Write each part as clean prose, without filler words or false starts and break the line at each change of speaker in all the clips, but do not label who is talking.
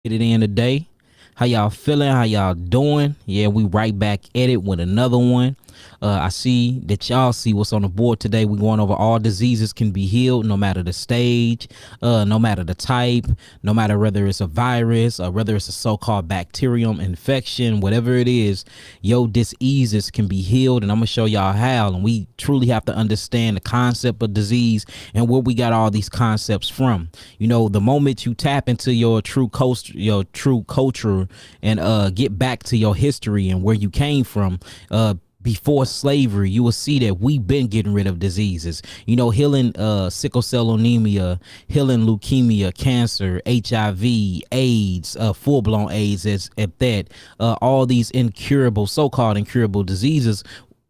Get it in today. How y'all feeling? How y'all doing? Yeah, we right back at it with another one. I see that y'all see what's on the board today. We're going over all diseases can be healed no matter the stage, no matter the type, no matter whether it's a virus or whether it's a so-called bacterium infection, whatever it is, your diseases can be healed. And I'm going to show y'all how. And we truly have to understand the concept of disease and where we got all these concepts from. You know, the moment you tap into your true culture and get back to your history and where you came from, before slavery, you will see that we've been getting rid of diseases, you know, healing sickle cell anemia, healing leukemia, cancer, HIV, AIDS, full-blown AIDS at that, all these incurable, so-called incurable diseases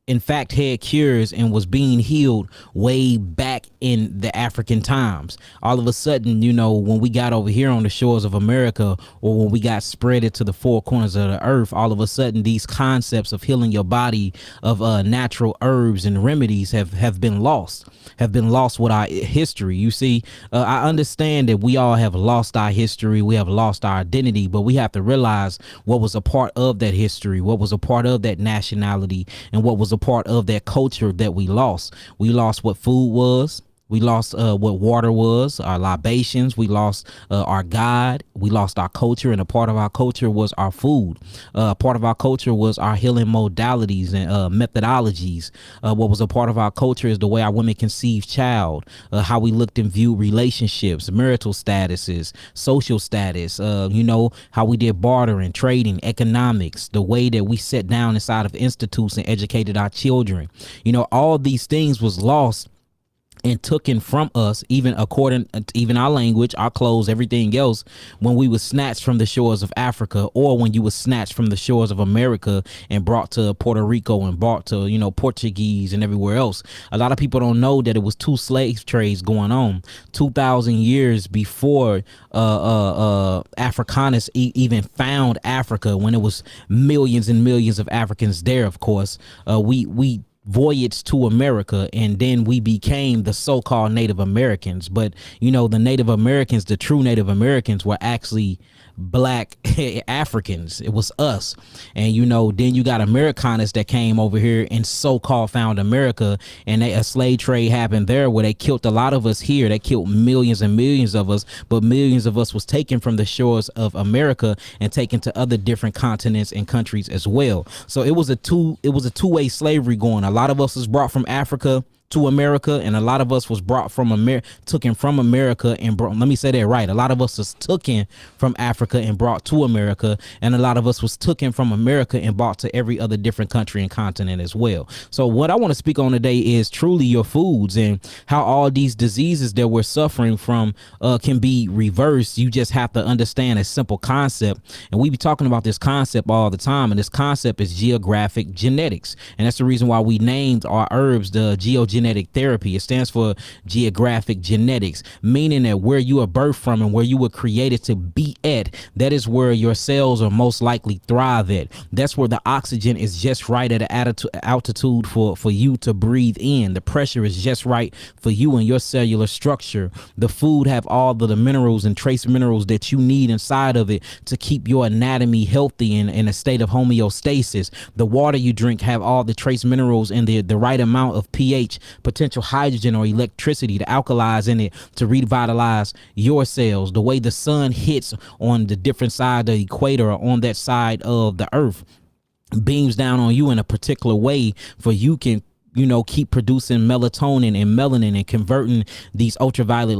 in fact had cures and was being healed way back in the African times. All of a sudden, you know, when we got over here on the shores of America, or when we got spread it to the four corners of the earth, all of a sudden these concepts of healing your body, of natural herbs and remedies have been lost with our history. You see, I understand that we all have lost our history, we have lost our identity, but we have to realize what was a part of that history, what was a part of that nationality, and what was a part of that culture that we lost. We lost what food was. We lost what water was, our libations. We lost our God. We lost our culture, and a part of our culture was our food. Part of our culture was our healing modalities and methodologies. What was a part of our culture is the way our women conceived child, how we looked and viewed relationships, marital statuses, social status, you know, how we did bartering, trading, economics, the way that we sat down inside of institutes and educated our children. You know, all these things was lost and taken from us, even according to even our language, our clothes, everything else, when we was snatched from the shores of Africa, or when you was snatched from the shores of America and brought to Puerto Rico and brought to, you know, Portuguese and everywhere else. A lot of people don't know that it was two slave trades going on 2,000 years before Africanus even found Africa, when it was millions and millions of Africans there. Of course, we voyaged to America, and then we became the so-called Native Americans. But you know, the Native Americans, the true Native Americans, were actually black Africans. It was us. And you know, then you got Americanus that came over here and so-called found America, and a slave trade happened there where they killed a lot of us here. They killed millions and millions of us, but millions of us was taken from the shores of America and taken to other different continents and countries as well. So it was a two-way slavery going. A lot of us was brought from Africa to America, and a lot of us was brought from taken from America and brought, let me say that right, a lot of us was taken from Africa and brought to America, and a lot of us was taken from America and brought to every other different country and continent as well. So what I want to speak on today is truly your foods, and how all these diseases that we're suffering from can be reversed. You just have to understand a simple concept, and we be talking about this concept all the time, and this concept is geographic genetics, and that's the reason why we named our herbs the genetic therapy. It stands for geographic genetics, meaning that where you are birthed from and where you were created to be at, that is where your cells are most likely thrive at. That's where the oxygen is just right at an altitude for you to breathe in. The pressure is just right for you and your cellular structure. The food have all the minerals and trace minerals that you need inside of it to keep your anatomy healthy and in a state of homeostasis. The water you drink have all the trace minerals and the right amount of pH, potential hydrogen or electricity to alkalize in it to revitalize your cells. The way the sun hits on the different side of the equator or on that side of the earth beams down on you in a particular way for you can, you know, keep producing melatonin and melanin and converting these ultraviolet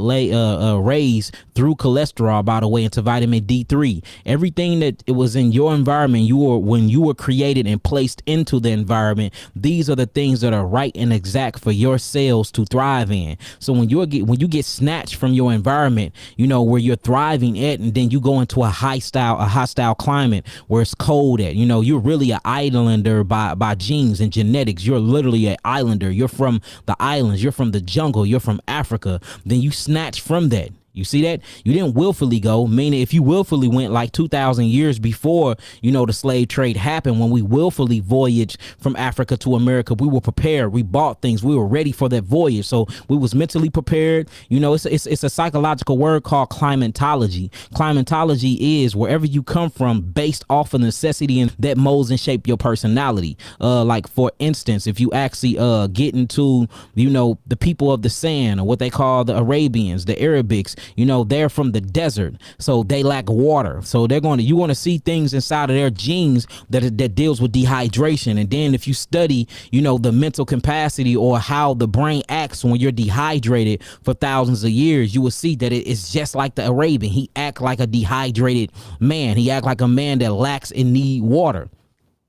rays through cholesterol, by the way, into vitamin D3. Everything that it was in your environment, when you were created and placed into the environment, these are the things that are right and exact for your cells to thrive in. So when you get snatched from your environment, you know, where you're thriving at, and then you go into a hostile climate where it's cold at, you know, you're really an islander by genes and genetics. You're literally an islander. You're from the islands. You're from the jungle. You're from Africa. Then you snatch from that. You see that? You didn't willfully go, meaning if you willfully went like 2,000 years before, the slave trade happened, when we willfully voyaged from Africa to America, we were prepared. We bought things. We were ready for that voyage. So we was mentally prepared. It's a psychological word called climatology. Climatology is wherever you come from based off of necessity, and that molds and shape your personality. Like for instance, if you actually get into, the people of the sand, or what they call the Arabians, the Arabics, they're from the desert, so they lack water. So you're going to see things inside of their genes that deals with dehydration. And then if you study, the mental capacity or how the brain acts when you're dehydrated for thousands of years, you will see that it's just like the Arabian. He act like a dehydrated man. He act like a man that lacks and need water.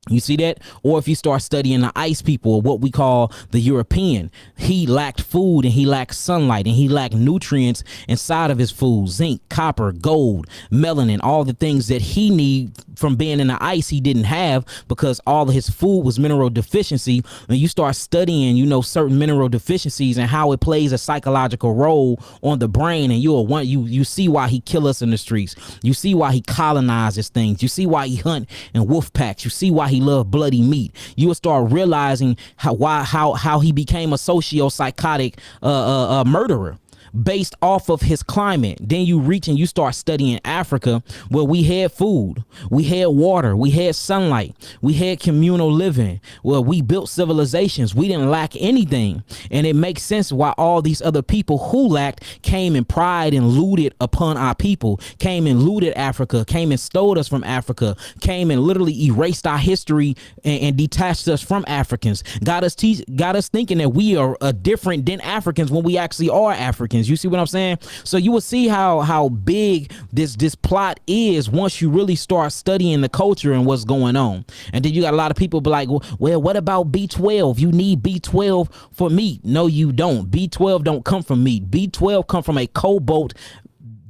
You see that? Or if you start studying the ice people, or what we call the European, he lacked food and he lacked sunlight and he lacked nutrients inside of his food: zinc, copper, gold, melanin, all the things that he need from being in the ice he didn't have, because all of his food was mineral deficiency. And you start studying, certain mineral deficiencies and how it plays a psychological role on the brain, and you see why he kill us in the streets. You see why he colonizes things. You see why he hunt in wolf packs. You see why he loved bloody meat. You will start realizing how he became a socio-psychotic murderer based off of his climate. Then you reach and you start studying Africa, where we had food, we had water, we had sunlight, we had communal living, where we built civilizations. We didn't lack anything. And it makes sense why all these other people who lacked came and pried and looted upon our people, came and looted Africa, came and stole us from Africa, came and literally erased our history and detached us from Africans, got us thinking that we are different than Africans when we actually are Africans. You see what I'm saying? So you will see how big this plot is once you really start studying the culture and what's going on. And then you got a lot of people be like, well, what about B12? You need B12 for meat. No, you don't. B12 don't come from meat. B12 come from a cobalt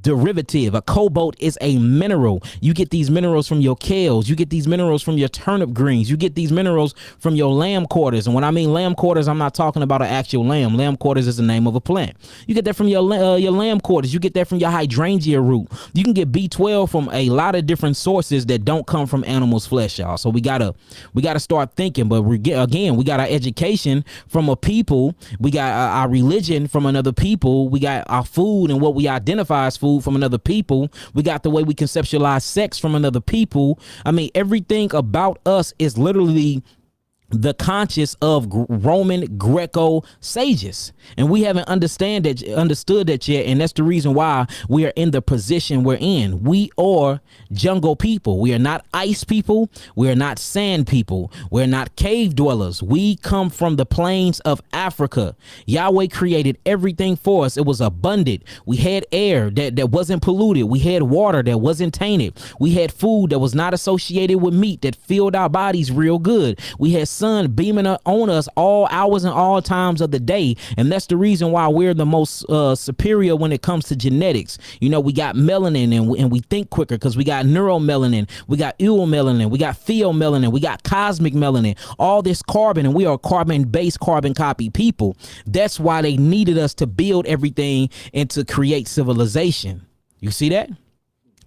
derivative. A cobalt is a mineral. You get these minerals from your kales. You get these minerals from your turnip greens. You get these minerals from your lamb quarters. And when I mean lamb quarters, I'm not talking about an actual lamb. Lamb quarters is the name of a plant. You get that from your lamb quarters. You get that from your hydrangea root. You can get B12 from a lot of different sources that don't come from animals' flesh, y'all. So we gotta start thinking. But we got our education from a people. We got our religion from another people. We got our food and what we identify as food from another people. We got the way we conceptualize sex from another people. I mean, everything about us is literally the conscious of Roman Greco sages, and we haven't understood that yet. And that's the reason why we are in the position we're in. We are jungle people. We are not ice people. We are not sand people. We're not cave dwellers. We come from the plains of Africa. Yahweh created everything for us. It was abundant. We had air that wasn't polluted. We had water that wasn't tainted. We had food that was not associated with meat that filled our bodies real good. We had sun beaming on us all hours and all times of the day. And that's the reason why we're the most superior when it comes to genetics. We got melanin and we think quicker because we got neuromelanin, we got eumelanin, we got pheomelanin, we got cosmic melanin, all this carbon, and we are carbon-based, carbon copy people. That's why they needed us to build everything and to create civilization. You see that?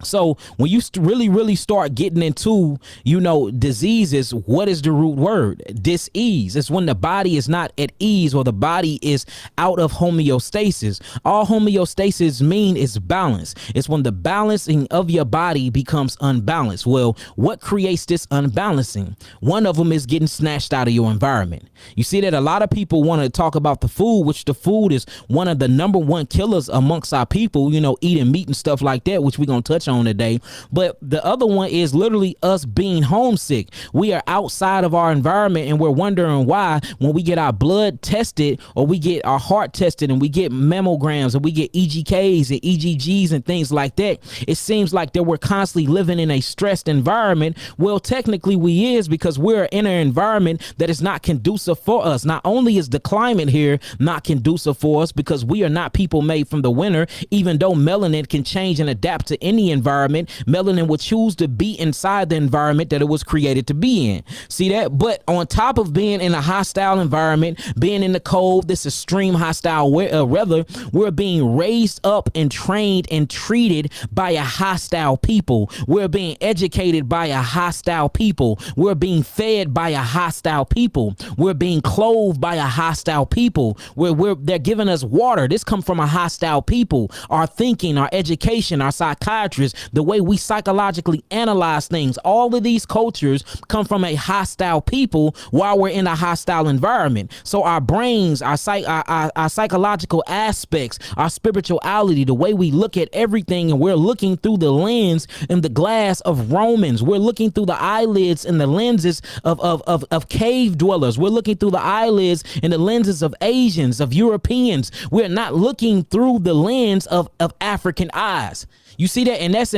So when you really start getting into, diseases, what is the root word? Dis-ease. It's when the body is not at ease or the body is out of homeostasis. All homeostasis mean is balance. It's when the balancing of your body becomes unbalanced. Well, what creates this unbalancing? One of them is getting snatched out of your environment. You see that a lot of people want to talk about the food, which the food is one of the number one killers amongst our people, eating meat and stuff like that, which we're going to touch on today. But the other one is literally us being homesick. We are outside of our environment and we're wondering why when we get our blood tested or we get our heart tested and we get mammograms and we get EGKs and EGGs and things like that, it seems like that we're constantly living in a stressed environment. Well, technically we is, because we're in an environment that is not conducive for us. Not only is the climate here not conducive for us because we are not people made from the winter, even though melanin can change and adapt to any environment, melanin will choose to be inside the environment that it was created to be in. See that? But on top of being in a hostile environment, being in the cold, this extreme hostile weather, we're being raised up and trained and treated by a hostile people. We're being educated by a hostile people. We're being fed by a hostile people. We're being clothed by a hostile people. They're giving us water. This comes from a hostile people. Our thinking, our education, our psychiatrists, the way we psychologically analyze things, all of these cultures come from a hostile people while we're in a hostile environment. So our brains, our psychological aspects, our spirituality, the way we look at everything, and we're looking through the lens and the glass of Romans. We're looking through the eyelids and the lenses of cave dwellers. We're looking through the eyelids and the lenses of Asians, of Europeans. We're not looking through the lens of African eyes. You see that? And that's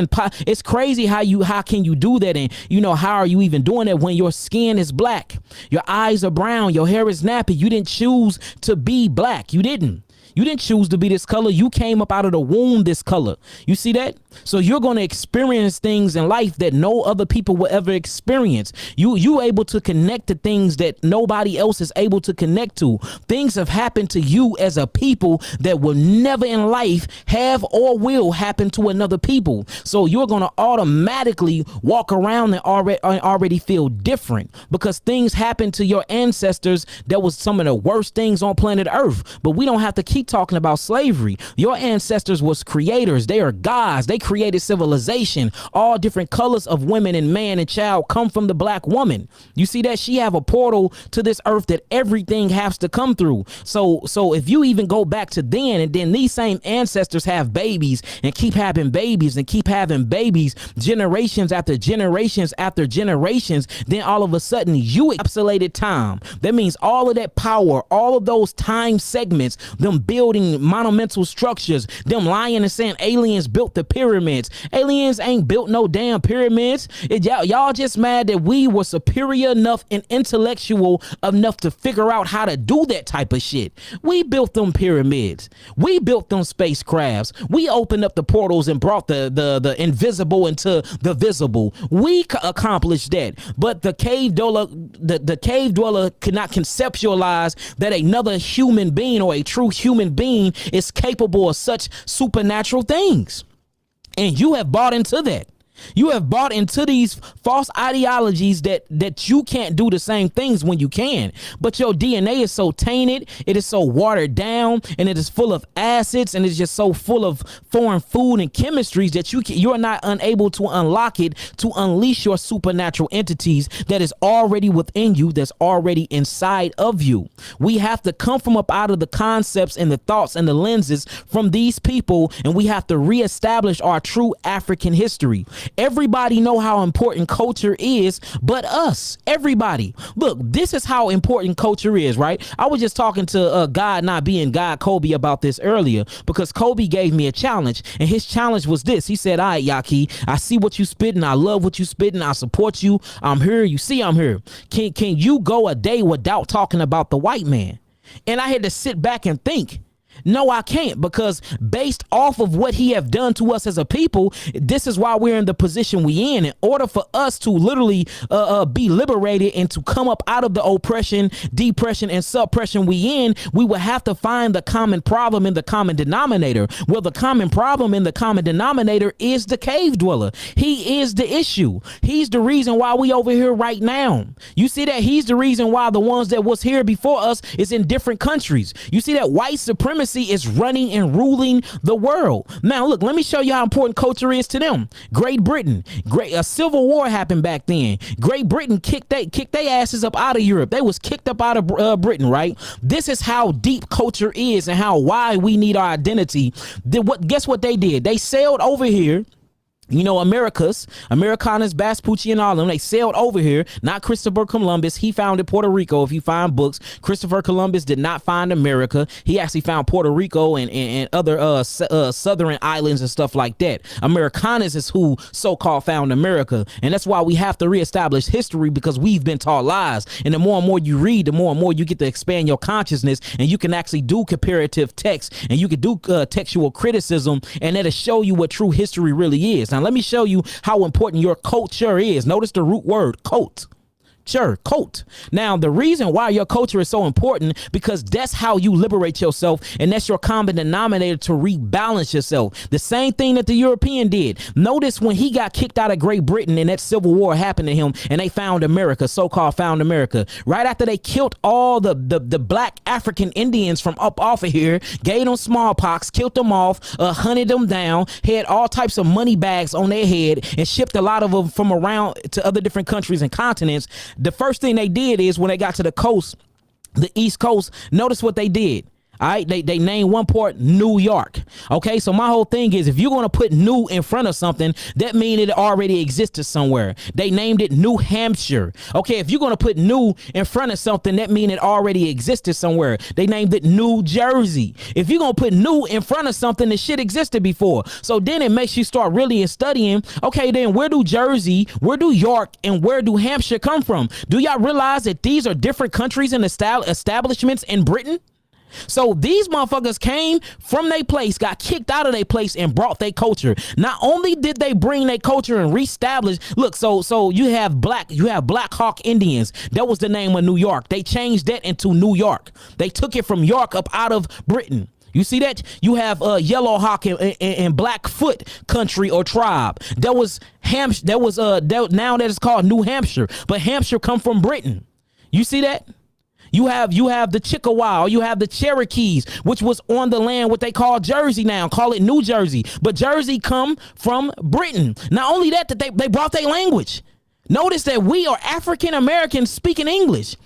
it's crazy how can you do that? And how are you even doing that when your skin is black, your eyes are brown, your hair is nappy? You didn't choose to be black. You didn't choose to be this color. You came up out of the womb this color. You see that? So you're going to experience things in life that no other people will ever experience. You able to connect to things that nobody else is able to connect to. Things have happened to you as a people that will never in life have or will happen to another people. So you're going to automatically walk around and already feel different because things happened to your ancestors that was some of the worst things on planet Earth. But we don't have to keep talking about slavery. Your ancestors was creators. They are gods. They created civilization. All different colors of women and man and child come from the black woman. You see that? She have a portal to this earth that everything has to come through. So if you even go back to then, and then these same ancestors have babies and keep having babies and keep having babies, generations after generations after generations, then all of a sudden you encapsulated time. That means all of that power, all of those time segments, them building monumental structures, them lying and saying aliens built the pyramids. Aliens ain't built no damn pyramids. Y'all just mad that we were superior enough and intellectual enough to figure out how to do that type of shit. We built them pyramids. We built them spacecrafts. We opened up the portals and brought the invisible into the visible. We accomplished that. But the cave dweller could not conceptualize that another human being or a true human being is capable of such supernatural things. And you have bought into that. You have bought into these false ideologies that you can't do the same things when you can. But your DNA is so tainted, it is so watered down, and it is full of acids, and it's just so full of foreign food and chemistries that you're not unable to unlock it to unleash your supernatural entities that is already within you, that's already inside of you. We have to come from up out of the concepts and the thoughts and the lenses from these people, and we have to reestablish our true African history. Everybody know how important culture is, but us. Everybody. Look, this is how important culture is, right? I was just talking to God not being God, Kobe, about this earlier because Kobe gave me a challenge, and his challenge was this. He said, all right, Yaki, I see what you spitting. I love what you spitting. I support you. I'm here. You see I'm here. Can you go a day without talking about the white man? And I had to sit back and think. No, I can't, because based off of what he have done to us as a people, this is why we're in the position we in order for us to literally be liberated and to come up out of the oppression, depression, and suppression we will have to find the common problem in the common denominator. Well, the common problem in the common denominator is the cave dweller. He is the issue. He's the reason why we over here right now. You see that? He's the reason why the ones that was here before us is in different countries. You see that white supremacy is running and ruling the world. Now, look, let me show you how important culture is to them. Great Britain, a civil war happened back then. Great Britain kicked their asses up out of Europe. They was kicked up out of Britain, right? This is how deep culture is and how why we need our identity. Guess what they did? They sailed over here. You know, Americanas, Vespucci, and all of them, they sailed over here. Not Christopher Columbus. He founded Puerto Rico. If you find books, Christopher Columbus did not find America. He actually found Puerto Rico and other southern islands and stuff like that. Americanas is who so-called found America. And that's why we have to reestablish history, because we've been taught lies. And the more and more you read, the more and more you get to expand your consciousness, and you can actually do comparative text, and you can do textual criticism, and that'll show you what true history really is. Now, let me show you how important your culture is. Notice the root word, cult. Sure, cult. Now, the reason why your culture is so important, because that's how you liberate yourself, and that's your common denominator to rebalance yourself. The same thing that the European did. Notice when he got kicked out of Great Britain and that civil war happened to him, and they found America, so-called found America. Right after they killed all the black African Indians from up off of here, gave them smallpox, killed them off, hunted them down, had all types of money bags on their head, and shipped a lot of them from around to other different countries and continents. The first thing they did is when they got to the coast, the East Coast, notice what they did. All right, they named one port New York. Okay, so my whole thing is, if you're going to put new in front of something, that means it already existed somewhere. They named it New Hampshire. Okay, if you're going to put new in front of something, that means it already existed somewhere. They named it New Jersey. If you're going to put new in front of something, the shit existed before. So then it makes you start really studying, okay, then where do Jersey, where do York, and where do Hampshire come from? Do y'all realize that these are different countries and establishments in Britain? So these motherfuckers came from their place, got kicked out of their place, and brought their culture. Not only did they bring their culture and reestablish, look, so you have Black Hawk Indians. That was the name of New York. They changed that into New York. They took it from York up out of Britain. You see that? You have Yellow Hawk and Blackfoot country or tribe. That was Hampshire. Now that is called New Hampshire, but Hampshire come from Britain. You see that? You have the Chickasaw, you have the Cherokees, which was on the land what they call Jersey now, call it New Jersey. But Jersey come from Britain. Not only that they brought their language. Notice that we are African Americans speaking English.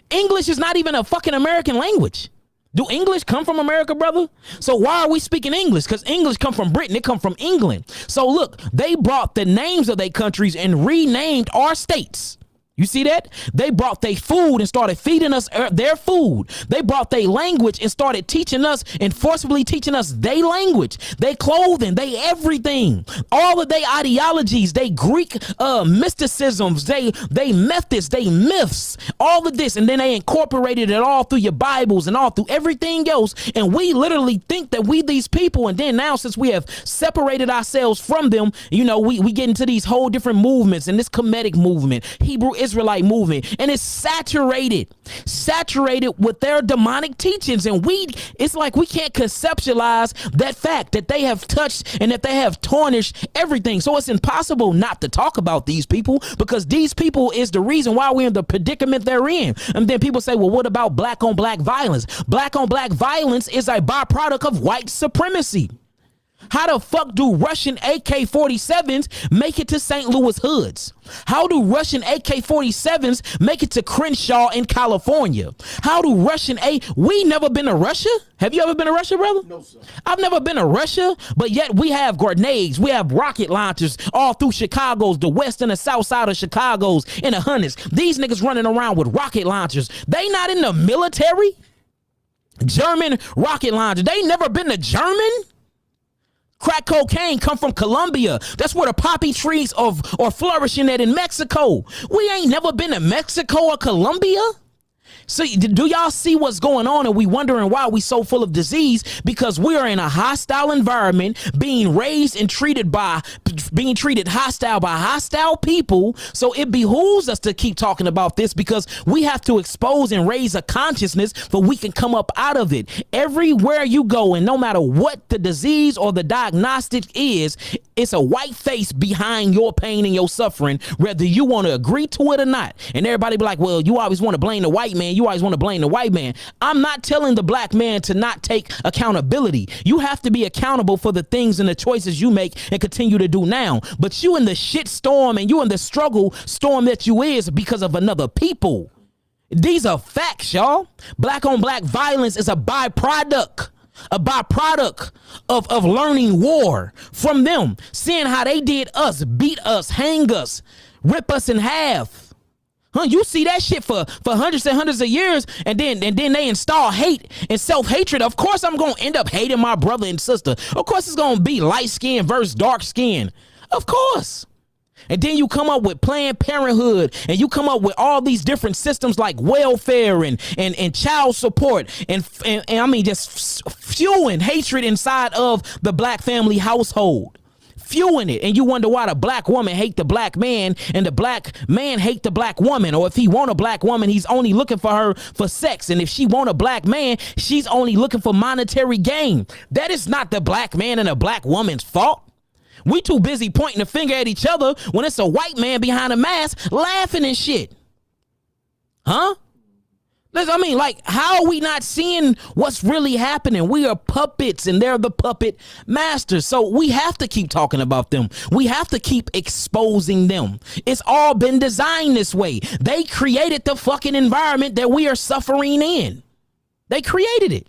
English is not even a fucking American language. Do English come from America, brother? So why are we speaking English? Because English come from Britain. It come from England. So look, they brought the names of their countries and renamed our states. You see that? They brought their food and started feeding us their food. They brought their language and started teaching us and forcibly teaching us their language, their clothing, they everything. All of their ideologies, they Greek mysticisms, they methods, they myths, all of this. And then they incorporated it all through your Bibles and all through everything else. And we literally think that we these people. And then now, since we have separated ourselves from them, you know, we get into these whole different movements and this Kemetic movement, Hebrew Israelite movement, and it's saturated with their demonic teachings. And it's like we can't conceptualize that fact that they have touched and that they have tarnished everything. So it's impossible not to talk about these people, because these people is the reason why we're in the predicament they're in. And then people say, well, what about black on black violence? Black on black violence is a byproduct of white supremacy. How the fuck do Russian AK-47s make it to St. Louis hoods? How do Russian AK-47s make it to Crenshaw in California? How do we never been to Russia? Have you ever been to Russia, brother? No, sir. I've never been to Russia, but yet we have grenades, we have rocket launchers all through Chicago's, the west and the south side of Chicago's, in the hundreds. These niggas running around with rocket launchers. They not in the military? German rocket launcher. They never been to German? Crack cocaine come from Colombia. That's where the poppy trees are flourishing at in Mexico. We ain't never been to Mexico or Colombia. So do y'all see what's going on? And we wondering why we so full of disease? Because we are in a hostile environment, being raised and treated hostile by hostile people. So it behooves us to keep talking about this, because we have to expose and raise a consciousness so we can come up out of it. Everywhere you go, and no matter what the disease or the diagnostic is, it's a white face behind your pain and your suffering, whether you want to agree to it or not. And everybody be like, well, you always want to blame the white man. You always want to blame the white man. I'm not telling the black man to not take accountability. You have to be accountable for the things and the choices you make and continue to do now. But you in the shit storm and you in the struggle storm that you is because of another people. These are facts, y'all. Black on black violence is a byproduct of learning war from them, seeing how they did us, beat us, hang us, rip us in half. You see that shit for hundreds and hundreds of years, and then they install hate and self-hatred. Of course I'm gonna end up hating my brother and sister. Of course it's gonna be light skin versus dark skin. Of course. And then you come up with Planned Parenthood, and you come up with all these different systems like welfare and child support and I mean just fueling hatred inside of the black family household. few in it. And you wonder why the black woman hate the black man and the black man hate the black woman. Or if he want a black woman, he's only looking for her for sex. And if she want a black man, she's only looking for monetary gain. That is not the black man and the black woman's fault. We too busy pointing the finger at each other when it's a white man behind a mask laughing and shit. Huh? I mean, like, how are we not seeing what's really happening? We are puppets and they're the puppet masters. So we have to keep talking about them. We have to keep exposing them. It's all been designed this way. They created the fucking environment that we are suffering in. They created it.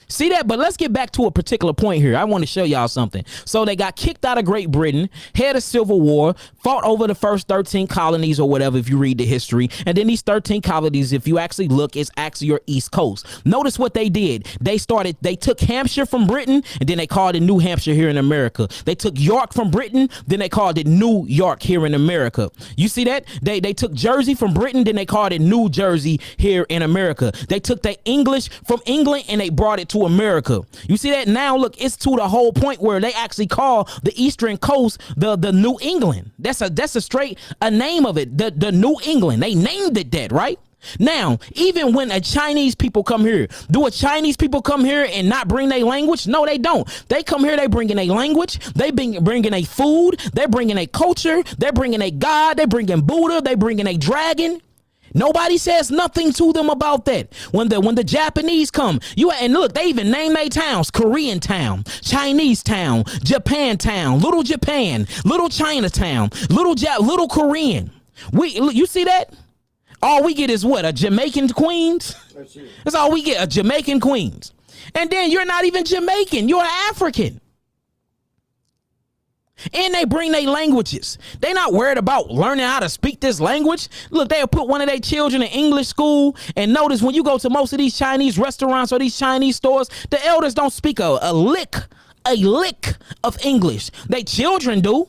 See that? But let's get back to a particular point here. I want to show y'all something. So they got kicked out of Great Britain, had a civil war, fought over the first 13 colonies or whatever, if you read the history. And then these 13 colonies, if you actually look, it's actually your East Coast. Notice what they did. They took Hampshire from Britain, and then they called it New Hampshire here in America. They took York from Britain, then they called it New York here in America. You see that? They took Jersey from Britain, then they called it New Jersey here in America. They took the English from England and they brought it to America. You see that? Now look, it's to the whole point where they actually call the eastern coast the New England. That's a straight a name of it, the New England. They named it that, right? Now, even when a Chinese people come here, do a Chinese people come here and not bring their language? No, they don't. They come here, they bringing a language, they bringing a food, they're bringing a culture, they're bringing a God, they're bringing Buddha, they bringing a dragon. Nobody says nothing to them about that. When the Japanese come, and look, they even name their towns: Korean town, Chinese town, Japan town, little Japan, little Chinatown, little Korean. You see that? All we get is what? A Jamaican Queens? That's all we get, a Jamaican Queens. And then you're not even Jamaican, you're African. And they bring their languages. They not worried about learning how to speak this language. Look, they'll put one of their children in English school. And notice when you go to most of these Chinese restaurants or these Chinese stores, the elders don't speak a lick of English. They children do.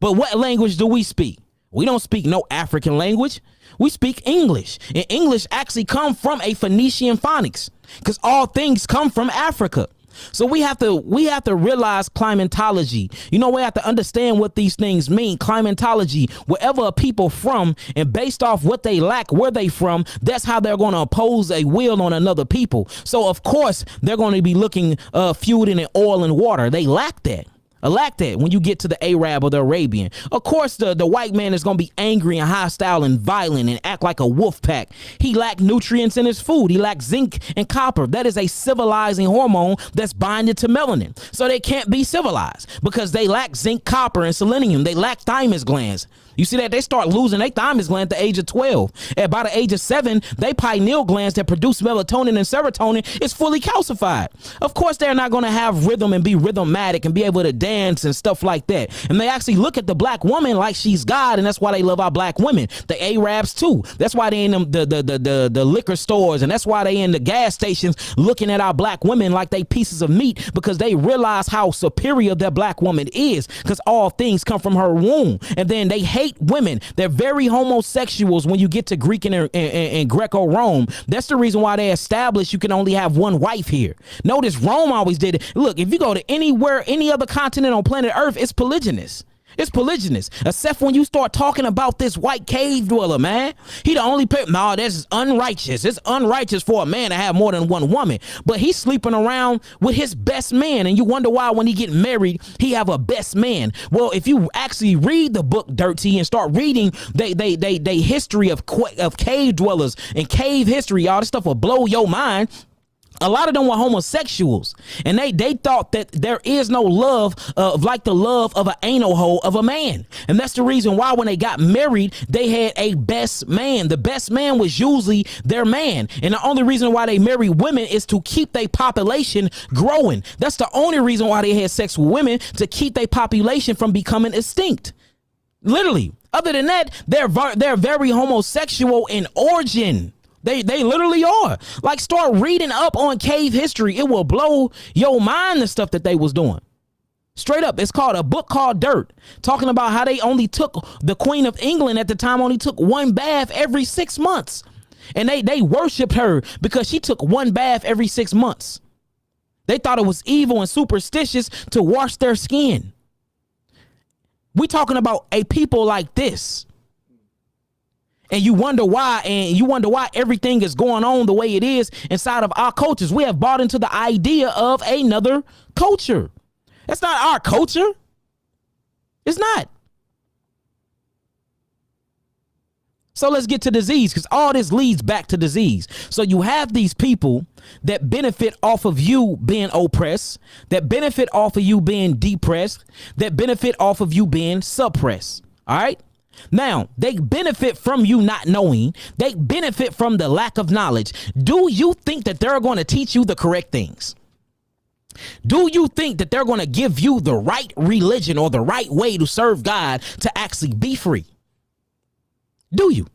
But what language do we speak? We don't speak no African language. We speak English. And English actually come from a Phoenician phonics, because all things come from Africa. So we have to realize climatology. You know, we have to understand what these things mean. Climatology, wherever a people from, and based off what they lack, where they from, that's how they're going to oppose a will on another people. So of course they're going to be looking fueled in oil and water. They lack that. When you get to the Arab or the Arabian. Of course, the white man is going to be angry and hostile and violent and act like a wolf pack. He lacked nutrients in his food. He lacked zinc and copper. That is a civilizing hormone that's binded to melanin. So they can't be civilized because they lack zinc, copper, and selenium. They lack thymus glands. You see that? They start losing their thymus gland at the age of 12. At by the age of 7, they pineal glands that produce melatonin and serotonin is fully calcified. Of course, they're not going to have rhythm and be rhythmatic and be able to dance and stuff like that. And they actually look at the black woman like she's God, and that's why they love our black women. The Arabs too. That's why they in the liquor stores, and that's why they in the gas stations looking at our black women like they pieces of meat, because they realize how superior their black woman is, because all things come from her womb. And then they hate women. They're very homosexuals when you get to Greek and Greco-Rome. That's the reason why they established you can only have one wife here. Notice Rome always did it. Look, if you go to anywhere, any other continent on planet Earth, it's polygynous. It's polygynous, except when you start talking about this white cave dweller, man. He the only no, that's unrighteous. It's unrighteous for a man to have more than one woman, but he's sleeping around with his best man, and you wonder why when he get married, he have a best man. Well, if you actually read the book Dirty and start reading they history of cave dwellers and cave history, all this stuff will blow your mind. A lot of them were homosexuals, and they thought that there is no love like the love of an anal hole of a man. And that's the reason why when they got married, they had a best man. The best man was usually their man. And the only reason why they marry women is to keep their population growing. That's the only reason why they had sex with women, to keep their population from becoming extinct. Literally. Other than that, they're very homosexual in origin. They literally are. Like, start reading up on cave history. It will blow your mind, the stuff that they was doing. Straight up. It's called a book called Dirt, talking about how they only took the Queen of England at the time, only took one bath every 6 months. And they worshiped her because she took one bath every 6 months. They thought it was evil and superstitious to wash their skin. We talking about a people like this. And you wonder why, everything is going on the way it is inside of our cultures. We have bought into the idea of another culture. That's not our culture. It's not. So let's get to disease, because all this leads back to disease. So you have these people that benefit off of you being oppressed, that benefit off of you being depressed, that benefit off of you being suppressed. All right. Now, they benefit from you not knowing. They benefit from the lack of knowledge. Do you think that they're going to teach you the correct things? Do you think that they're going to give you the right religion or the right way to serve God to actually be free? Do you?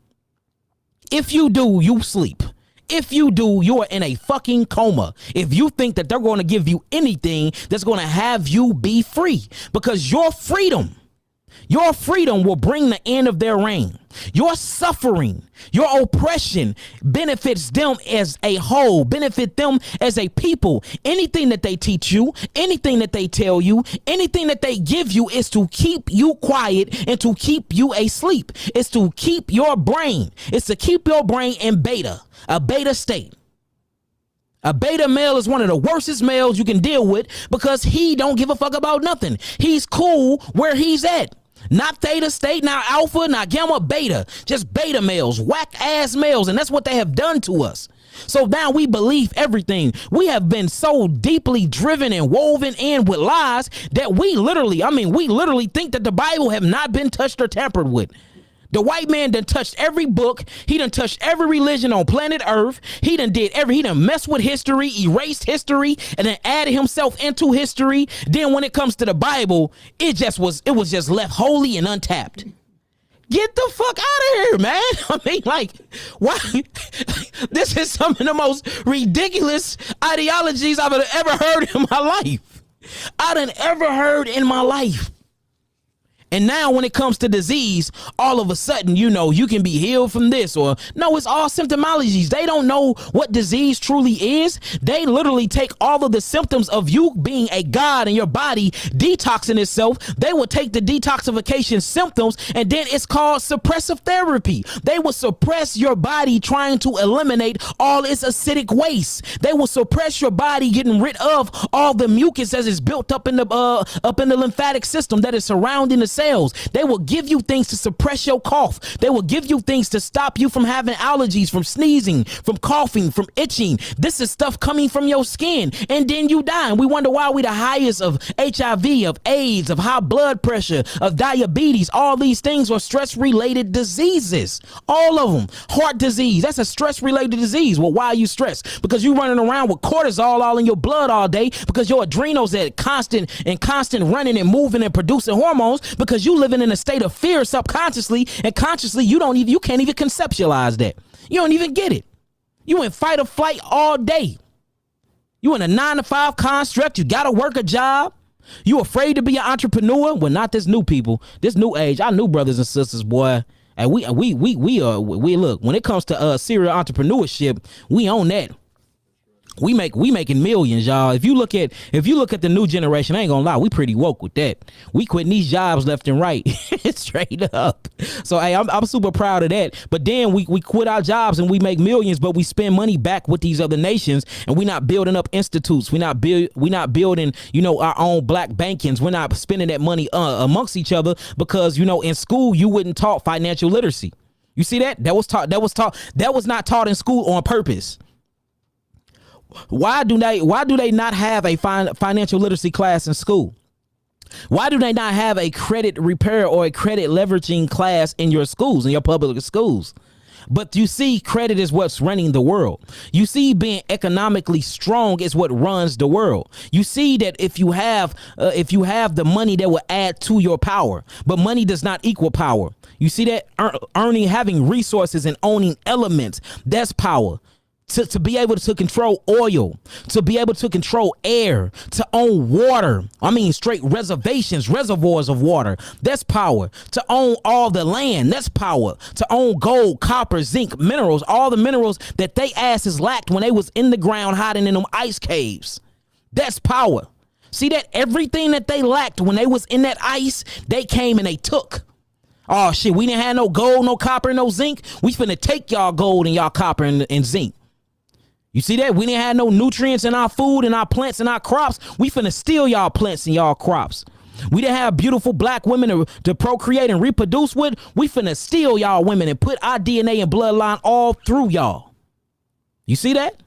If you do, you sleep. If you do, you're in a fucking coma. If you think that they're going to give you anything that's going to have you be free, because your freedom will bring the end of their reign. Your suffering, your oppression benefits them as a whole, benefit them as a people. Anything that they teach you, anything that they tell you, anything that they give you is to keep you quiet and to keep you asleep. It's to keep your brain. It's to keep your brain in a beta state. A beta male is one of the worstest males you can deal with because he don't give a fuck about nothing. He's cool where he's at. Not theta state, not alpha, not gamma, beta. Just beta males, whack ass males. And that's what they have done to us. So now we believe everything. We have been so deeply driven and woven in with lies that we literally think that the Bible have not been touched or tampered with. The white man done touched every book. He done touched every religion on planet Earth. He done messed with history, erased history, and then added himself into history. Then when it comes to the Bible, it was just left holy and untapped. Get the fuck out of here, man. I mean, like, why? This is some of the most ridiculous ideologies I've ever heard in my life. And now when it comes to disease, all of a sudden, you can be healed from this, or no, it's all symptomologies. They don't know what disease truly is. They literally take all of the symptoms of you being a god and your body detoxing itself. They will take the detoxification symptoms, and then it's called suppressive therapy. They will suppress your body trying to eliminate all its acidic waste. They will suppress your body getting rid of all the mucus as it's built up in the lymphatic system that is surrounding the cells. They will give you things to suppress your cough. They will give you things to stop you from having allergies, from sneezing, from coughing, from itching. This is stuff coming from your skin, and then you die. And we wonder why we the highest of HIV, of AIDS, of high blood pressure, of diabetes. All these things are stress-related diseases. All of them. Heart disease, that's a stress-related disease. Well, why are you stressed? Because you're running around with cortisol all in your blood all day, because your adrenals are constant running and moving and producing hormones, because you living in a state of fear subconsciously, and consciously you can't even conceptualize that. You don't even get it. You in fight or flight all day. You in a 9-to-5 construct. You gotta work a job. You afraid to be an entrepreneur? Well, not this new people, this new age. Our new brothers and sisters, boy. And we look, when it comes to serial entrepreneurship, we own that. We making millions, y'all. If you look at the new generation, I ain't gonna lie, we pretty woke with that. We quitting these jobs left and right, straight up. So hey, I'm super proud of that. But then we quit our jobs and we make millions, but we spend money back with these other nations, and we not building up institutes. We not building our own black bankings. We're not spending that money amongst each other, because in school you wouldn't taught financial literacy. You see that? That was not taught in school on purpose. Why do they not have a financial literacy class in school? Why do they not have a credit repair or a credit leveraging class in your schools, in your public schools? But you see, credit is what's running the world. You see, being economically strong is what runs the world. You see that if you have the money, that will add to your power, but money does not equal power. You see that having resources and owning elements, that's power. To be able to control oil, to be able to control air, to own water. Straight reservoirs of water. That's power. To own all the land. That's power. To own gold, copper, zinc, minerals, all the minerals that they asses lacked when they was in the ground hiding in them ice caves. That's power. See that everything that they lacked when they was in that ice, they came and they took. Oh shit, we didn't have no gold, no copper, no zinc. We finna take y'all gold and y'all copper and zinc. You see that? We didn't have no nutrients in our food and our plants and our crops. We finna steal y'all plants and y'all crops. We didn't have beautiful black women to procreate and reproduce with. We finna steal y'all women and put our DNA and bloodline all through y'all. You see that?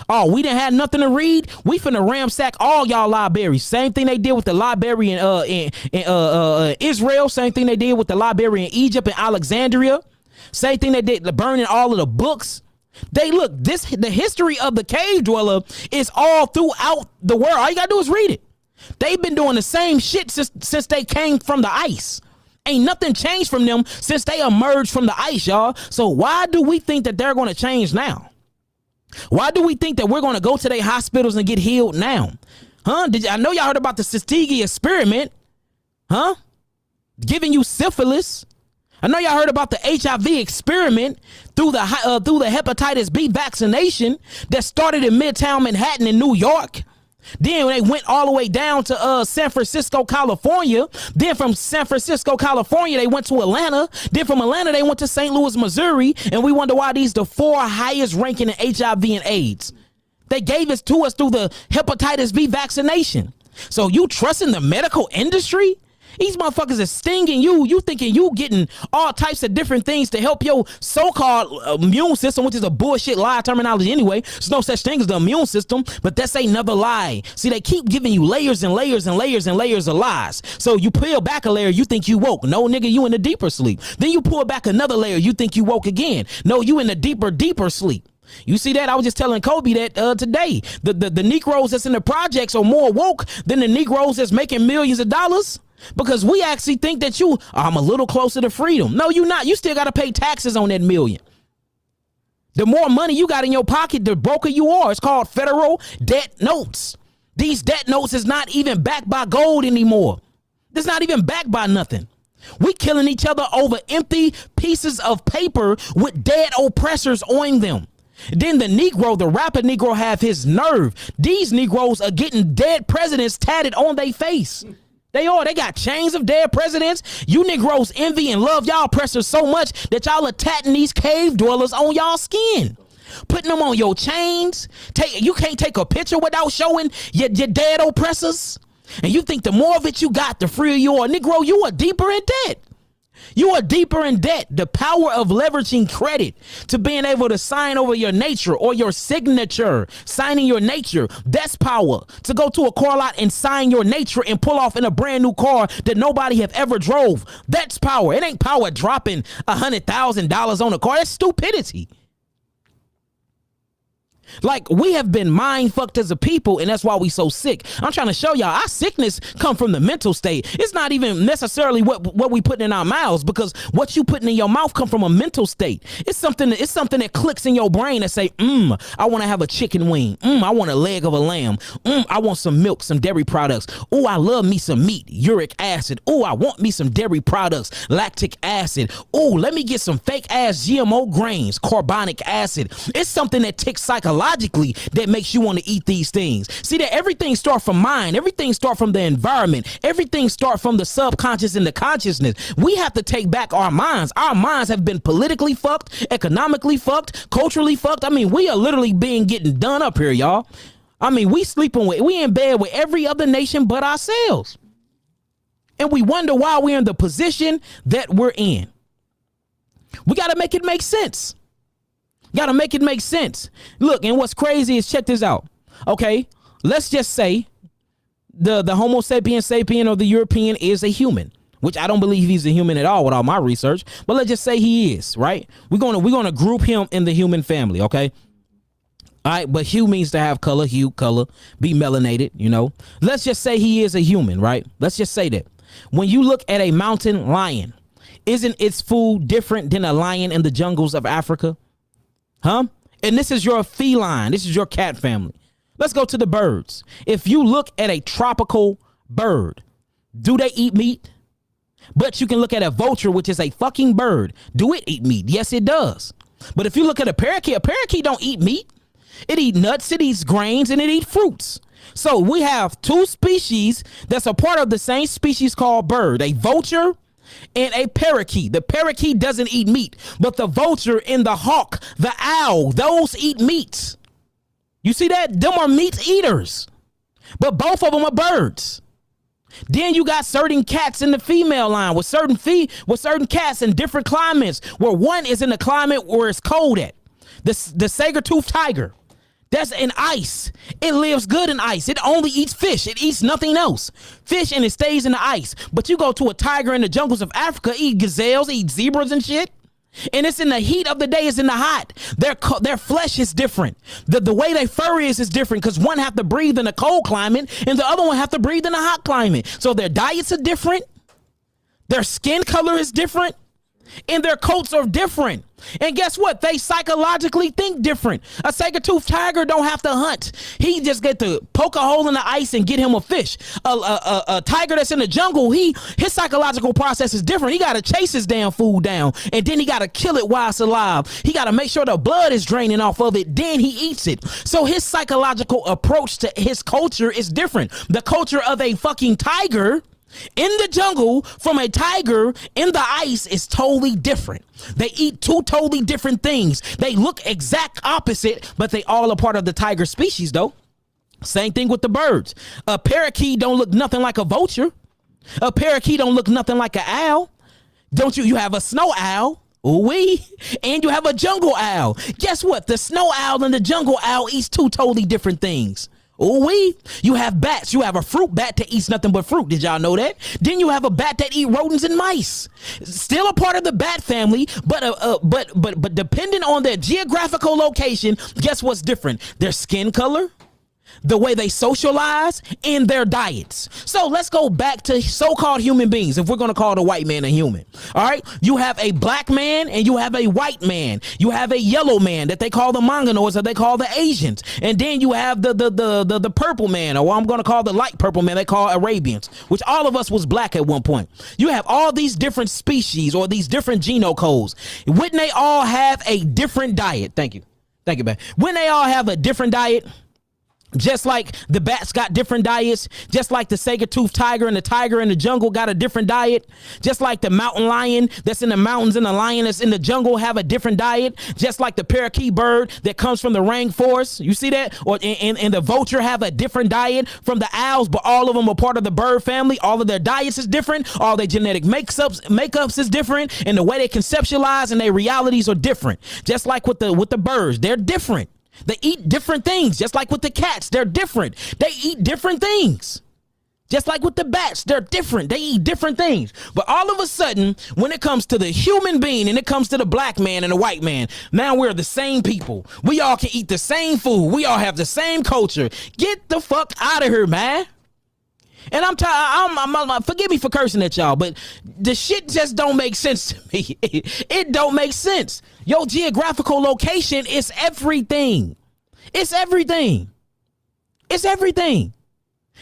Oh, we didn't have nothing to read. We finna ramsack all y'all libraries. Same thing they did with the library in Israel. Same thing they did with the library in Egypt and Alexandria. Same thing they did, burning all of the books. The history of the cave dweller is all throughout the world. All you gotta do is read it. They've been doing the same shit since they came from the ice. Ain't nothing changed from them since they emerged from the ice, y'all. So why do we think that they're going to change now? Why do we think that we're going to go to their hospitals and get healed now? Huh? I know y'all heard about the Tuskegee experiment. Huh? Giving you syphilis. I know y'all heard about the HIV experiment through the hepatitis B vaccination that started in Midtown Manhattan in New York. Then they went all the way down to San Francisco, California. Then from San Francisco, California, they went to Atlanta. Then from Atlanta, they went to St. Louis, Missouri. And we wonder why these the 4 highest ranking in HIV and AIDS. They gave it to us through the hepatitis B vaccination. So you trust in the medical industry? These motherfuckers are stinging you. You thinking you getting all types of different things to help your so-called immune system, which is a bullshit lie terminology anyway. There's no such thing as the immune system, but that's another lie. See, they keep giving you layers and layers and layers and layers of lies. So you peel back a layer, you think you woke. No, nigga, you in a deeper sleep. Then you pull back another layer, you think you woke again. No, you in a deeper sleep. You see that? I was just telling Kobe that today. The Negroes that's in the projects are more woke than the Negroes that's making millions of dollars. Because we actually think that I'm a little closer to freedom. No, you're not. You still got to pay taxes on that million. The more money you got in your pocket, the broker you are. It's called federal debt notes. These debt notes is not even backed by gold anymore. It's not even backed by nothing. We killing each other over empty pieces of paper with dead oppressors on them. Then the Negro, the rapper Negro, have his nerve. These Negroes are getting dead presidents tatted on their face. They got chains of dead presidents. You Negroes envy and love y'all oppressors so much that y'all are tatting these cave dwellers on y'all skin. Putting them on your chains. You can't take a picture without showing your dead oppressors. And you think the more of it you got, the freer you are. Negro, you are deeper in debt. You are deeper in debt. The power of leveraging credit to being able to sign over your nature or your signature, signing your nature. That's power. To go to a car lot and sign your nature and pull off in a brand new car that nobody have ever drove. That's power. It ain't power dropping $100,000 on a car. That's stupidity. Like, we have been mind fucked as a people, and that's why we so sick. I'm trying to show y'all our sickness come from the mental state. It's not even necessarily what we put in our mouths, because what you putting in your mouth come from a mental state. It's something that clicks in your brain that say, I want to have a chicken wing. I want a leg of a lamb. I want some milk, some dairy products. Oh, I love me some meat, uric acid. Oh, I want me some dairy products, lactic acid. Oh, let me get some fake ass GMO grains, carbonic acid. It's something that ticks psychologically that makes you want to eat these things. See that everything starts from mind. Everything starts from the environment. Everything starts from the subconscious and the consciousness. We have to take back our minds. Our minds have been politically fucked, economically fucked, culturally fucked. I mean, we are literally getting done up here, y'all. I mean, we in bed with every other nation but ourselves. And we wonder why we're in the position that we're in. We got to make it make sense. Gotta make it make sense. Look, and what's crazy is, check this out. Okay, let's just say the Homo sapien sapien or the European is a human, which I don't believe he's a human at all with all my research. But let's just say he is, right? We're gonna group him in the human family, okay? All right, but hue means to have color, be melanated, you know. Let's just say he is a human, right? Let's just say that. When you look at a mountain lion, isn't its food different than a lion in the jungles of Africa? Huh? And this is your feline. This is your cat family. Let's go to the birds. If you look at a tropical bird, do they eat meat? But you can look at a vulture, which is a fucking bird. Do it eat meat? Yes, it does. But if you look at a parakeet don't eat meat. It eats nuts, it eats grains, and it eats fruits. So we have two species that's a part of the same species called bird, a vulture and a parakeet. The parakeet doesn't eat meat, but the vulture and the hawk, the owl, those eat meat. You see that? Them are meat eaters, but both of them are birds. Then you got certain cats in the female line with certain cats in different climates, where one is in a climate where it's cold at. The saber-toothed tiger, that's in ice. It lives good in ice. It only eats fish. It eats nothing else. Fish, and it stays in the ice. But you go to a tiger in the jungles of Africa, eat gazelles, eat zebras and shit. And it's in the heat of the day, it's in the hot. Their flesh is different. The way they fur is different, because one have to breathe in a cold climate and the other one have to breathe in a hot climate. So their diets are different. Their skin color is different. And their coats are different. And guess what? They psychologically think different. A saber-toothed tiger don't have to hunt. He just get to poke a hole in the ice and get him a fish. A tiger that's in the jungle, his psychological process is different. He got to chase his damn food down, and then he got to kill it while it's alive. He got to make sure the blood is draining off of it. Then he eats it. So his psychological approach to his culture is different. The culture of a fucking tiger in the jungle from a tiger in the ice is totally different. They eat two totally different things. They look exact opposite, but they all are part of the tiger species though. Same thing with the birds. A parakeet don't look nothing like a vulture. A parakeet don't look nothing like an owl. Don't you? You have a snow owl. Ooh-wee. And you have a jungle owl. Guess what? The snow owl and the jungle owl eats two totally different things. Ooh-wee. You have bats. You have a fruit bat that eats nothing but fruit. Did y'all know that? Then you have a bat that eat rodents and mice. Still a part of the bat family, but depending on their geographical location, guess what's different? Their skin color, the way they socialize, and their diets. So let's go back to so-called human beings, if we're going to call the white man a human. All right, you have a black man and you have a white man. You have a yellow man that they call the Mongoloids, or they call the Asians, and then you have the purple man, or I'm going to call the light purple man, they call Arabians, which all of us was black at one point. You have all these different species or these different genocodes. Wouldn't they all have a different diet? Thank you, man. Wouldn't they all have a different diet? Just like the bats got different diets, just like the saber-toothed tiger and the tiger in the jungle got a different diet, just like the mountain lion that's in the mountains and the lion that's in the jungle have a different diet, just like the parakeet bird that comes from the rainforest, you see that? Or and the vulture have a different diet from the owls, but all of them are part of the bird family. All of their diets is different, all their genetic makeups is different, and the way they conceptualize and their realities are different. Just like with the birds, they're different. They eat different things, just like with the cats. They're different. They eat different things. Just like with the bats, they're different. They eat different things. But all of a sudden, when it comes to the human being and it comes to the black man and the white man, now we're the same people. We all can eat the same food. We all have the same culture. Get the fuck out of here, man. And I'm tired. Forgive me for cursing at y'all, but the shit just don't make sense to me. It don't make sense. Your geographical location is everything. It's everything. It's everything.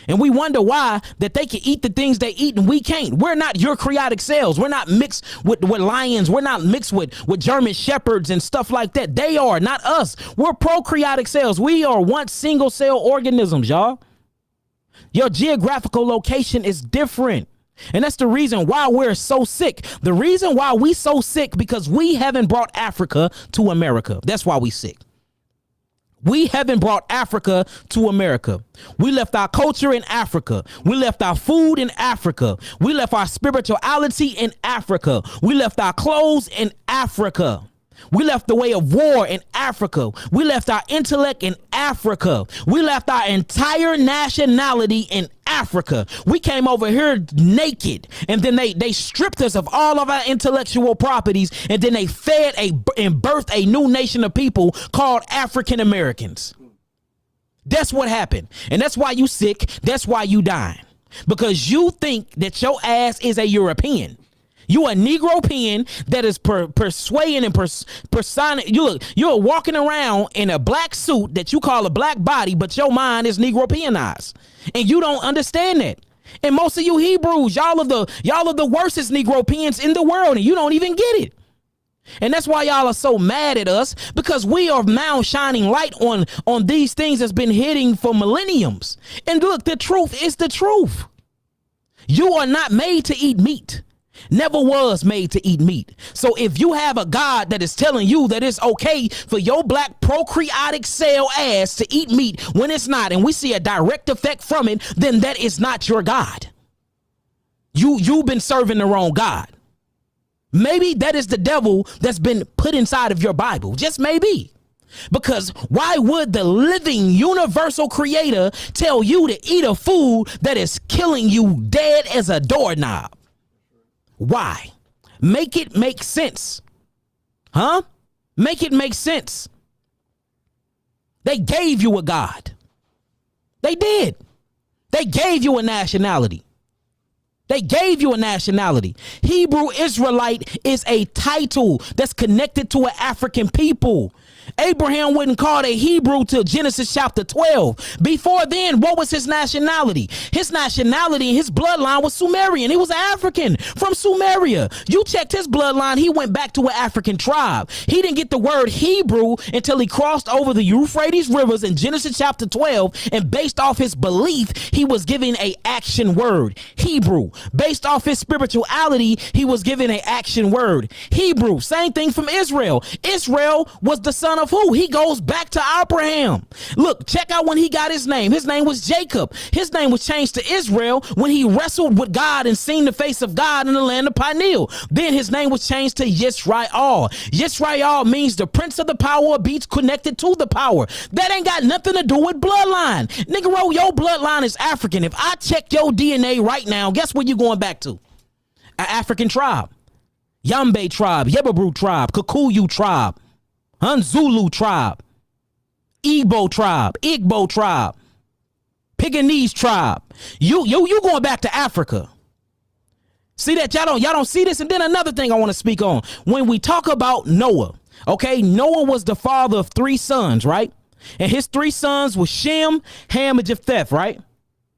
And we wonder why that they can eat the things they eat and we can't. We're not eukaryotic cells. We're not mixed with lions. We're not mixed with German shepherds and stuff like that. They are, not us. We're prokaryotic cells. We are one single cell organisms, y'all. Your geographical location is different. And that's the reason why we're so sick. The reason why we so sick, because we haven't brought Africa to America. That's why we sick. We haven't brought Africa to America. We left our culture in Africa. We left our food in Africa. We left our spirituality in Africa. We left our clothes in Africa. We left the way of war in Africa. We left our intellect in Africa. We left our entire nationality in Africa. We came over here naked, and then they stripped us of all of our intellectual properties, and then they fed and birthed a new nation of people called African Americans. That's what happened. And that's why you sick. That's why you dying. Because you think that your ass is a European. You a Negropean that is persuading and persona. You're walking around in a black suit that you call a black body, but your mind is Negropeanized, and you don't understand that. And most of you Hebrews, y'all are the worstest Negropeans in the world, and you don't even get it. And that's why y'all are so mad at us, because we are now shining light on these things that's been hidden for millenniums. And look, the truth is the truth. You are not made to eat meat. Never was made to eat meat. So if you have a God that is telling you that it's okay for your black procreatic cell ass to eat meat when it's not, and we see a direct effect from it, then that is not your God. You've been serving the wrong God. Maybe that is the devil that's been put inside of your Bible. Just maybe. Because why would the living universal creator tell you to eat a food that is killing you dead as a doorknob? Why? Make it make sense. Huh? Make it make sense. They gave you a God. They did. They gave you a nationality. They gave you a nationality. Hebrew Israelite is a title that's connected to an African people. Abraham wasn't called a Hebrew till Genesis chapter 12. Before then, what was his nationality? His nationality, his bloodline was Sumerian. He was an African from Sumeria. You checked his bloodline, he went back to an African tribe. He didn't get the word Hebrew until he crossed over the Euphrates rivers in Genesis chapter 12, and based off his belief, he was given an action word, Hebrew. Based off his spirituality, he was given an action word, Hebrew. Same thing from Israel. Israel was the son of who? He goes back to Abraham. Look, check out when he got his name. His name was Jacob. His name was changed to Israel when he wrestled with God and seen the face of God in the land of Peniel. Then his name was changed to Yisrael. Yisrael means the prince of the power of beats connected to the power. That ain't got nothing to do with bloodline. Nigga, your bloodline is African. If I check your DNA right now, guess where you going back to? An African tribe. Yambe tribe, Yebabru tribe, Kikuyu tribe, Zulu tribe, Igbo tribe, Pygmies tribe. You going back to Africa. See that? Y'all don't see this? And then another thing I want to speak on. When we talk about Noah, okay, Noah was the father of 3 sons, right? And his 3 sons was Shem, Ham, and Japheth, right?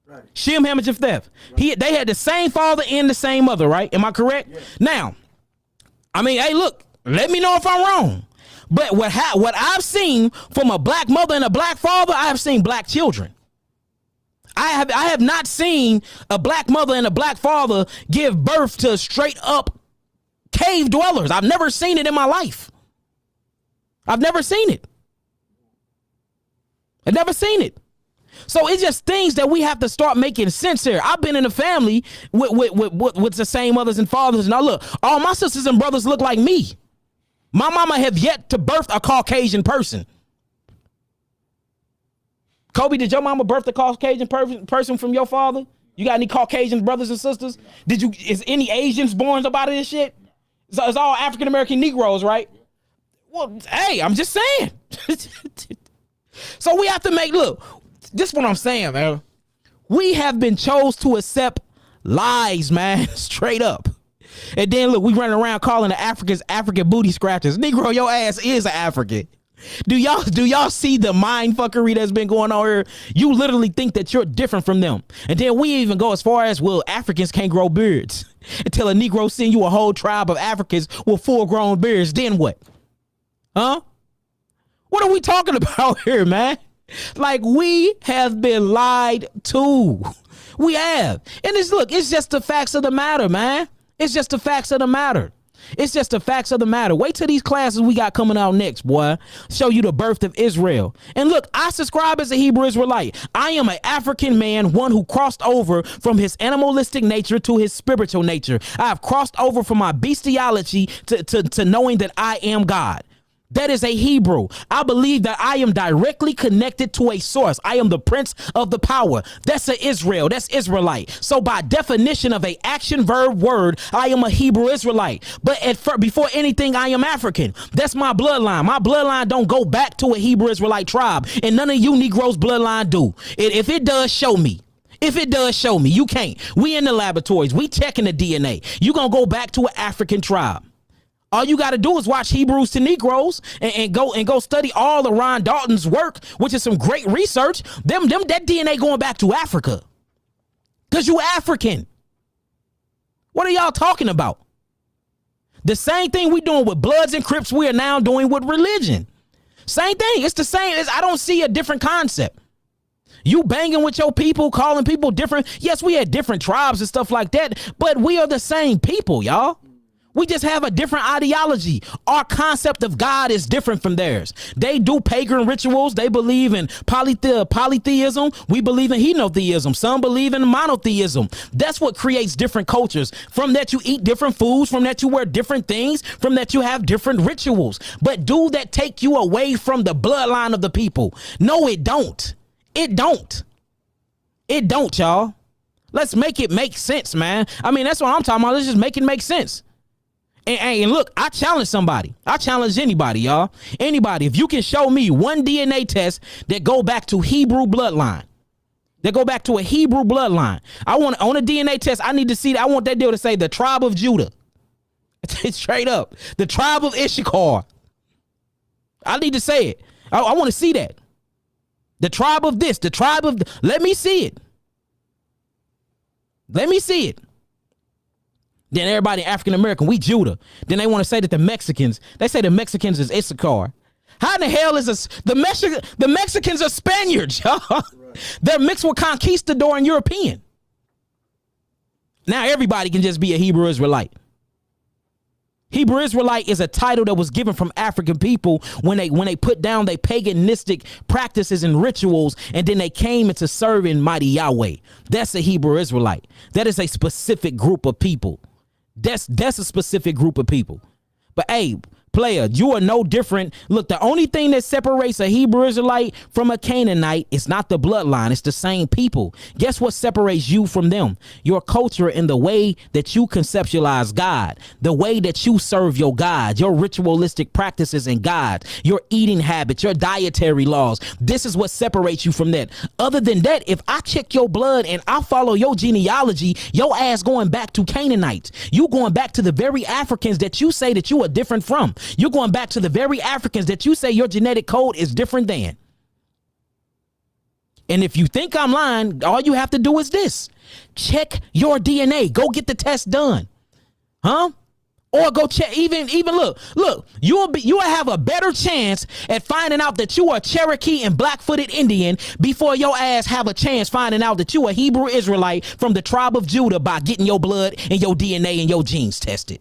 Right. Shem, Ham, and Japheth. Right. They had the same father and the same mother, right? Am I correct? Yes. Now, I mean, hey, look, let me know if I'm wrong. But what I've seen from a black mother and a black father, I have seen black children. I have not seen a black mother and a black father give birth to straight up cave dwellers. I've never seen it in my life. I've never seen it. I've never seen it. So it's just things that we have to start making sense here. I've been in a family with the same mothers and fathers. Now look, all my sisters and brothers look like me. My mama have yet to birth a Caucasian person. Kobe, did your mama birth a Caucasian person from your father? You got any Caucasian brothers and sisters? Is any Asians born up out of this shit? So it's all African-American Negroes, right? Well, hey, I'm just saying. So we have to look, this is what I'm saying, man. We have been chose to accept lies, man, straight up. And then look, we running around calling the Africans African booty scratchers. Negro, your ass is an African. Do y'all see the mind fuckery that's been going on here? You literally think that you're different from them. And then we even go as far as, well, Africans can't grow beards. Until a Negro send you a whole tribe of Africans with full-grown beards, then what? Huh? What are we talking about here, man? Like, we have been lied to. We have. And it's just the facts of the matter, man. It's just the facts of the matter. It's just the facts of the matter. Wait till these classes we got coming out next, boy. Show you the birth of Israel. And look, I subscribe as a Hebrew Israelite. I am an African man, one who crossed over from his animalistic nature to his spiritual nature. I have crossed over from my bestiality to knowing that I am God. That is a Hebrew. I believe that I am directly connected to a source. I am the prince of the power. That's a Israel. That's Israelite. So by definition of a action verb word, I am a Hebrew Israelite. But before anything, I am African. That's my bloodline. My bloodline don't go back to a Hebrew Israelite tribe. And none of you Negroes' bloodline do. If it does, show me. If it does, show me. You can't. We in the laboratories. We checking the DNA. You gonna go back to an African tribe. All you got to do is watch Hebrews to Negroes and go study all of Ron Dalton's work, which is some great research. That DNA going back to Africa. Because you African. What are y'all talking about? The same thing we doing with Bloods and Crips, we are now doing with religion. Same thing. It's the same. I don't see a different concept. You banging with your people, calling people different. Yes, we had different tribes and stuff like that, but we are the same people, y'all. We just have a different ideology. Our concept of God is different from theirs. They do pagan rituals. They believe in polytheism. We believe in henotheism. Some believe in monotheism. That's what creates different cultures. From that, you eat different foods. From that, you wear different things. From that, you have different rituals. But do that take you away from the bloodline of the people? No, it don't. It don't. It don't, y'all. Let's make it make sense, man. I mean, that's what I'm talking about. Let's just make it make sense. And look, I challenge somebody. I challenge anybody, y'all. Anybody, if you can show me one DNA test that go back to Hebrew bloodline, that go back to a Hebrew bloodline. I want on a DNA test. I need to see that. I want that deal to say the tribe of Judah. Straight up, the tribe of Issachar. I need to say it. I want to see that. The tribe of this, the tribe of. Let me see it. Let me see it. Then everybody African American, we Judah. Then they want to say that the Mexicans, they say the Mexicans is Issachar. How in the hell is the Mexicans are Spaniards, y'all? Right. They're mixed with conquistador and European. Now everybody can just be a Hebrew Israelite. Hebrew Israelite is a title that was given from African people when they put down their paganistic practices and rituals, and then they came into serving mighty Yahweh. That's a Hebrew Israelite. That is a specific group of people. That's a specific group of people. But hey, player, you are no different. Look, the only thing that separates a Hebrew Israelite from a Canaanite is not the bloodline. It's the same people. Guess what separates you from them? Your culture and the way that you conceptualize God, the way that you serve your God, your ritualistic practices and God, your eating habits, your dietary laws. This is what separates you from that. Other than that, if I check your blood and I follow your genealogy, your ass going back to Canaanites. You going back to the very Africans that you say that you are different from. You're going back to the very Africans that you say your genetic code is different than. And if you think I'm lying, all you have to do is this. Check your DNA. Go get the test done. Huh? Or go check, even look, you'll have a better chance at finding out that you are Cherokee and Black-footed Indian before your ass have a chance finding out that you are Hebrew Israelite from the tribe of Judah by getting your blood and your DNA and your genes tested.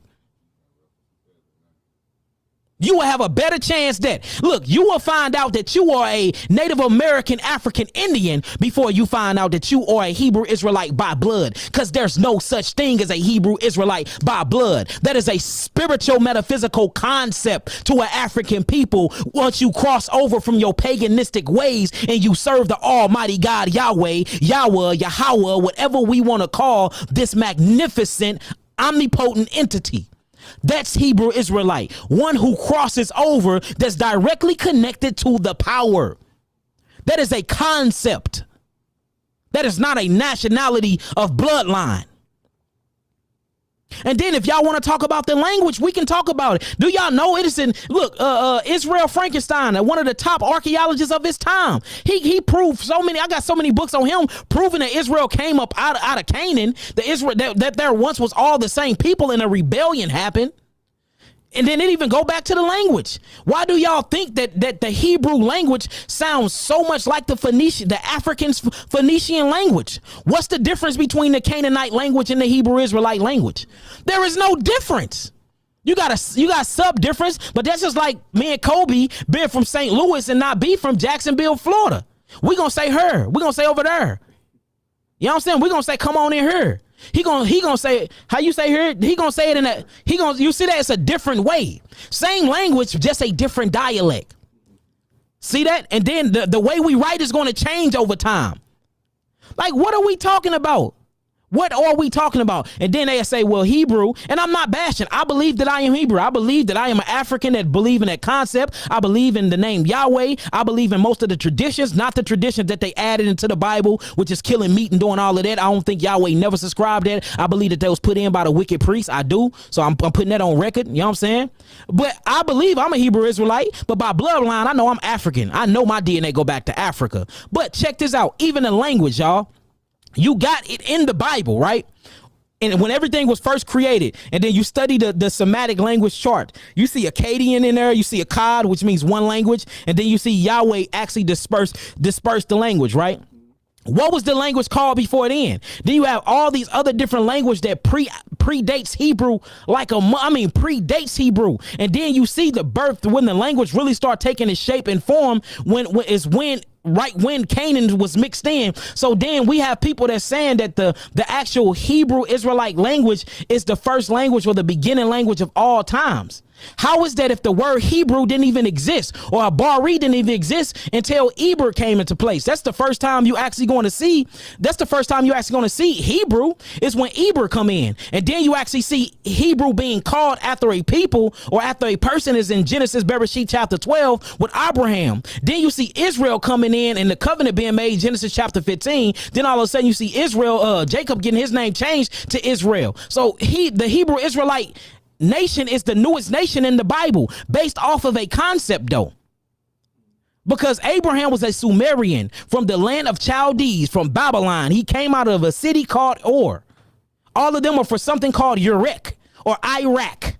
You will have a better chance that, look, you will find out that you are a Native American African Indian before you find out that you are a Hebrew Israelite by blood, because there's no such thing as a Hebrew Israelite by blood. That is a spiritual metaphysical concept to an African people once you cross over from your paganistic ways and you serve the Almighty God, Yahweh, Yahweh, whatever we want to call this magnificent, omnipotent entity. That's Hebrew Israelite, one who crosses over that's directly connected to the power. That is a concept. That is not a nationality of bloodline. And then if y'all want to talk about the language, we can talk about it. Do y'all know it is in, look, Israel Frankenstein, one of the top archaeologists of his time. He proved so many, I got so many books on him proving that Israel came up out of Canaan, that there once was all the same people and a rebellion happened. And then it even go back to the language. Why do y'all think that the Hebrew language sounds so much like the African Phoenician language? What's the difference between the Canaanite language and the Hebrew Israelite language? There is no difference. You got sub difference, but that's just like me and Kobe being from St. Louis and not be from Jacksonville, Florida. We gonna say her. We gonna say over there. You know what I'm saying? We gonna say come on in here. He gonna say how you say here. He gonna say it in that. You see that it's a different way. Same language, just a different dialect. See that? And then the way we write is gonna change over time. Like, what are we talking about? What are we talking about? And then they say, well, Hebrew, and I'm not bashing. I believe that I am Hebrew. I believe that I am an African that believe in that concept. I believe in the name Yahweh. I believe in most of the traditions, not the traditions that they added into the Bible, which is killing meat and doing all of that. I don't think Yahweh never subscribed that. I believe that was put in by the wicked priests. I do. So I'm putting that on record. You know what I'm saying? But I believe I'm a Hebrew Israelite, but by bloodline, I know I'm African. I know my DNA go back to Africa. But check this out. Even the language, y'all. You got it in the Bible, right? And when everything was first created, and then you study the Semitic language chart, you see Akkadian in there, you see Akkad, which means one language, and then you see Yahweh actually disperse the language, right? What was the language called before then? Then you have all these other different language that predates Hebrew, predates Hebrew. And then you see the birth when the language really start taking its shape and form when Canaan was mixed in. So then we have people that's saying that the actual Hebrew Israelite language is the first language or the beginning language of all times. How is that if the word Hebrew didn't even exist, or a Bari didn't even exist until Eber came into place? That's the first time you actually going to see. That's the first time you actually going to see Hebrew is when Eber come in, and then you actually see Hebrew being called after a people or after a person is in Genesis, Bereshit chapter 12 with Abraham. Then you see Israel coming in and the covenant being made, Genesis chapter 15. Then all of a sudden you see Israel, Jacob getting his name changed to Israel. So the Hebrew Israelite nation is the newest nation in the Bible, based off of a concept though, because Abraham was a Sumerian from the land of Chaldees, from Babylon. He came out of a city called Ur. All of them are for something called Uruk or Iraq.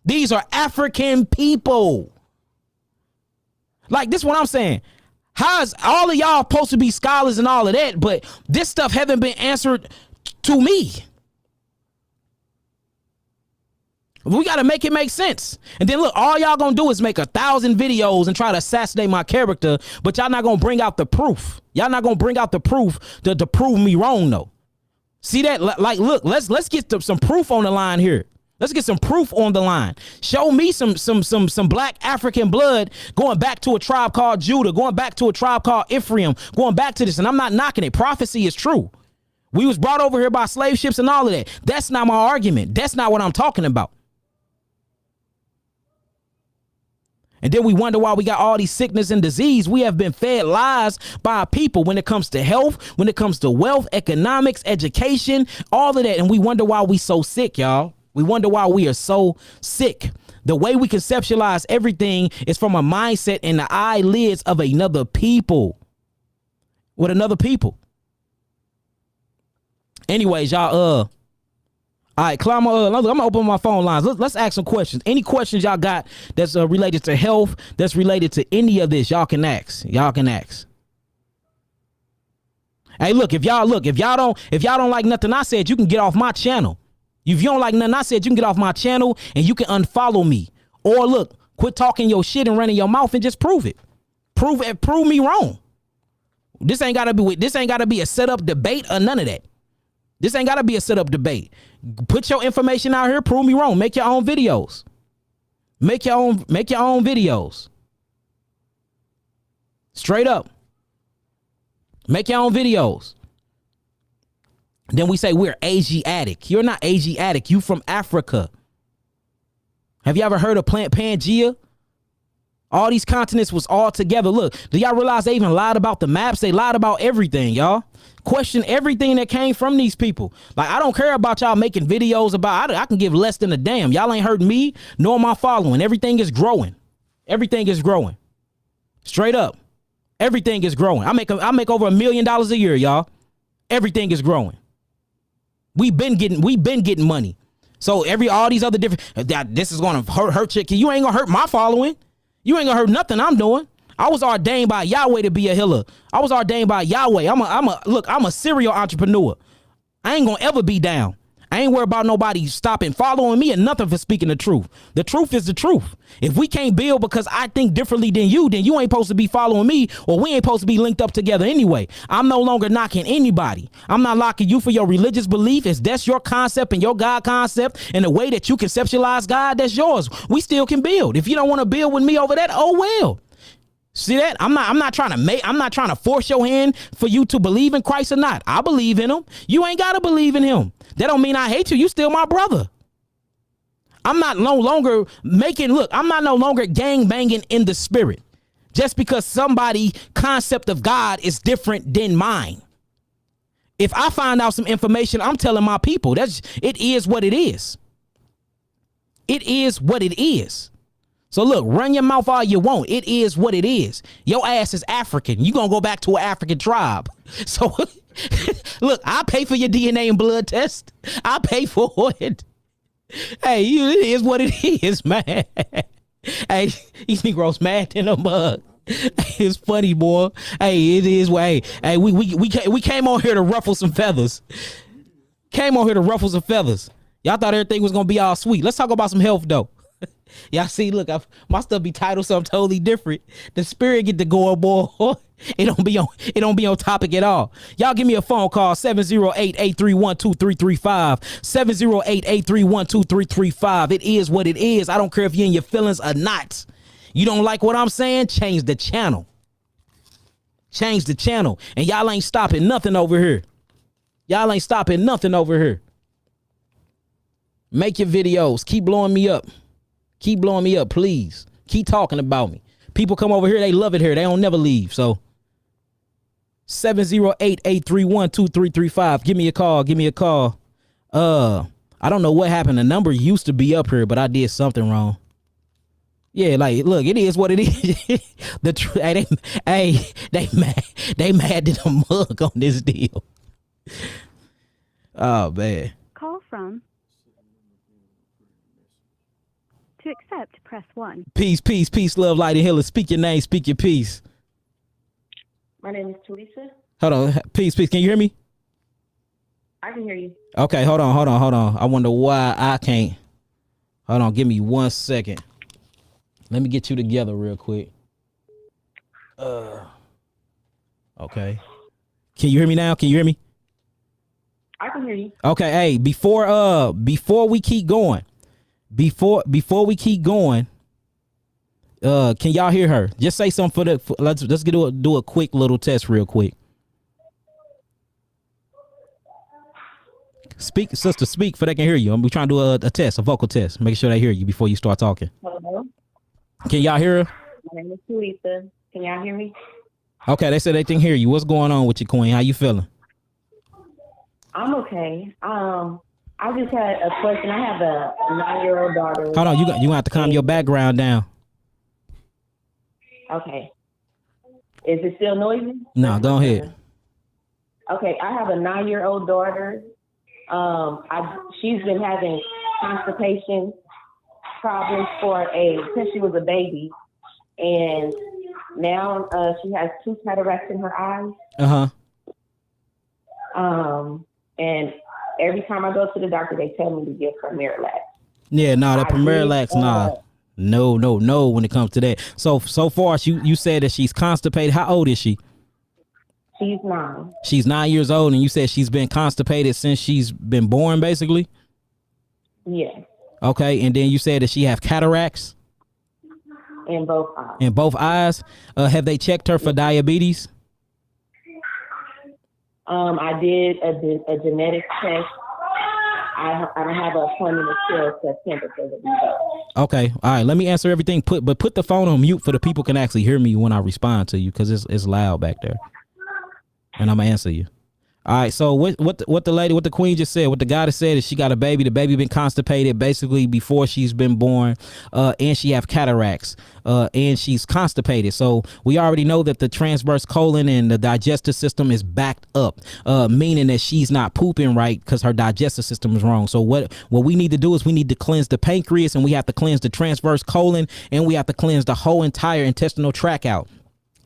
These are African people. Like, this is what I'm saying. How is all of y'all supposed to be scholars and all of that, but this stuff haven't been answered to me? We got to make it make sense. And then look, all y'all gonna do is make 1,000 videos and try to assassinate my character, but y'all not gonna bring out the proof. Y'all not gonna bring out the proof to prove me wrong though. See that? Like, look, let's get some proof on the line here. Let's get some proof on the line. Show me some black African blood going back to a tribe called Judah, going back to a tribe called Ephraim, going back to this. And I'm not knocking it. Prophecy is true. We was brought over here by slave ships and all of that. That's not my argument. That's not what I'm talking about. And then we wonder why we got all these sickness and disease. We have been fed lies by our people when it comes to health, when it comes to wealth, economics, education, all of that. And we wonder why we so sick, y'all. We wonder why we are so sick. The way we conceptualize everything is from a mindset and the eyelids of another people. With another people. Anyways, y'all, all right, climb. I'm gonna open my phone lines. Let's ask some questions. Any questions y'all got that's related to health, that's related to any of this, y'all can ask. Y'all can ask. Hey, look, if y'all don't like nothing I said, you can get off my channel. If you don't like nothing I said, you can get off my channel and you can unfollow me. Or look, quit talking your shit and running your mouth and just prove it. Prove me wrong. This ain't gotta be a set up debate or none of that. This ain't gotta be a set up debate. Put your information out here. Prove me wrong. Make your own videos. Make your own videos. Straight up. Make your own videos. Then we say we're Asiatic. You're not Asiatic. You from Africa. Have you ever heard of plant Pangea? All these continents was all together. Look, do y'all realize they even lied about the maps? They lied about everything, y'all. Question everything that came from these people. Like, I don't care about y'all making videos about, I can give less than a damn. Y'all ain't heard me nor my following. Everything is growing. Everything is growing. Straight up. Everything is growing. I make over $1 million a year, y'all. Everything is growing. We've been getting money. So all these other different, this is gonna hurt you. You ain't gonna hurt my following. You ain't gonna hurt nothing I'm doing. I was ordained by Yahweh to be a healer. I was ordained by Yahweh. I'm a serial entrepreneur. I ain't gonna ever be down. I ain't worried about nobody stopping following me and nothing for speaking the truth. The truth is the truth. If we can't build because I think differently than you, then you ain't supposed to be following me, or we ain't supposed to be linked up together anyway. I'm no longer knocking anybody. I'm not knocking you for your religious belief. If that's your concept and your God concept and the way that you conceptualize God, that's yours. We still can build. If you don't want to build with me over that, oh well. See that? I'm not trying to force your hand for you to believe in Christ or not. I believe in him. You ain't got to believe in him. That don't mean I hate you. You still my brother. I'm not no longer gang banging in the spirit just because somebody concept of God is different than mine. If I find out some information, I'm telling my people it is what it is. It is what it is. So look, run your mouth all you want. It is what it is. Your ass is African. You gonna go back to an African tribe. So look, I pay for your DNA and blood test. I pay for it. Hey, it is what it is, man. Hey, these Negroes mad in a mug. It's funny, boy. Hey, it is what. Hey, we came on here to ruffle some feathers. Came on here to ruffle some feathers. Y'all thought everything was gonna be all sweet. Let's talk about some health though. Y'all see, look, my stuff be titled something totally different. The spirit get to go, boy. It don't be on topic at all. Y'all give me a phone call, 708-831-2335. 708-831-2335. It is what it is. I don't care if you're in your feelings or not. You don't like what I'm saying? Change the channel. Change the channel. And y'all ain't stopping nothing over here. Y'all ain't stopping nothing over here. Make your videos. Keep blowing me up. Keep blowing me up, please. Keep talking about me. People come over here, they love it here. They don't never leave. So 708-831-2335. Give me a call. Give me a call. I don't know what happened. The number used to be up here, but I did something wrong. Yeah, like, look, it is what it is. They mad at the mug on this deal. Oh, man.
Call from. To accept, press 1.
Peace, peace, peace, love, light, and healing. Speak your name, speak your peace.
My name is Teresa.
Hold on. Peace, peace. Can you hear me?
I can hear you.
Okay, hold on. I wonder why I can't. Hold on, give me 1 second. Let me get you together real quick. Okay. Can you hear me now? Can you hear me?
I can hear you.
Okay, hey, before we keep going, Before we keep going, can y'all hear her? Just say something let's do a quick little test real quick. Speak, sister, speak for they can hear you. I'm trying to do a test, a vocal test. Make sure they hear you before you start talking.
Hello.
Can y'all hear her?
My name is Teresa. Can y'all hear me?
Okay, they said they can hear you. What's going on with you, Queen? How you feeling?
I'm okay. I just had a question. I have a 9-year-old daughter.
Hold on, you gonna have to calm your background down.
Okay. Is it still noisy?
No, go ahead.
Okay, I have a 9-year-old daughter. She's been having constipation problems since she was a baby, and now she has 2 cataracts in her eyes. And every time I go to the doctor, they tell me to give her Miralax. Yeah, no, that Miralax, no, when it comes to that. So far, you said that she's constipated. How old is she? She's 9.
She's 9 years old, and you said she's been constipated since she's been born, basically?
Yes.
Okay, and then you said that she have cataracts?
In both eyes.
In both eyes? Have they checked her for diabetes?
I did a genetic test. I have an appointment until September for the results. Okay, all right. Let me answer everything. Put the phone on mute for the people can actually hear me when I respond to you, because it's loud back there, and I'm gonna answer you. All right, so what the queen just said, what the goddess said is she got a baby. The baby been constipated basically before she's been born, and she have cataracts, and she's constipated. So we already know that the transverse colon and the digestive system is backed up, meaning that she's not pooping right because her digestive system is wrong. So what we need to do is we need to cleanse the pancreas, and we have to cleanse the transverse colon, and we have to cleanse the whole entire intestinal tract out.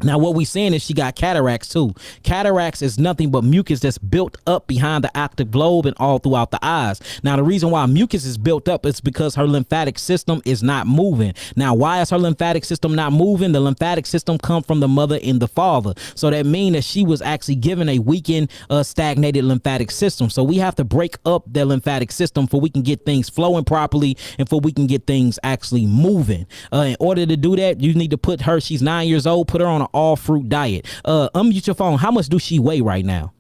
Now, what we saying is she got cataracts too. Cataracts is nothing but mucus that's built up behind the octave globe and all throughout the eyes. Now, the reason why mucus is built up is because her lymphatic system is not moving. Now, why is her lymphatic system not moving? The lymphatic system come from the mother and the father. So that means that she was actually given a weakened, stagnated lymphatic system. So we have to break up the lymphatic system for we can get things flowing properly and for we can get things actually moving. In order to do that, you need to put her, she's 9 years old, put her on an all fruit diet. Unmute your phone. How much do she weigh right now?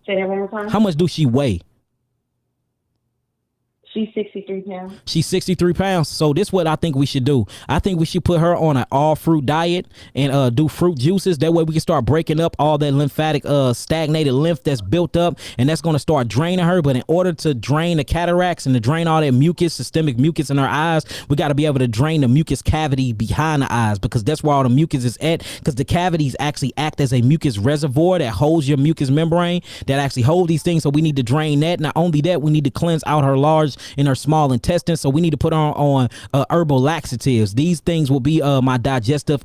Say that one more time.
How much do she weigh?
She's 63 pounds.
She's 63 pounds. So this is what I think we should do. I think we should put her on an all fruit diet and do fruit juices. That way we can start breaking up all that lymphatic stagnated lymph that's built up, and that's going to start draining her. But in order to drain the cataracts and to drain all that mucus, systemic mucus in her eyes, we got to be able to drain the mucus cavity behind the eyes, because that's where all the mucus is at, because the cavities actually act as a mucus reservoir that holds your mucus membrane, that actually hold these things. So we need to drain that. Not only that, we need to cleanse out her large in her small intestine. So we need to put on herbal laxatives. These things will be my digestive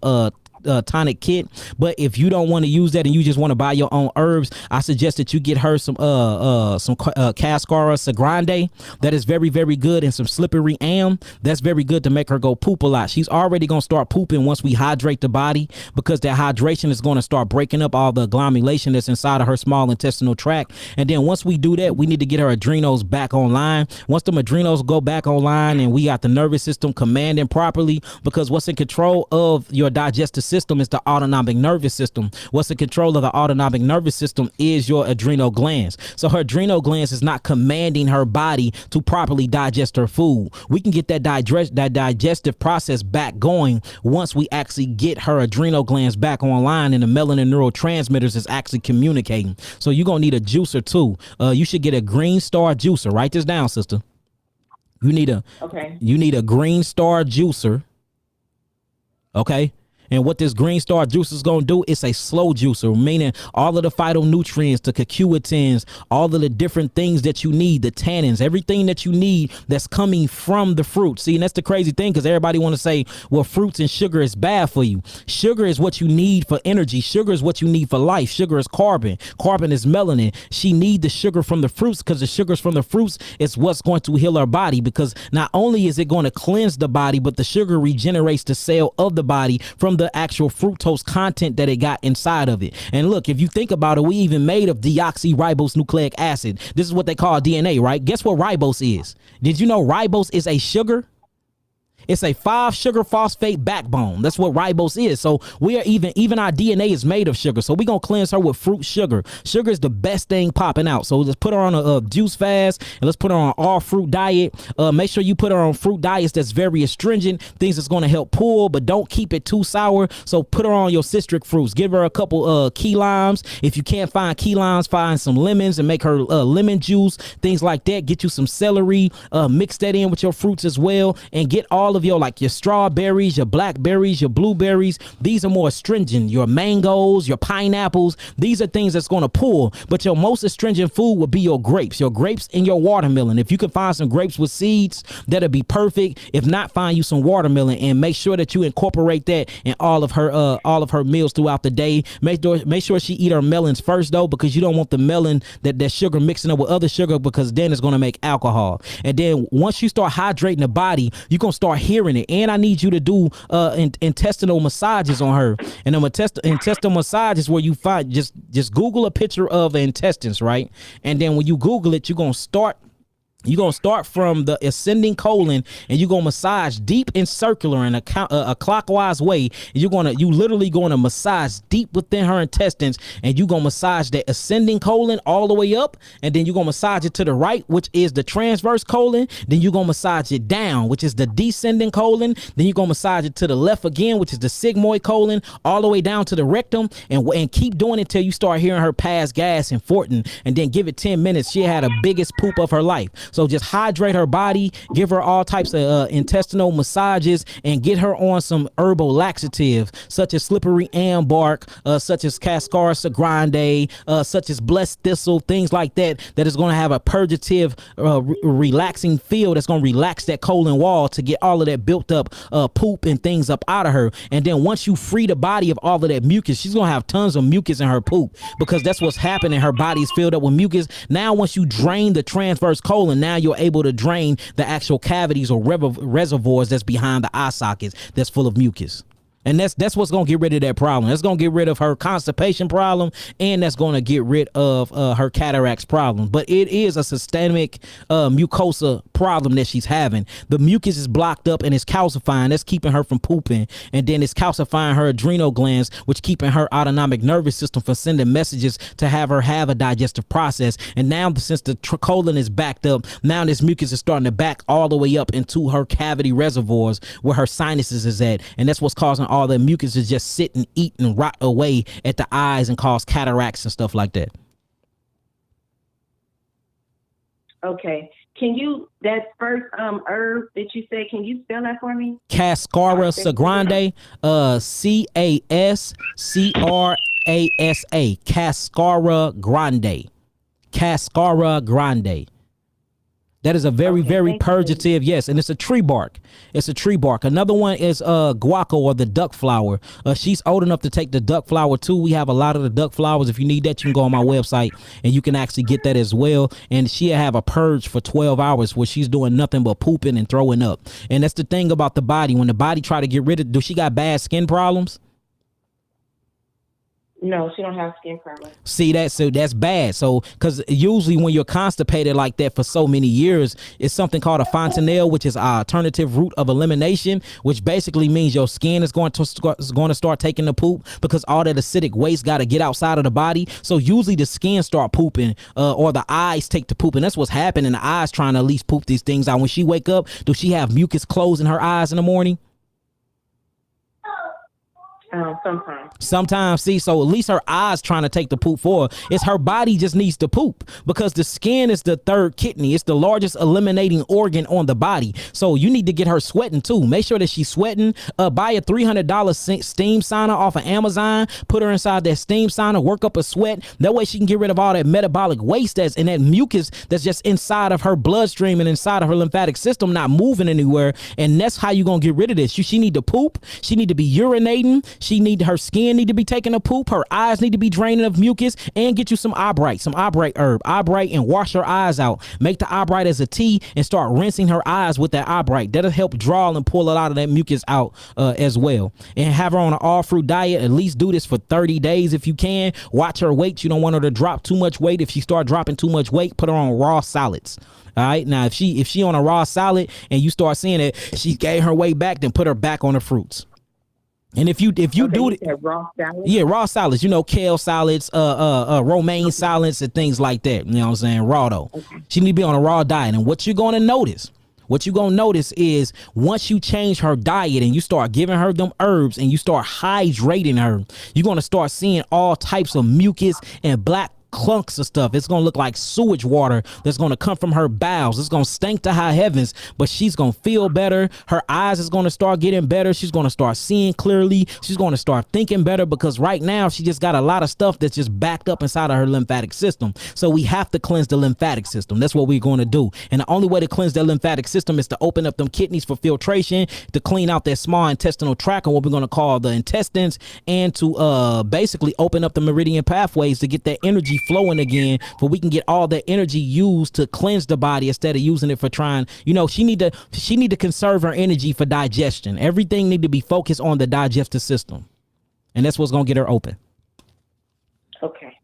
tonic kit. But if you don't want to use that and you just want to buy your own herbs, I suggest that you get her some cascara sagrande. That is very, very good, and some slippery am. That's very good to make her go poop a lot. She's already going to start pooping once we hydrate the body, because that hydration is going to start breaking up all the agglomeration that's inside of her small intestinal tract. And then once we do that, we need to get her adrenals back online. Once the adrenals go back online and we got the nervous system commanding properly, because what's in control of your digestive system is the autonomic nervous system. What's in control of the autonomic nervous system is your adrenal glands. So her adrenal glands is not commanding her body to properly digest her food. We can get that digestive process back going once we actually get her adrenal glands back online and the melanin neurotransmitters is actually communicating. So you're gonna need a juicer too. You should get a Green Star juicer. Write this down, sister. You need a Green Star juicer. Okay. And what this Green Star juice is going to do, it's a slow juicer, meaning all of the phytonutrients, the curcumin, all of the different things that you need, the tannins, everything that you need that's coming from the fruit. See, and that's the crazy thing, because everybody want to say, well, fruits and sugar is bad for you. Sugar is what you need for energy. Sugar is what you need for life. Sugar is carbon. Carbon is melanin. She need the sugar from the fruits, because the sugars from the fruits is what's going to heal her body, because not only is it going to cleanse the body, but the sugar regenerates the cell of the body from the actual fructose content that it got inside of it. And look, if you think about it, we even made of deoxyribose nucleic acid. This is what they call DNA, right? Guess what ribose is? Did you know ribose is a sugar? It's a 5-sugar phosphate backbone. That's what ribose is. So we are even our DNA is made of sugar. So we're going to cleanse her with fruit sugar. Sugar is the best thing popping out. So let's put her on a juice fast, and let's put her on an all fruit diet. Make sure you put her on fruit diets that's very astringent, things that's going to help pull, but don't keep it too sour. So put her on your citric fruits. Give her a couple key limes. If you can't find key limes, find some lemons and make her lemon juice, things like that. Get you some celery, mix that in with your fruits as well, and get all of your, like your strawberries, your blackberries, your blueberries. These are more astringent. Your mangoes, your pineapples, these are things that's going to pull. But your most astringent food would be your grapes and your watermelon. If you can find some grapes with seeds, that'll be perfect. If not, find you some watermelon and make sure that you incorporate that in all of her meals throughout the day. Make sure she eat her melons first though, because you don't want the melon that sugar mixing up with other sugar, because then it's going to make alcohol. And then once you start hydrating the body, you're going to start hearing it. And I need you to do intestinal massages on her. And the intestinal massage is where you find, just Google a picture of intestines, right? And then when you Google it, you're going to start from the ascending colon, and you're going to massage deep and circular in a clockwise way. You literally going to massage deep within her intestines, and you're going to massage that ascending colon all the way up, and then you're going to massage it to the right, which is the transverse colon. Then you're going to massage it down, which is the descending colon. Then you're going to massage it to the left again, which is the sigmoid colon, all the way down to the rectum, and keep doing it till you start hearing her pass gas and fortin, and then give it 10 minutes. She had the biggest poop of her life. So just hydrate her body, give her all types of intestinal massages, and get her on some herbal laxatives such as slippery am bark, such as cascara sagrande, such as blessed thistle, things like that is going to have a purgative, relaxing feel that's going to relax that colon wall to get all of that built up poop and things up out of her. And then once you free the body of all of that mucus, she's going to have tons of mucus in her poop, because that's what's happening. Her body's filled up with mucus. Now once you drain the transverse colon, now you're able to drain the actual cavities or reservoirs that's behind the eye sockets that's full of mucus. And that's what's gonna get rid of that problem. That's gonna get rid of her constipation problem, and that's gonna get rid of her cataracts problem. But it is a systemic mucosa problem that she's having. The mucus is blocked up and it's calcifying. That's keeping her from pooping, and then it's calcifying her adrenal glands, which keeping her autonomic nervous system from sending messages to have her have a digestive process. And now, since the colon is backed up, now this mucus is starting to back all the way up into her cavity reservoirs where her sinuses is at, and that's what's causing all the mucus to just sit and eat and rot away at the eyes and cause cataracts and stuff like that.
Okay. Can you, that first herb that you said, can you spell that for me?
Cascara sagrande, CASCRASA, Cascara grande. Cascara grande. That is a very, very purgative, yes, and it's a tree bark. It's a tree bark. Another one is guaco, or the duck flower. She's old enough to take the duck flower too. We have a lot of the duck flowers. If you need that, you can go on my website and you can actually get that as well. And she'll have a purge for 12 hours where she's doing nothing but pooping and throwing up. And that's the thing about the body. When the body try to get rid of, she got bad skin problems?
No, she don't have skin problems.
See that? So that's bad. So, because usually when you're constipated like that for so many years, it's something called a fontanelle, which is an alternative route of elimination, which basically means your skin is going to start taking the poop because all that acidic waste got to get outside of the body. So usually the skin start pooping, or the eyes take the poop, and that's what's happening. The eyes trying to at least poop these things out. When she wake up, does she have mucus closing her eyes in the morning? Sometimes, see, so at least her eyes trying to take the poop for her. It's her body just needs to poop, because the skin is the third kidney. It's the largest eliminating organ on the body. So you need to get her sweating too. Make sure that she's sweating. Buy a $300 steam sauna off of Amazon. Put her inside that steam sauna, work up a sweat. That way she can get rid of all that metabolic waste that's in that mucus that's just inside of her bloodstream and inside of her lymphatic system, not moving anywhere. And that's how you gonna get rid of this. She need to poop. She need to be urinating. Her skin need to be taking a poop. Her eyes need to be draining of mucus, and get you some eyebright herb, and wash her eyes out. Make the eyebright as a tea and start rinsing her eyes with that eyebright. That'll help draw and pull a lot of that mucus out as well. And have her on an all fruit diet. At least do this for 30 days if you can. Watch her weight. You don't want her to drop too much weight. If she start dropping too much weight, put her on raw solids. All right. Now, if she on a raw solid and you start seeing that she gained her weight back, then put her back on the fruits. And if you do it,
raw salads?
Yeah, raw salads, kale salads, romaine salads, and things like that. You know what I'm saying? Raw though. Okay. She need to be on a raw diet. And what you're gonna notice is once you change her diet and you start giving her them herbs and you start hydrating her, you're gonna start seeing all types of mucus and black clunks of stuff. It's gonna look like sewage water that's gonna come from her bowels. It's gonna stink to high heavens, but she's gonna feel better. Her eyes is gonna start getting better. She's gonna start seeing clearly. She's gonna start thinking better, because right now she just got a lot of stuff that's just backed up inside of her lymphatic system. So we have to cleanse the lymphatic system. That's what we're going to do. And the only way to cleanse that lymphatic system is to open up them kidneys for filtration, to clean out that small intestinal tract, and what we're going to call the intestines, and to basically open up the meridian pathways to get that energy flowing again, for we can get all that energy used to cleanse the body instead of using it for trying. She need to conserve her energy for digestion. Everything need to be focused on the digestive system, and that's what's gonna get her open.
Okay.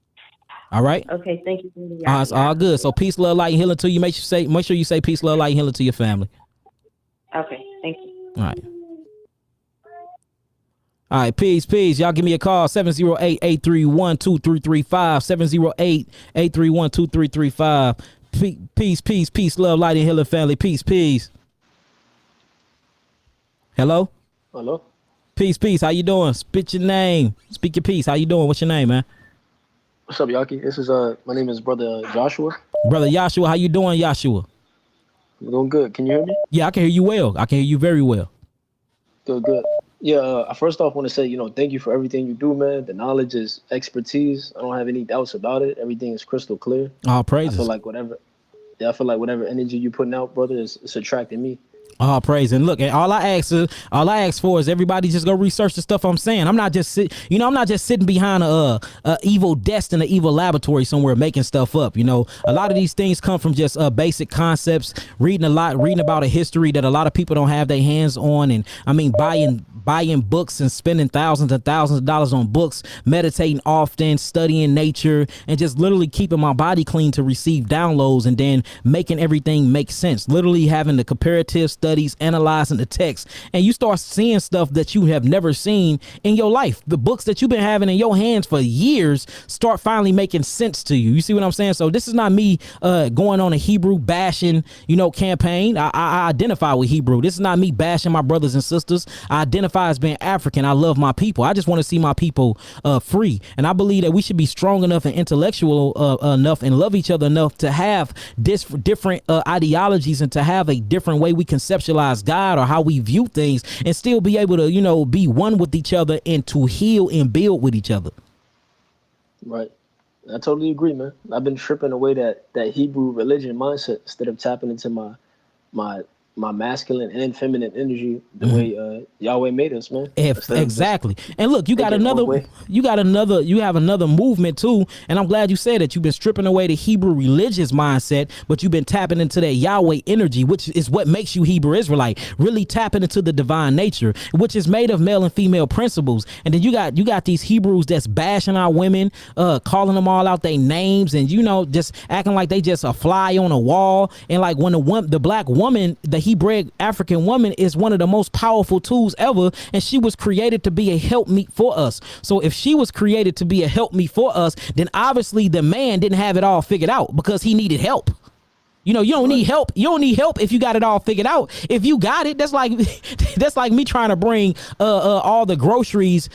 All right.
Okay. Thank you.
It's all good. So peace, love, light, and healing to you. Make sure you say peace, love, light, and healing to your family.
Okay. Thank you.
All right. All right, peace. Y'all give me a call, 708-831-2335, 708-831-2335. Peace, love, light, and healing, family. Peace. Hello? Peace. How you doing? Spit your name. Speak your piece. How you doing? What's your name, man?
What's up, Yaki? This is my name is Brother Joshua.
Brother Joshua, how you doing, Joshua?
I'm doing good. Can you hear me?
Yeah, I can hear you well. I can hear you very well.
Good. Yeah, I first off want to say, thank you for everything you do, man. The knowledge is expertise. I don't have any doubts about it. Everything is crystal clear.
All praises.
I feel like whatever energy you're putting out, brother, it's attracting me.
All praise. And look, and all I ask for is everybody just go research the stuff I'm saying. I'm not just I'm not just sitting behind a evil desk in an evil laboratory somewhere making stuff up. You know, a lot of these things come from just basic concepts, reading about a history that a lot of people don't have their hands on. And I mean, buying books and spending thousands and thousands of dollars on books, meditating often, studying nature, and just literally keeping my body clean to receive downloads, and then making everything make sense. Literally having the comparative studies, analyzing the text, and you start seeing stuff that you have never seen in your life. The books that you've been having in your hands for years start finally making sense to you. You see what I'm saying? So this is not me going on a Hebrew bashing, campaign. I identify with Hebrew. This is not me bashing my brothers and sisters. I identify as being African. I love my people. I just want to see my people free. And I believe that we should be strong enough and intellectual enough and love each other enough to have different ideologies and to have a different way we conceptualize God or how we view things, and still be able to, be one with each other and to heal and build with each other.
Right. I totally agree, man. I've been stripping away that Hebrew religion mindset instead of tapping into my masculine and feminine energy the way Yahweh made us, man.
Exactly. And look, you have another movement too, and I'm glad you said that. You've been stripping away the Hebrew religious mindset, but you've been tapping into that Yahweh energy, which is what makes you Hebrew Israelite, really tapping into the divine nature, which is made of male and female principles. And then you got these Hebrews that's bashing our women, calling them all out their names, and just acting like they just a fly on a wall. And like when the black woman, the Hebrew African woman, is one of the most powerful tools ever, and she was created to be a helpmeet for us. So if she was created to be a helpmeet for us, then obviously the man didn't have it all figured out because he needed help. You don't need help. You don't need help if you got it all figured out. If you got it, that's like me trying to bring all the groceries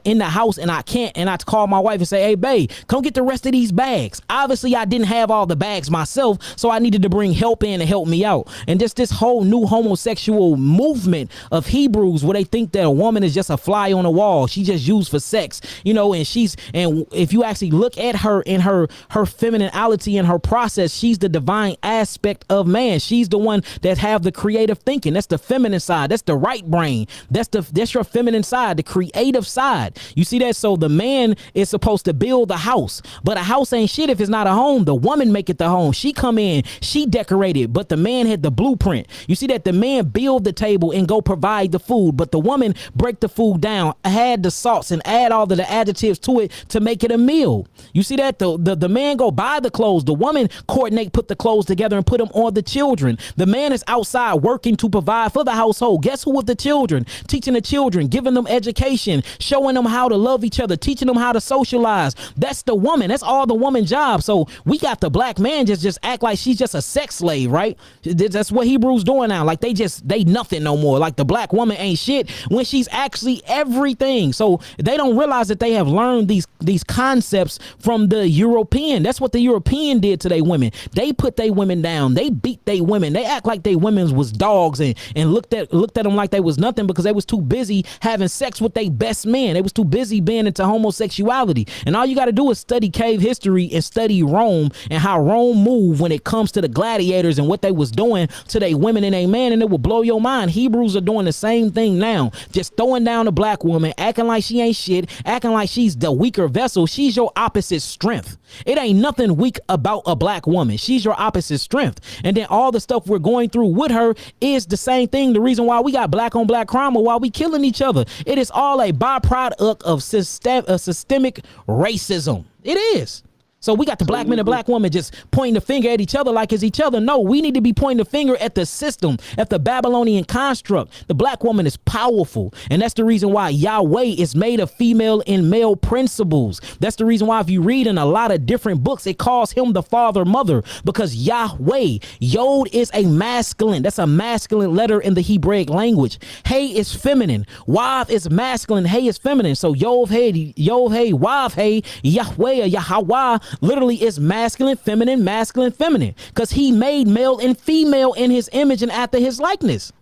in the house, and I can't, and I call my wife and say, "Hey, babe, come get the rest of these bags." Obviously, I didn't have all the bags myself, so I needed to bring help in to help me out. And just this whole new homosexual movement of Hebrews, where they think that a woman is just a fly on the wall, she just used for sex, and if you actually look at her in her femininity and her process, she's the divine aspect of man. She's the one that have the creative thinking. That's the feminine side. That's the right brain. That's your feminine side, the creative side. You see that? So the man is supposed to build the house, but a house ain't shit if it's not a home. The woman make it the home. She come in, she decorate it, but the man had the blueprint. You see that? The man build the table and go provide the food, but the woman break the food down, add the salts and add all of the adjectives to it to make it a meal. You see that? The man go buy the clothes. The woman coordinate, put the clothes together and put them on the children. The man is outside working to provide for the household. Guess who with the children? Teaching the children, giving them education, showing them how to love each other, teaching them how to socialize. That's the woman. That's all the woman's job. So we got the black man just act like she's just a sex slave, right? That's what Hebrews doing now. Like they nothing no more. Like the black woman ain't shit when she's actually everything. So they don't realize that they have learned these concepts from the European. That's what the European did to their women. They put their women down. They beat they women. They act like they women was dogs and looked at them like they was nothing because they was too busy having sex with their best men. They was too busy being into homosexuality. And all you got to do is study cave history and study Rome and how Rome moved when it comes to the gladiators and what they was doing to their women and their men, and it will blow your mind. Hebrews are doing the same thing now, just throwing down a black woman, acting like she ain't shit, acting like she's the weaker vessel. She's your opposite strength. It ain't nothing weak about a black woman. She's your opposite strength. And then all the stuff we're going through with her is the same thing. The reason why we got black on black crime or why we killing each other. It is all a byproduct of systemic racism. It is. So we got the black men and black woman just pointing the finger at each other like it's each other. No, we need to be pointing the finger at the system, at the Babylonian construct. The black woman is powerful. And that's the reason why Yahweh is made of female and male principles. That's the reason why if you read in a lot of different books, it calls him the father, mother, because Yahweh, Yod is a masculine. That's a masculine letter in the Hebraic language. Hey is feminine. Wav is masculine. Hey is feminine. So Yov, hey, Wav, hey, Yahweh, or Yahweh literally is masculine, feminine, because he made male and female in his image and after his likeness.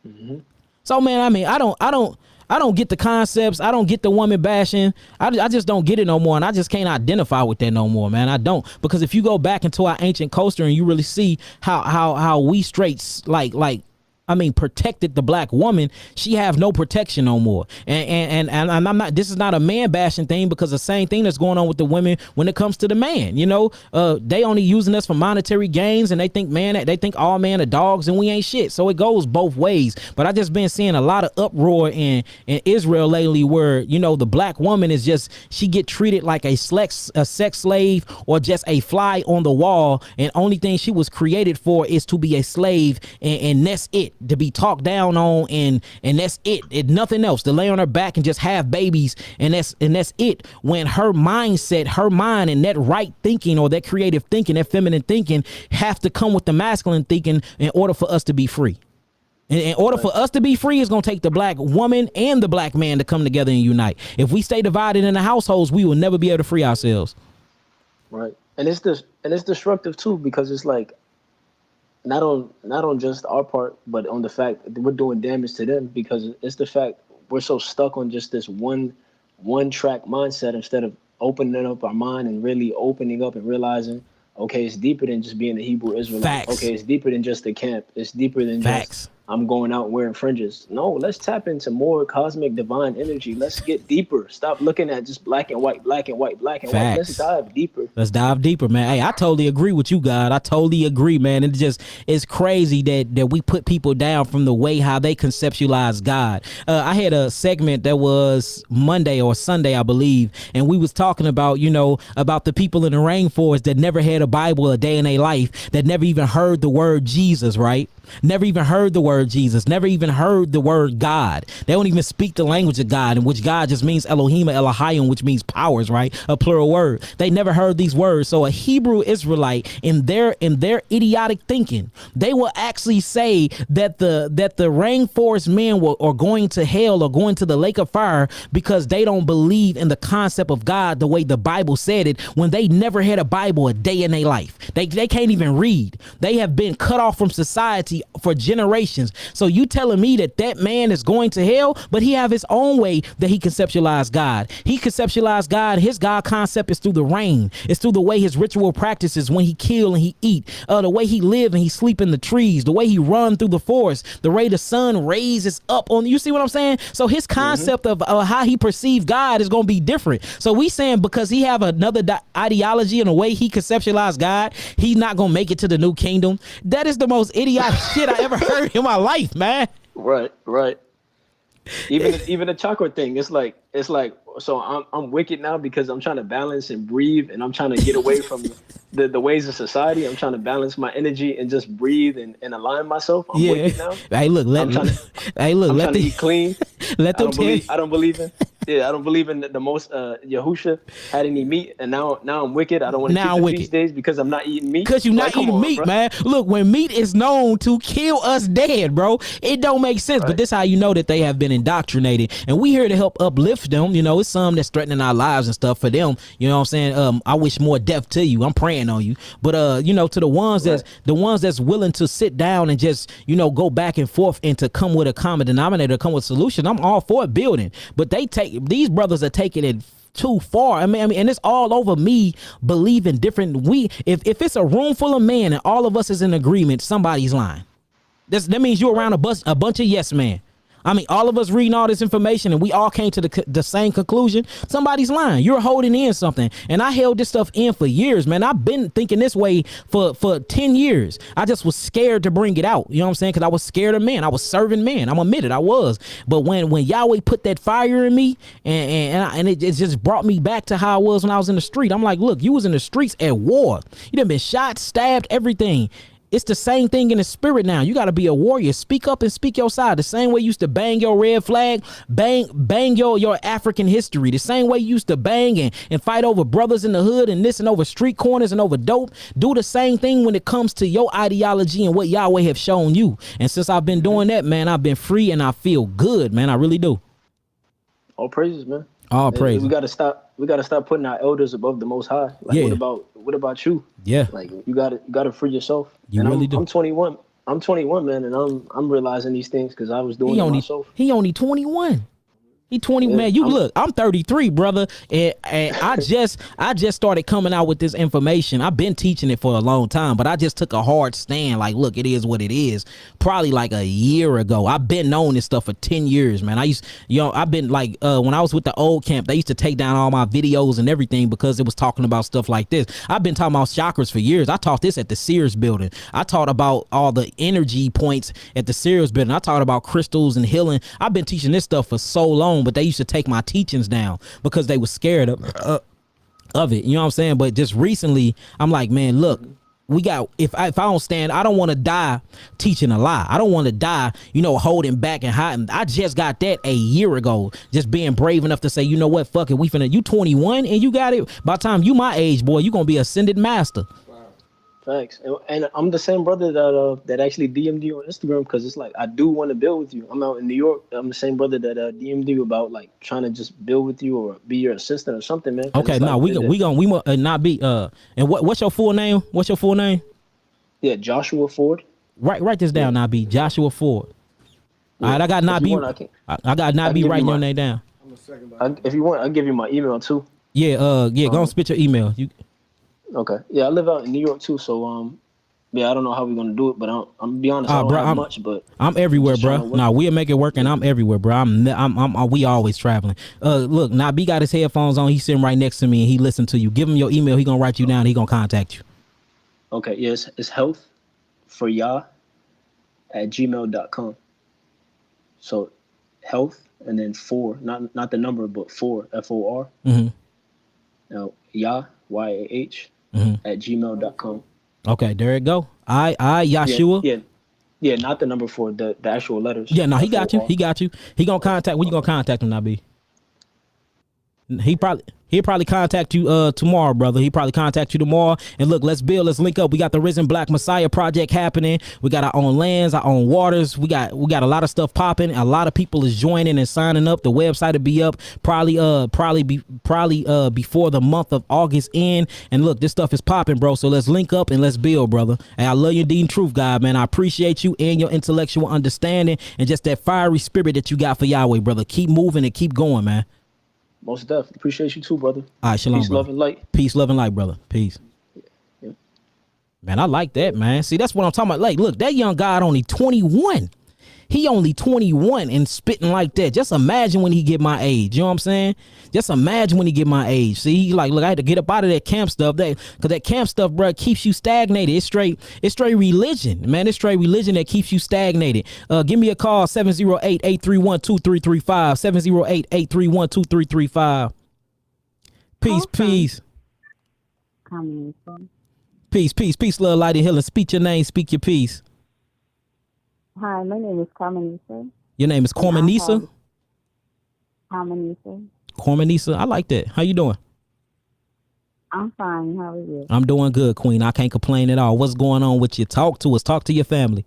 Mm-hmm. So man, I mean, I don't get the concepts. I don't get the woman bashing. I just don't get it no more. And I just can't identify with that no more, man. I don't. Because if you go back into our ancient culture and you really see how we straights like protected the black woman, she have no protection no more. And I'm not, this is not a man bashing thing, because the same thing that's going on with the women when it comes to the man, they only using us for monetary gains, and they think all men are dogs and we ain't shit. So it goes both ways. But I just been seeing a lot of uproar in Israel lately, where, the black woman is just, she get treated like a sex slave, or just a fly on the wall. And only thing she was created for is to be a slave. And that's it. To be talked down on, and that's it. Nothing else. To lay on her back and just have babies, and that's it. When her mindset, her mind, and that right thinking, or that creative thinking, that feminine thinking, have to come with the masculine thinking in order for us to be free. And in order for us to be free, it's gonna take the black woman and the black man to come together and unite. If we stay divided in the households, we will never be able to free ourselves.
Right, and it's destructive too, because it's like, not on just our part, but on the fact that we're doing damage to them, because it's the fact we're so stuck on just this one track mindset, instead of opening up our mind and really opening up and realizing, okay, it's deeper than just being a Hebrew Israelite.
Facts.
Okay, it's deeper than just the camp. It's deeper than
Facts.
just I'm going out wearing fringes. No, let's tap into more cosmic divine energy. Let's get deeper. Stop looking at just black and white, black and white, black and
Facts.
white. Let's dive deeper.
Let's dive deeper, man. Hey, I totally agree with you, God. I totally agree, man. It's crazy that we put people down from the way how they conceptualize God. I had a segment that was Monday or Sunday, I believe, and we was talking about, about the people in the rainforest that never had a Bible a day in their life, that never even heard the word Jesus, right? Never even heard the word Jesus, never even heard the word God. They don't even speak the language of God, in which God just means Elohim or Elohim, which means powers, right? A plural word. They never heard these words. So a Hebrew Israelite, in their idiotic thinking, they will actually say that the rainforest men are going to hell, or going to the lake of fire, because they don't believe in the concept of God the way the Bible said it, when they never had a Bible a day in their life. They can't even read. They have been cut off from society for generations. So you telling me that man is going to hell, but he have his own way that he conceptualized God. He conceptualized God. His God concept is through the rain. It's through the way his ritual practices, when he kill and he eat, the way he live and he sleep in the trees, the way he run through the forest, the way the sun raises up on, you see what I'm saying? So his concept of how he perceived God is going to be different. So we saying because he have another ideology and the way he conceptualized God, he's not going to make it to the new kingdom. That is the most idiotic shit I ever heard in my life, man.
Right. Even the chakra thing, it's like so I'm wicked now because I'm trying to balance and breathe, and I'm trying to get away from the ways of society. I'm trying to balance my energy and just breathe and align myself. I'm wicked now.
Hey, look,
I'm trying to eat clean.
Let them
I don't believe in the most Yahusha had any meat, and now I'm wicked. I don't want to keep the feast days because I'm not eating meat.
Because you're not eating meat, bro. Man. Look, when meat is known to kill us dead, bro, it don't make sense. Right. But this how you know that they have been indoctrinated, and we here to help uplift them. It's some that's threatening our lives and stuff for them. You know what I'm saying? I wish more death to you. I'm praying on you. But to the ones that's willing to sit down and just go back and forth and to come with a common denominator, come with a solution, I'm all for it building. But these brothers are taking it too far. I mean, and it's all over me believing different. If it's a room full of men and all of us is in agreement, somebody's lying. That means you're around a bunch of yes men. I mean, all of us reading all this information and we all came to the same conclusion. Somebody's lying. You're holding in something. And I held this stuff in for years, man. I've been thinking this way for 10 years. I just was scared to bring it out. You know what I'm saying? Because I was scared of men. I was serving men. I'm admitted I was. But when Yahweh put that fire in me and it just brought me back to how I was when I was in the street. I'm like, look, you was in the streets at war. You done been shot, stabbed, everything. It's the same thing in the spirit now. You got to be a warrior. Speak up and speak your side. The same way you used to bang your red flag, bang your African history. The same way you used to bang and fight over brothers in the hood and this and over street corners and over dope. Do the same thing when it comes to your ideology and what Yahweh have shown you. And since I've been doing that, man, I've been free and I feel good, man. I really do.
All praises, man.
All praises.
We gotta stop putting our elders above the Most High. Like,
yeah.
What about you?
Yeah.
Like, you gotta free yourself.
You
and
really do.
I'm 21. I'm 21, man, and I'm realizing these things because I was doing it myself.
He only 21. He 20,
Yeah,
man. You look, I'm 33, brother, and I just started coming out with this information. I've been teaching it for a long time, but I just took a hard stand. Like, look, it is what it is. Probably like a year ago. I've been knowing this stuff for 10 years, man. I've been like, when I was with the old camp, they used to take down all my videos and everything because it was talking about stuff like this. I've been talking about chakras for years. I taught this at the Sears building. I taught about all the energy points at the Sears building. I taught about crystals and healing. I've been teaching this stuff for so long, but they used to take my teachings down because they were scared of it. You know what I'm saying? But just recently, I'm like, man, look, we got, if I don't stand, I don't want to die teaching a lie. I don't want to die, holding back and hiding. I just got that a year ago, just being brave enough to say, you know what, fuck it, you 21 and you got it. By the time you my age, boy, you gonna be ascended master.
Facts. And I'm the same brother that actually DM'd you on Instagram, because it's like, I do want to build with you. I'm out in New York. I'm the same brother that DM'd you about like trying to just build with you or be your assistant or something, man.
Okay, now we not be and what's your full name? What's your full name?
Yeah, Joshua Ford.
Write this down, Nabi. Joshua Ford.
Yeah.
All right, I got Nabi. I got Nabi writing your name down.
If you want, I'll give you my email too.
Yeah, go and spit your email.
Okay. Yeah, I live out in New York too, so yeah, I don't know how we're gonna do it, but I'm gonna be honest, I don't have much, but
I'm everywhere, bro. Nah, we'll make it work, and I'm everywhere, bro. We always traveling. Look, Nabi got his headphones on. He's sitting right next to me, and he listened to you. Give him your email. He gonna write you down. He gonna contact you.
Okay. Yes, it's health4ya@gmail.com. So health and then four, not the number, but four, FOR.
Mm-hmm.
Now YAH at gmail.com.
Okay, there it go. I Yahshua.
Yeah, not the number four, the actual letters.
Yeah, no, he got you. He gonna contact. When you gonna contact him, Nabi? He'll probably contact you tomorrow, brother. He'll probably contact you tomorrow. And look, let's build, let's link up. We got the Risen Black Messiah project happening. We got our own lands, our own waters. We got a lot of stuff popping. A lot of people is joining and signing up. The website will be up probably before the month of August end. And look, this stuff is popping, bro. So let's link up and let's build, brother. And I love you, Dean Truth, God, man. I appreciate you and your intellectual understanding and just that fiery spirit that you got for Yahweh, brother. Keep moving and keep going, man.
Most definitely. Appreciate you too, brother.
All right, shalom,
peace,
brother.
love, and light.
Peace, love, and light, brother. Peace.
Yeah.
Man, I like that, man. See, that's what I'm talking about. Like, look, that young guy only 21. He only 21 and spitting like that. Just imagine when he get my age. You know what I'm saying? Just imagine when he get my age. See, he like, look, I had to get up out of that camp stuff. Because that camp stuff, bro, keeps you stagnated. It's straight religion, man. It's straight religion that keeps you stagnated. Give me a call, 708-831-2335. 708-831-2335. Peace, peace. Peace, love, light, and healing. Speak your name, speak your peace.
Hi, my name is Carmenisa.
Your name is Carmenisa?
Carmenisa.
Carmenisa, I like that. How you doing?
I'm fine. How are you?
I'm doing good, Queen. I can't complain at all. What's going on with you? Talk to us. Talk to your family.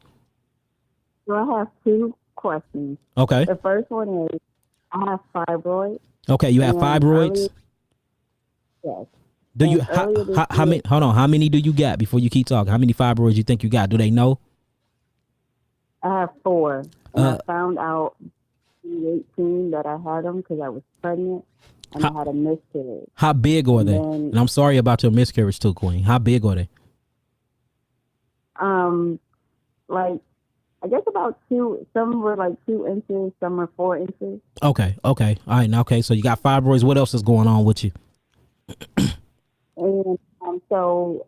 So I have two questions.
Okay.
The first one is, I have fibroids.
Okay, you have fibroids?
Yes.
Do you how many? Hold on. How many do you got before you keep talking? How many fibroids you think you got? Do they know?
I have 4. And I found out in 2018 that I had them because I was pregnant and I had a miscarriage.
How big are they? And I'm sorry about your miscarriage too, Queen. How big are they?
Like, I guess about 2. Some were like 2 inches. Some were 4 inches.
Okay. All right. Now, okay. So you got fibroids. What else is going on with you?
And so,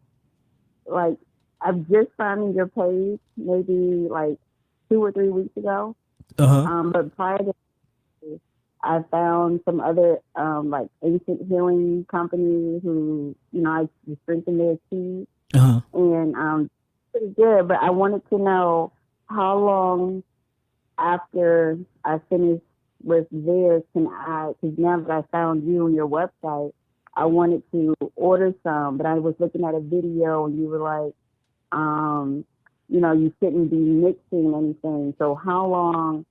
like, I've just found your page maybe like 2 or 3 weeks ago. But prior to that, I found some other like ancient healing companies who, I strengthened their teeth. And pretty good. But I wanted to know how long after I finish with theirs can I, because now that I found you on your website, I wanted to order some, but I was looking at a video and you were like, you shouldn't be mixing anything. So how long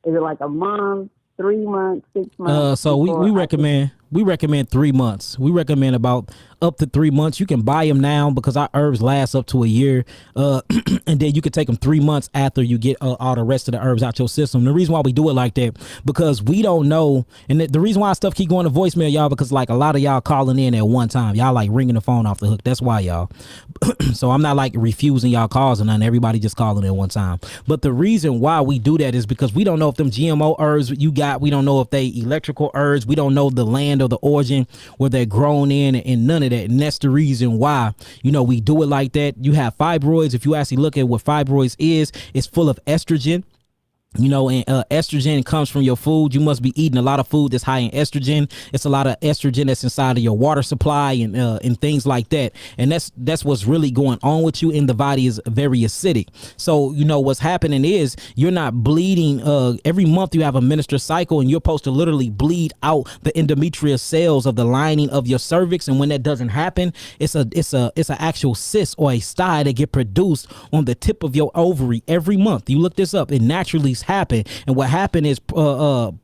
is it? Like a month, 3 months, 6 months?
So we recommend We recommend 3 months. We recommend about up to 3 months. You can buy them now because our herbs last up to a year. And then you can take them 3 months after you get all the rest of the herbs out your system. The reason why we do it like that, because we don't know. And the reason why stuff keep going to voicemail, y'all, because like a lot of y'all calling in at one time. Y'all like ringing the phone off the hook. That's why, y'all. So I'm not like refusing y'all calls and nothing. Everybody just calling in one time. But the reason why we do that is because we don't know if them GMO herbs you got, we don't know if they electrical herbs, we don't know the land or the origin where they're grown in, and none of that. And that's the reason why, we do it like that. You have fibroids. If you actually look at what fibroids is, it's full of estrogen. And estrogen comes from your food. You must be eating a lot of food that's high in estrogen. It's a lot of estrogen that's inside of your water supply and things like that. And that's what's really going on with you. In the body is very acidic. So, what's happening is you're not bleeding. Every month you have a menstrual cycle, and you're supposed to literally bleed out the endometrial cells of the lining of your cervix. And when that doesn't happen, it's an actual cyst or a sty that get produced on the tip of your ovary every month. You look this up. It naturally happen. And what happened is pregnenolone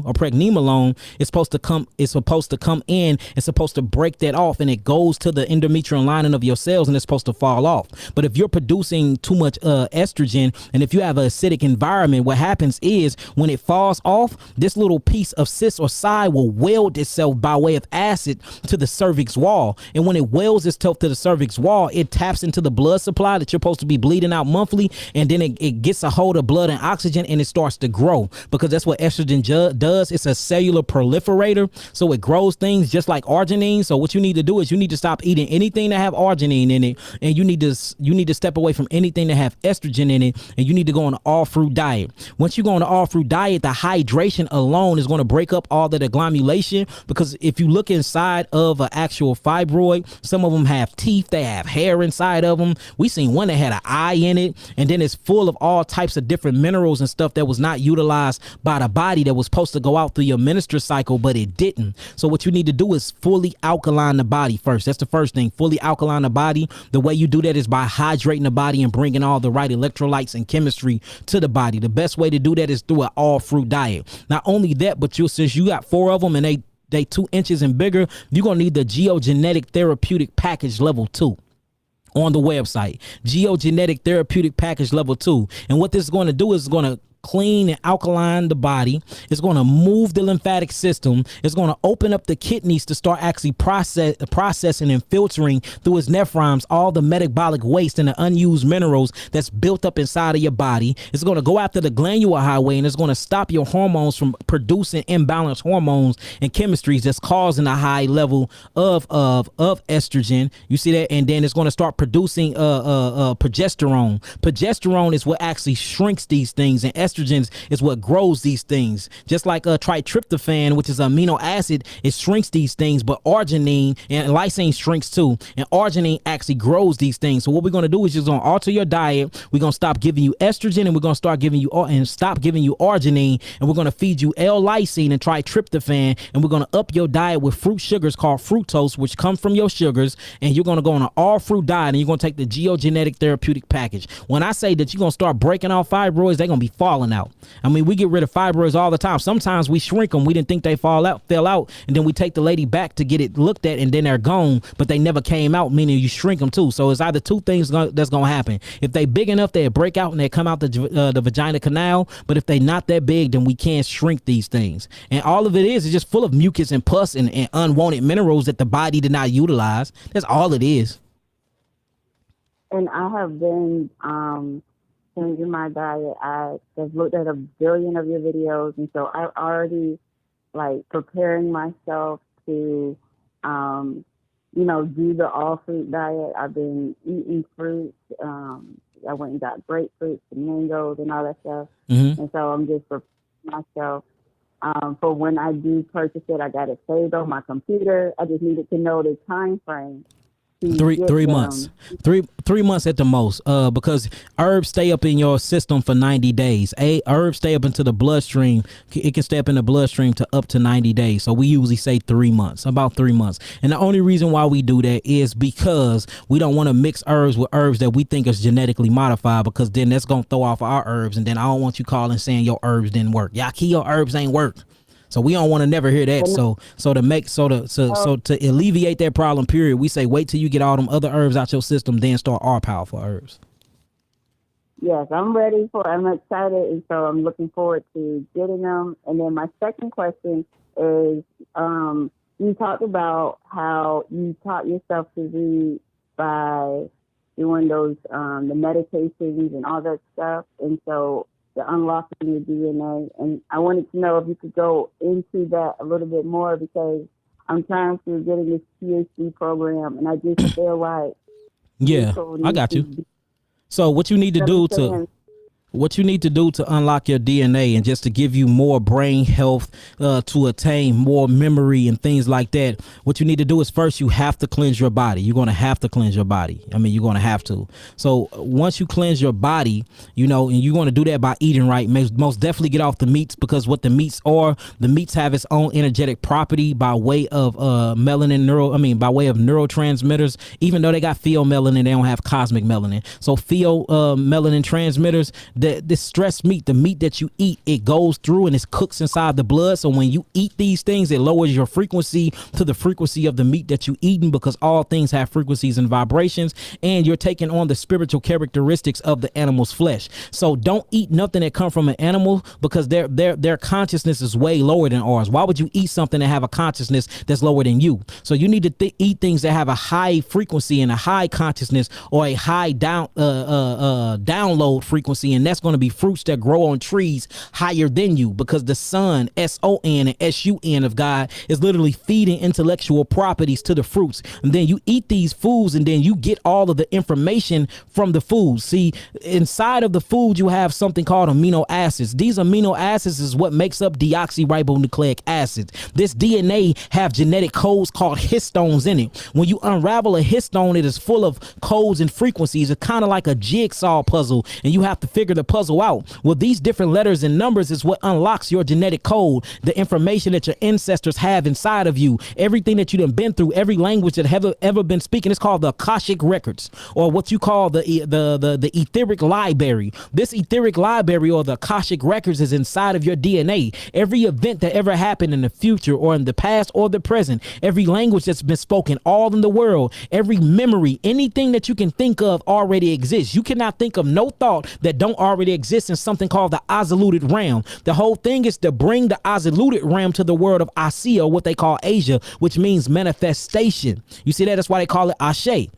or pregnenolone is supposed to come in. It's supposed to break that off, and it goes to the endometrial lining of your cells, and it's supposed to fall off. But if you're producing too much estrogen, and if you have an acidic environment, what happens is when it falls off, this little piece of cyst or side will weld itself by way of acid to the cervix wall. And when it welds itself to the cervix wall, it taps into the blood supply that you're supposed to be bleeding out monthly, and then it gets a hold of blood and oxygen, and it starts to grow, because that's what estrogen does. It's a cellular proliferator, so it grows things just like arginine. So what you need to do is you need to stop eating anything that have arginine in it, and you need to step away from anything that have estrogen in it, and you need to go on an all fruit diet. Once you go on an all fruit diet, the hydration alone is going to break up all that agglomulation, because if you look inside of an actual fibroid, some of them have teeth, they have hair inside of them. We seen one that had an eye in it, and then it's full of all types of different minerals and stuff that was not utilized by the body, that was supposed to go out through your menstrual cycle, but it didn't. So what you need to do is fully alkaline the body first. That's the first thing. Fully alkaline the body. The way you do that is by hydrating the body and bringing all the right electrolytes and chemistry to the body. The best way to do that is through an all fruit diet. Not only that, but since you got 4 of them and they 2 inches and bigger, you're gonna need the geogenetic therapeutic package level 2 on the website. Geogenetic therapeutic package level 2. And what this is going to do is going to clean and alkaline the body. It's going to move the lymphatic system. It's going to open up the kidneys to start actually processing and filtering through its nephrons all the metabolic waste and the unused minerals that's built up inside of your body. It's going to go after the glandular highway, and it's going to stop your hormones from producing imbalanced hormones and chemistries that's causing a high level of estrogen. You see that? And then it's going to start producing progesterone. Progesterone is what actually shrinks these things, and estrogens is what grows these things. Just like tryptophan, which is amino acid, it shrinks these things, but arginine and lysine shrinks too, and arginine actually grows these things. So what we're going to do is just going to alter your diet. We're going to stop giving you estrogen, and we're going to start giving you stop giving you arginine, and we're going to feed you L-lysine and tryptophan, and we're going to up your diet with fruit sugars called fructose, which come from your sugars, and you're going to go on an all fruit diet, and you're going to take the geogenetic therapeutic package. When I say that you're going to start breaking off fibroids, they're going to be falling out. I mean, we get rid of fibroids all the time. Sometimes we shrink them. We didn't think they fell out, and then we take the lady back to get it looked at, and then they're gone, but they never came out, meaning you shrink them too. So it's either two things that's going to happen. If they big enough, they break out and they come out the vagina canal, but if they not that big, then we can't shrink these things. And all of it is just full of mucus and pus and unwanted minerals that the body did not utilize. That's all it is.
And I have been changing my diet. I have looked at a billion of your videos, and so I'm already preparing myself to, do the all fruit diet. I've been eating fruits. I went and got grapefruits and mangoes and all that stuff. Mm-hmm. And so I'm just preparing myself for when I do purchase it. I got it saved on my computer. I just needed to know the time frame.
3 months. 3 months at the most, because herbs stay up in your system for 90 days. Herbs stay up into the bloodstream. It can stay up in the bloodstream to up to 90 days. So we usually say 3 months, about 3 months. And the only reason why we do that is because we don't want to mix herbs with herbs that we think is genetically modified, because then that's going to throw off our herbs. And then I don't want you calling saying your herbs didn't work. Y'all, your herbs ain't work. So we don't want to never hear that. To alleviate that problem, period, we say wait till you get all them other herbs out your system, then start our powerful herbs.
Yes, I'm excited, and so I'm looking forward to getting them. And then my second question is, you talked about how you taught yourself to read by doing those the meditations and all that stuff, and so the unlocking your DNA. And I wanted to know if you could go into that a little bit more, because I'm trying to get in this PhD program, and I just feel like
I got you. So what you need to do to unlock your DNA and just to give you more brain health, to attain more memory and things like that, what you need to do is first you have to cleanse your body. You're going to have to cleanse your body. I mean, you're going to have to. So once you cleanse your body, you know, and you're going to do that by eating right, most definitely get off the meats, because what the meats have its own energetic property by way of by way of neurotransmitters. Even though they got pheomelanin, they don't have cosmic melanin. So melanin transmitters, this stress meat, the meat that you eat, it goes through and it cooks inside the blood. So when you eat these things, it lowers your frequency to the frequency of the meat that you eating, because all things have frequencies and vibrations, and you're taking on the spiritual characteristics of the animal's flesh. So don't eat nothing that come from an animal, because their consciousness is way lower than ours. Why would you eat something that have a consciousness that's lower than you? So you need to eat things that have a high frequency and a high consciousness, or a high download frequency, and that's going to be fruits that grow on trees higher than you, because the sun, S-O-N and S-U-N of God, is literally feeding intellectual properties to the fruits. And then you eat these foods, and then you get all of the information from the foods. See, inside of the food, you have something called amino acids. These amino acids is what makes up deoxyribonucleic acids. This DNA have genetic codes called histones in it. When you unravel a histone, it is full of codes and frequencies. It's kind of like a jigsaw puzzle, and you have to figure the puzzle out. Well, these different letters and numbers is what unlocks your genetic code, the information that your ancestors have inside of you, everything that you done been through, every language that have ever been speaking. It's called the Akashic records, or what you call the etheric library. This etheric library, or the Akashic records, is inside of your DNA. Every event that ever happened in the future or in the past or the present, every language that's been spoken all in the world, every memory, anything that you can think of already exists. You cannot think of no thought that don't already exist in something called the Asiluted realm. The whole thing is to bring the Asiluted realm to the world of Asia, what they call Asia, which means manifestation. You see that? That's why they call it Ashe.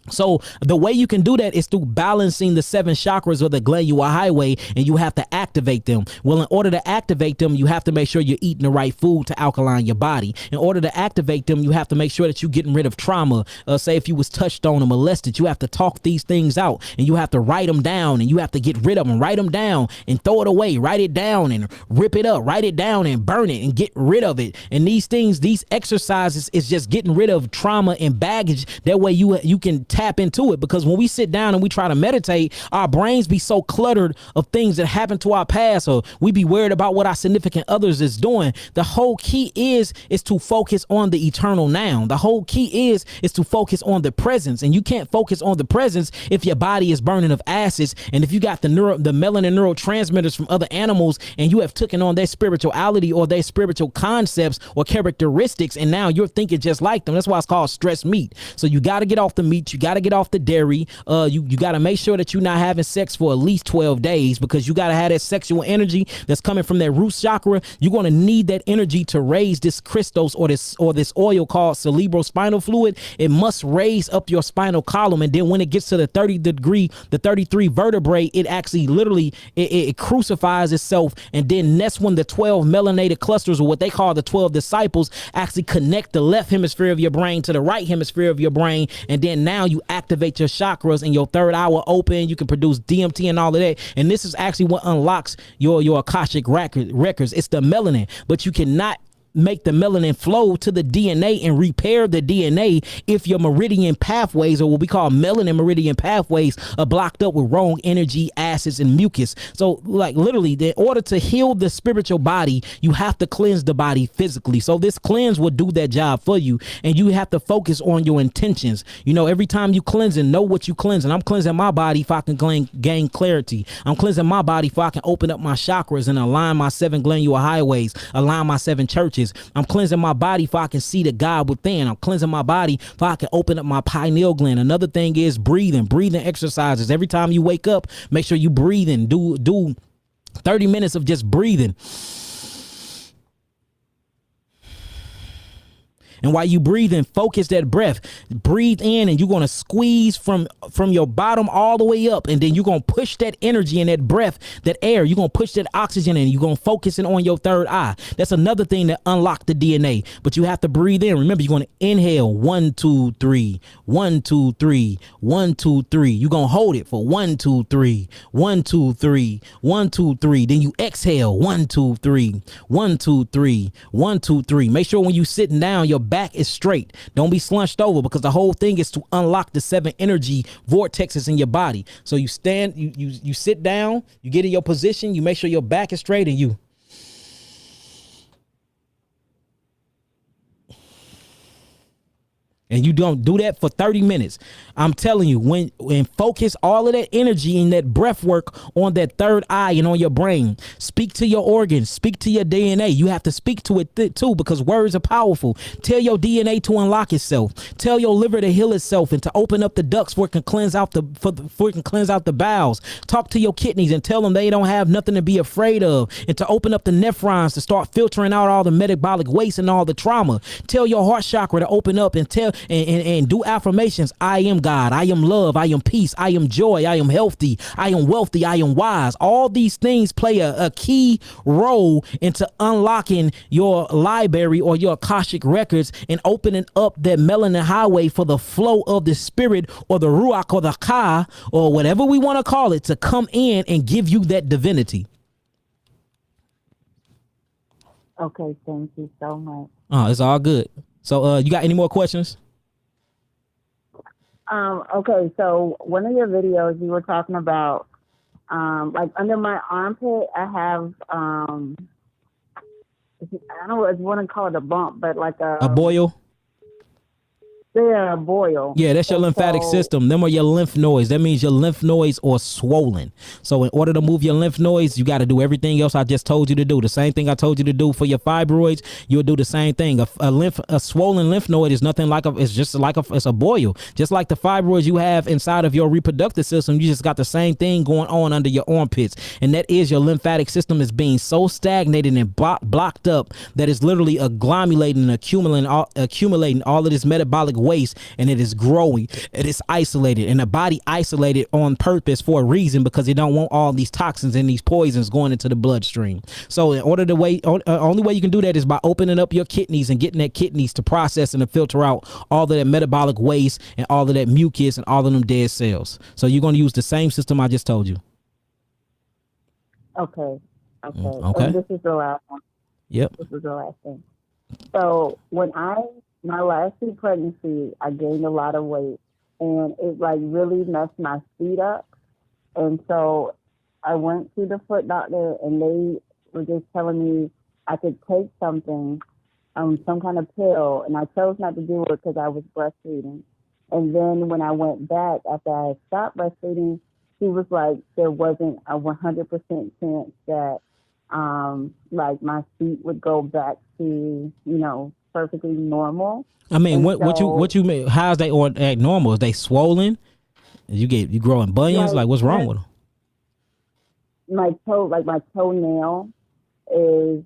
So the way you can do that is through balancing the 7 chakras or the glandular highway, and you have to activate them. Well, in order to activate them, you have to make sure you're eating the right food to alkaline your body. In order to activate them, you have to make sure that you're getting rid of trauma. Say if you was touched on or molested, you have to talk these things out, and you have to write them down, and you have to get rid of them. Write them down and throw it away. Write it down and rip it up. Write it down and burn it and get rid of it. And these things, these exercises is just getting rid of trauma and baggage. That way you can tap into it, because when we sit down and we try to meditate, our brains be so cluttered of things that happened to our past, or we be worried about what our significant others is doing. The whole key is to focus on the eternal now. The whole key is to focus on the presence, and you can't focus on the presence if your body is burning of acids, and if you got the melanin neurotransmitters from other animals, and you have taken on their spirituality or their spiritual concepts or characteristics, and now you're thinking just like them. That's why it's called stress meat. So you got to get off the meat. You got to get off the dairy. You got to make sure that you're not having sex for at least 12 days, because you got to have that sexual energy that's coming from that root chakra. You're going to need that energy to raise this crystals or this oil called cerebrospinal fluid. It must raise up your spinal column, and then when it gets to the 33 vertebrae, it actually literally it crucifies itself, and then that's when the 12 melanated clusters, or what they call the 12 disciples, actually connect the left hemisphere of your brain to the right hemisphere of your brain, and then now you activate your chakras and your third eye will open. You can produce DMT and all of that, and this is actually what unlocks your Akashic records. It's the melanin, but you cannot make the melanin flow to the DNA and repair the DNA if your meridian pathways, or what we call melanin meridian pathways, are blocked up with wrong energy, acids, and mucus. So like literally, in order to heal the spiritual body, you have to cleanse the body physically. So this cleanse will do that job for you, and you have to focus on your intentions. You know, every time you cleansing, know what you cleansing. I'm cleansing my body if I can gain clarity. I'm cleansing my body if I can open up my chakras and align my 7 glandular highways, align my 7 churches. I'm cleansing my body if I can see the God within. I'm cleansing my body if I can open up my pineal gland. Another thing is breathing exercises. Every time you wake up, make sure you breathing. Do 30 minutes of just breathing. And while you breathe in, focus that breath. Breathe in, and you're going to squeeze from your bottom all the way up. And then you're going to push that energy and that breath, that air. You're going to push that oxygen in. You're going to focus it on your third eye. That's another thing that unlock the DNA. But you have to breathe in. Remember, you're going to inhale 1, 2, 3, 1, 2, 3, 1, 2, 3. You're going to hold it for 1, 2, 3, 1, 2, 3, 1, 2, 3. Then you exhale 1, 2, 3, 1, 2, 3, 1, 2, 3. Make sure when you sitting down, your back is straight. Don't be slunched over, because the whole thing is to unlock the 7 energy vortexes in your body. So you stand, you sit down, you get in your position, you make sure your back is straight, and you and you don't do that for 30 minutes. I'm telling you, when focus all of that energy and that breath work on that third eye and on your brain. Speak to your organs, speak to your DNA. You have to speak to it too, because words are powerful. Tell your DNA to unlock itself. Tell your liver to heal itself and to open up the ducts where it can cleanse out the bowels. Talk to your kidneys and tell them they don't have nothing to be afraid of, and to open up the nephrons to start filtering out all the metabolic waste and all the trauma. Tell your heart chakra to open up and tell and do affirmations. I am God. I am love. I am peace. I am joy. I am healthy. I am wealthy. I am wise. All these things play a key role into unlocking your library or your Akashic records and opening up that melanin highway for the flow of the spirit or the ruach or the ka or whatever we want to call it to come in and give you that divinity.
Okay, thank you so much.
Oh, it's all good. So you got any more questions?
Okay, so one of your videos you were talking about, like under my armpit, I have, I don't want to call it a bump, but like a
boil.
Yeah, a boil.
Yeah, that's your lymphatic system. Them are your lymph nodes. That means your lymph nodes are swollen. So in order to move your lymph nodes, you got to do everything else I just told you to do. The same thing I told you to do for your fibroids, you'll do the same thing. A swollen lymph node is nothing like it's a boil. Just like the fibroids you have inside of your reproductive system, you just got the same thing going on under your armpits. And that is your lymphatic system is being so stagnated and blocked up that it's literally agglomerating and accumulating all of this metabolic waste, and it is growing. It is isolated, and the body isolated on purpose for a reason, because it don't want all these toxins and these poisons going into the bloodstream. So in order to only way you can do that is by opening up your kidneys and getting that kidneys to process and to filter out all of that metabolic waste and all of that mucus and all of them dead cells. So you're going to use the same system I just told you.
Okay.
Okay.
And this is the last one.
Yep.
This is the last thing. So my last 2 pregnancies, I gained a lot of weight, and it like really messed my feet up. And so I went to the foot doctor, and they were just telling me I could take something, some kind of pill, and I chose not to do it because I was breastfeeding. And then when I went back after I stopped breastfeeding, she was like, there wasn't a 100% chance that like my feet would go back to, perfectly normal.
I mean, what you mean? How's they or act normal? Is they swollen? You growing bunions? Like what's wrong with them?
My toenail is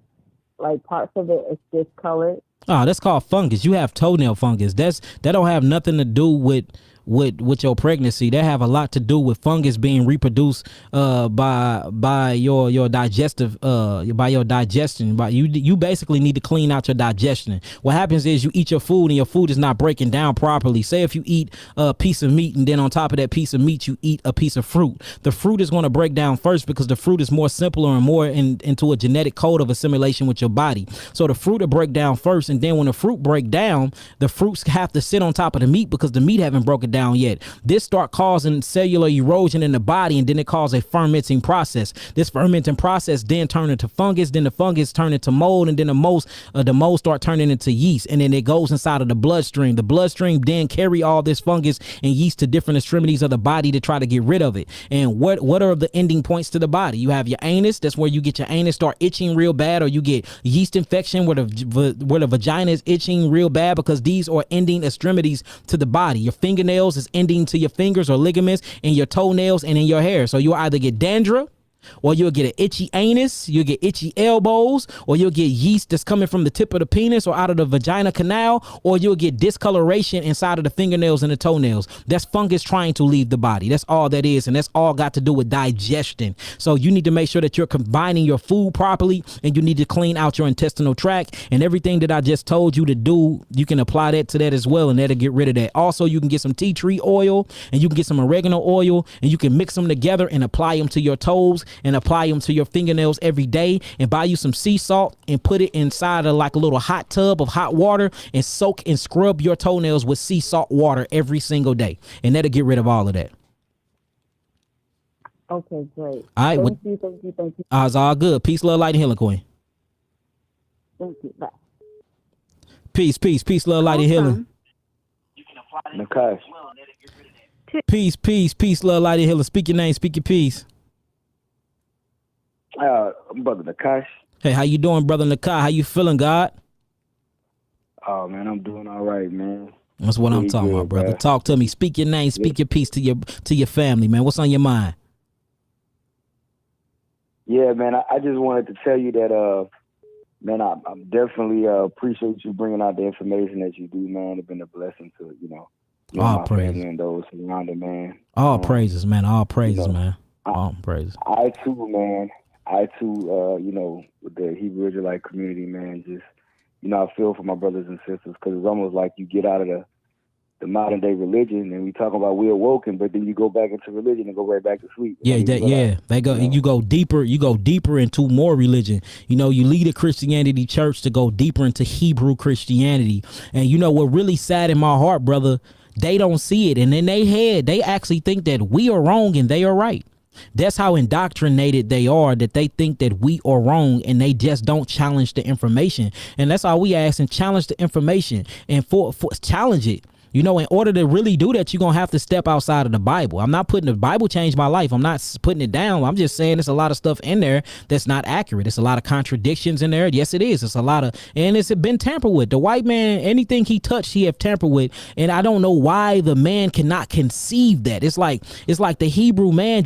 like parts of it is discolored.
Oh, that's called fungus. You have toenail fungus. That don't have nothing to do with with your pregnancy. That have a lot to do with fungus being reproduced by your digestive by your digestion. But you basically need to clean out your digestion. What happens is you eat your food and your food is not breaking down properly. Say if you eat a piece of meat and then on top of that piece of meat you eat a piece of fruit. The fruit is going to break down first because the fruit is more simpler and more into a genetic code of assimilation with your body. So the fruit will break down first, and then when the fruit break down, the fruits have to sit on top of the meat because the meat haven't broken down yet. This start causing cellular erosion in the body, and then it causes a fermenting process. This fermenting process then turn into fungus, then the fungus turn into mold, and then the mold start turning into yeast, and then it goes inside of the bloodstream. The bloodstream then carry all this fungus and yeast to different extremities of the body to try to get rid of it. And what are the ending points to the body? You have your anus. That's where you get your anus start itching real bad, or you get yeast infection where the vagina is itching real bad, because these are ending extremities to the body. Your fingernails is ending to your fingers or ligaments, and your toenails and in your hair. So you'll either get dandruff, or you'll get an itchy anus, you'll get itchy elbows, or you'll get yeast that's coming from the tip of the penis or out of the vagina canal, or you'll get discoloration inside of the fingernails and the toenails. That's fungus trying to leave the body. That's all that is, and that's all got to do with digestion. So you need to make sure that you're combining your food properly, and you need to clean out your intestinal tract, and everything that I just told you to do, you can apply that to that as well, and that'll get rid of that. Also, you can get some tea tree oil, and you can get some oregano oil, and you can mix them together and apply them to your toes and apply them to your fingernails every day, and buy you some sea salt and put it inside of like a little hot tub of hot water and soak and scrub your toenails with sea salt water every single day, and that'll get rid of all of that.
Okay, great.
All right.
Thank you.
It's all good. Peace, love, light, and healing, Queen.
Thank you. Bye.
Peace, love, light, and healing.
Nakash.
Peace, love, light, and healing. Speak your name, speak your piece.
Brother Nakash.
Hey, how you doing, brother Nakai? How you feeling, God?
Oh man, I'm doing all right, man.
That's what I'm talking about, brother. Talk to me. Speak your name, speak your piece to your family, man. What's on your mind?
Yeah, man. I just wanted to tell you that, man, I definitely appreciate you bringing out the information that you do, man. It's been a blessing to
all
my
praise
family and those surrounding, man.
All praises, man. All praises, man. All praises.
I too, man. With the Hebrew Israelite community, man, just, I feel for my brothers and sisters, because it's almost like you get out of the modern day religion, and we talk about we're awoken, but then you go back into religion and go right back to sleep.
Yeah, you go deeper. You go deeper into more religion. You lead a Christianity church to go deeper into Hebrew Christianity, and what really sad in my heart, brother, they don't see it, and in their head, they actually think that we are wrong and they are right. That's how indoctrinated they are, that they think that we are wrong, and they just don't challenge the information. And that's all we ask, and challenge the information, and for challenge it. In order to really do that, you're going to have to step outside of the Bible. I'm not putting the Bible changed my life. I'm not putting it down. I'm just saying there's a lot of stuff in there that's not accurate. It's a lot of contradictions in there. Yes, it is. It's a lot of, and it's been tampered with. The white man, anything he touched, he have tampered with. And I don't know why the man cannot conceive that. It's like the Hebrew man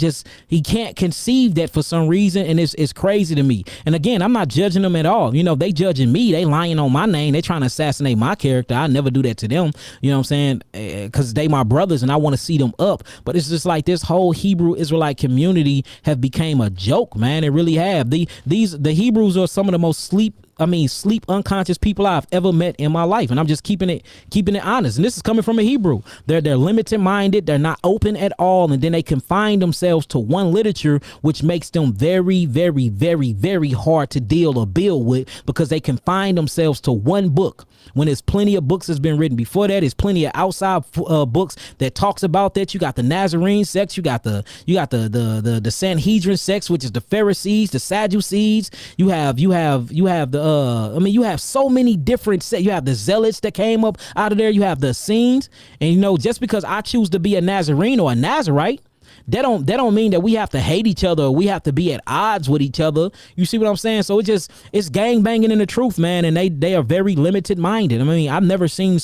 he can't conceive that for some reason. And it's crazy to me. And again, I'm not judging them at all. They judging me. They lying on my name. They trying to assassinate my character. I never do that to them. You know what I'm saying? Because they my brothers and I want to see them up. But it's just like this whole Hebrew Israelite community have became a joke, man. It really have. The Hebrews are some of the most sleep unconscious people I've ever met in my life, and I'm just keeping it honest. And this is coming from a Hebrew. They're limited minded. They're not open at all, and then they confine themselves to one literature, which makes them very, very, very, very hard to deal or build with, because they confine themselves to one book. When there's plenty of books that's been written before that, there's plenty of outside books that talks about that. You got the Nazarene sects, you got the Sanhedrin sects, which is the Pharisees, the Sadducees. You have you have so many different sects. You have the Zealots that came up out of there. You have the Essenes, and just because I choose to be a Nazarene or a Nazarite, that don't mean that we have to hate each other or we have to be at odds with each other. You see what I'm saying? So it's gang banging in the truth, man, and they are very limited minded. I mean, I've never seen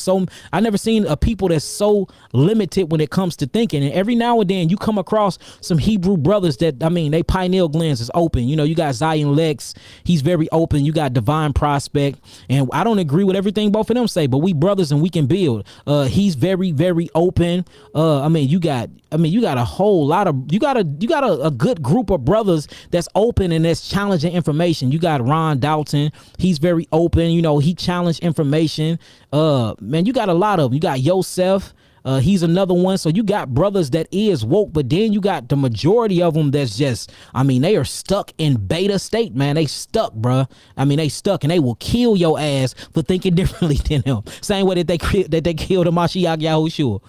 a people that's so limited when it comes to thinking. And every now and then you come across some Hebrew brothers that, I mean, they pineal glands is open. You know, you got Zion Lex, he's very open. You got Divine Prospect, and I don't agree with everything both of them say, but we brothers and we can build. He's very, very open. I mean, you got a whole lot of, you got a good group of brothers that's open and that's challenging information. You got Ron Dalton, he's very open. You know, he challenged information. Man, you got a lot of them. You got Yosef. He's another one. So you got brothers that is woke, but then you got the majority of them that's just, I mean, they are stuck in beta state, man. They stuck, bruh. I mean, they stuck, and they will kill your ass for thinking differently than him. Same way that they killed the Mashiach Yahushua.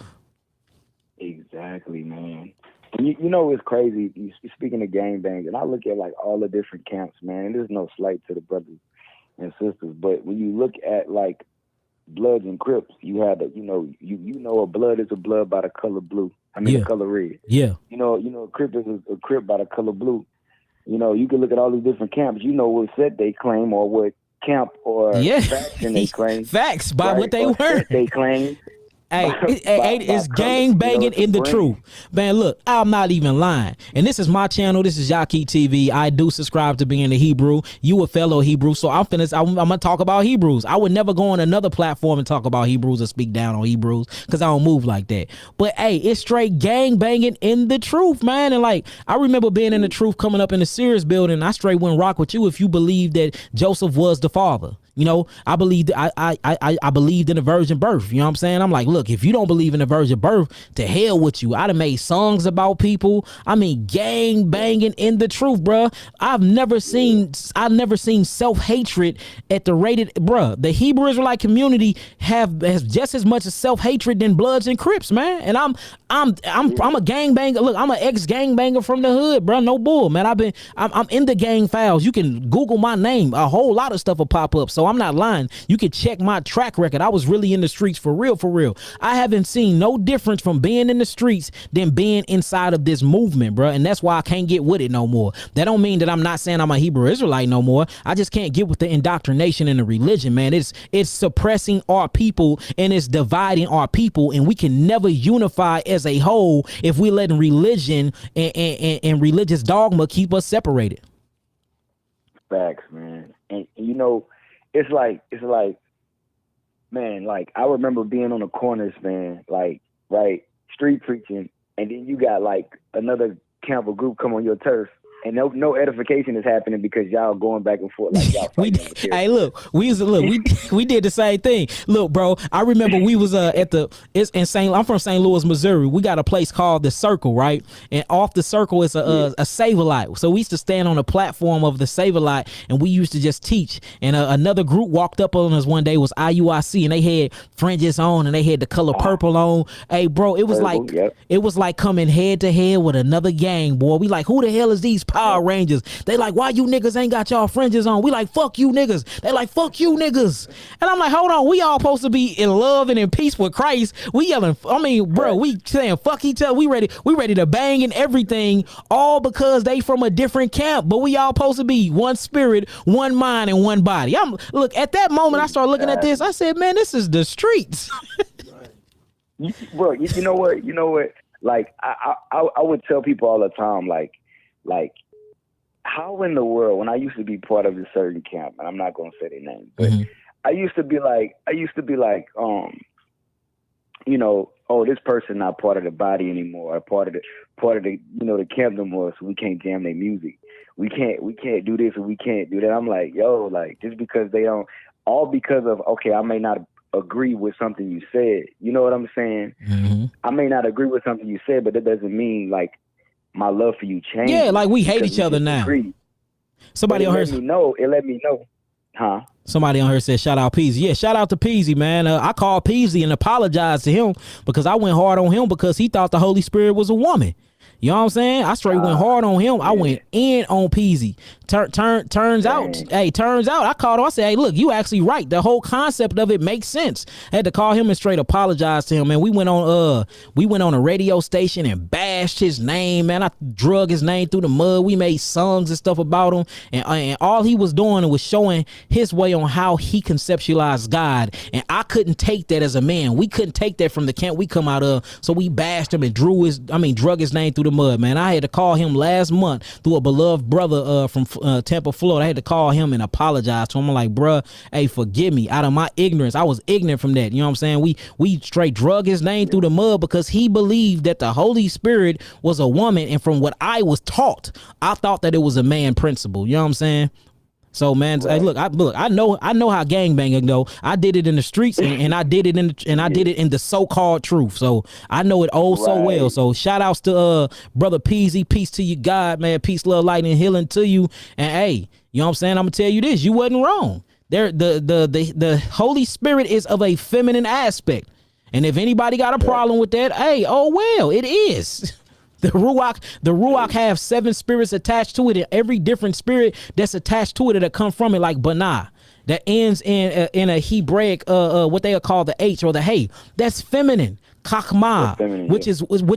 Exactly, man. You know, it's crazy. You speaking of gangbang, and I look at like all the different camps, man. And there's no slight to the brothers and sisters, but when you look at like Bloods and Crips, you have the, you know a blood is a blood by the color blue. I mean, the color red.
Yeah.
You know, a Crip is a Crip by the color blue. You know, you can look at all these different camps. You know what set they claim or what camp or faction they claim.
Facts by what they were.
They claim.
Hey, it's gang banging in the truth. Man, look, I'm not even lying. And this is my channel. This is Yaki TV. I do subscribe to being a Hebrew. You a fellow Hebrew. So I'm going to talk about Hebrews. I would never go on another platform and talk about Hebrews or speak down on Hebrews because I don't move like that. But hey, it's straight gang banging in the truth, man. And like, I remember being in the truth coming up in the Sears building. I straight wouldn't rock with you if you believe that Joseph was the father. You know, I believed I believed in the virgin birth. You know what I'm saying? I'm like, look, if you don't believe in the virgin birth, to hell with you. I'd have made songs about people. I mean, gang banging in the truth, bruh. I've never seen self-hatred at the rated, bruh. The Hebrew Israelite community has just as much as self-hatred than Bloods and Crips, man. And I'm a gang banger. Look, I'm an ex-gang banger from the hood, bruh. No bull, man. I'm in the gang files. You can Google my name. A whole lot of stuff will pop up. So I'm not lying. You can check my track record. I was really in the streets for real, for real. I haven't seen no difference from being in the streets than being inside of this movement, bro. And that's why I can't get with it no more. That don't mean that I'm not saying I'm a Hebrew Israelite no more. I just can't get with the indoctrination and the religion, man. It's suppressing our people and it's dividing our people, and we can never unify as a whole if we letting religion and religious dogma keep us separated.
Facts, man. And you know, it's like, man, like I remember being on the corners, man, like, right, street preaching, and then you got like another camp or group come on your turf, and no edification is happening because y'all going back and forth like y'all.
We did the same thing. Look, bro, I remember we was I'm from St. Louis, Missouri. We got a place called the Circle, right? And off the Circle is a Save-A-Lot. So we used to stand on the platform of the Save-A-Lot, and we used to just teach. And another group walked up on us one day, was IUIC, and they had fringes on and they had the color purple on. Hey, bro, it was like coming head to head with another gang, boy. We like, who the hell is these Power Rangers? They like, why you niggas ain't got y'all fringes on? We like, fuck you niggas. They like, fuck you niggas. And I'm like, hold on, we all supposed to be in love and in peace with Christ. We yelling, I mean, bro, we saying fuck each other. We ready to bang and everything, all because they from a different camp, but we all supposed to be one spirit, one mind, and one body. Look, at that moment I started looking at this, I said, man, this is the streets.
Bro, you know what? Like I would tell people all the time, like how in the world, when I used to be part of a certain camp, and I'm not gonna say their name, but I used to be like, you know, oh, this person not part of the body anymore, or part of the you know, the camp no more, so we can't jam their music. We can't do this or we can't do that. I'm like, yo, like, just because they don't, all because of, okay, I may not agree with something you said. You know what I'm saying? Mm-hmm. I may not agree with something you said, but that doesn't mean like my love for you changed.
Yeah, like we hate each other now. Somebody on her
it let me know. Huh?
Somebody on her said, shout out Peasy. Yeah, shout out to Peasy, man. I called Peasy and apologized to him because I went hard on him because he thought the Holy Spirit was a woman. You know what I'm saying? I straight went hard on him. I went in on Peasy. Turns out, I called him. I said, hey, look, you actually right. The whole concept of it makes sense. I had to call him and straight apologize to him, man. We went on a radio station and bashed his name, man. I drug his name through the mud. We made songs and stuff about him, and all he was doing was showing his way on how he conceptualized God, and I couldn't take that as a man. We couldn't take that from the camp we come out of, so we bashed him and drug his name through the mud, man. I had to call him last month through a beloved brother from Tampa, Florida. I had to call him and apologize to him. I'm like, bruh, hey, forgive me. Out of my ignorance, I was ignorant from that. You know what I'm saying? We straight drug his name through the mud because he believed that the Holy Spirit was a woman, and from what I was taught, I thought that it was a man principle. You know what I'm saying? So man, hey, look, I know how gangbanging go. I did it in the streets, and I did it in the so-called truth. So I know it so well. So shout outs to brother Peasy. Peace to you, God, man. Peace, love, light, and healing to you. And hey, you know what I'm saying? I'm gonna tell you this: you wasn't wrong. The Holy Spirit is of a feminine aspect, and if anybody got a problem with that, hey, oh well, it is. The Ruach have 7 spirits attached to it, and every different spirit that's attached to it that come from it, like Banah, that ends in a Hebraic what they call the H or the Hey, that's feminine. Chachma, which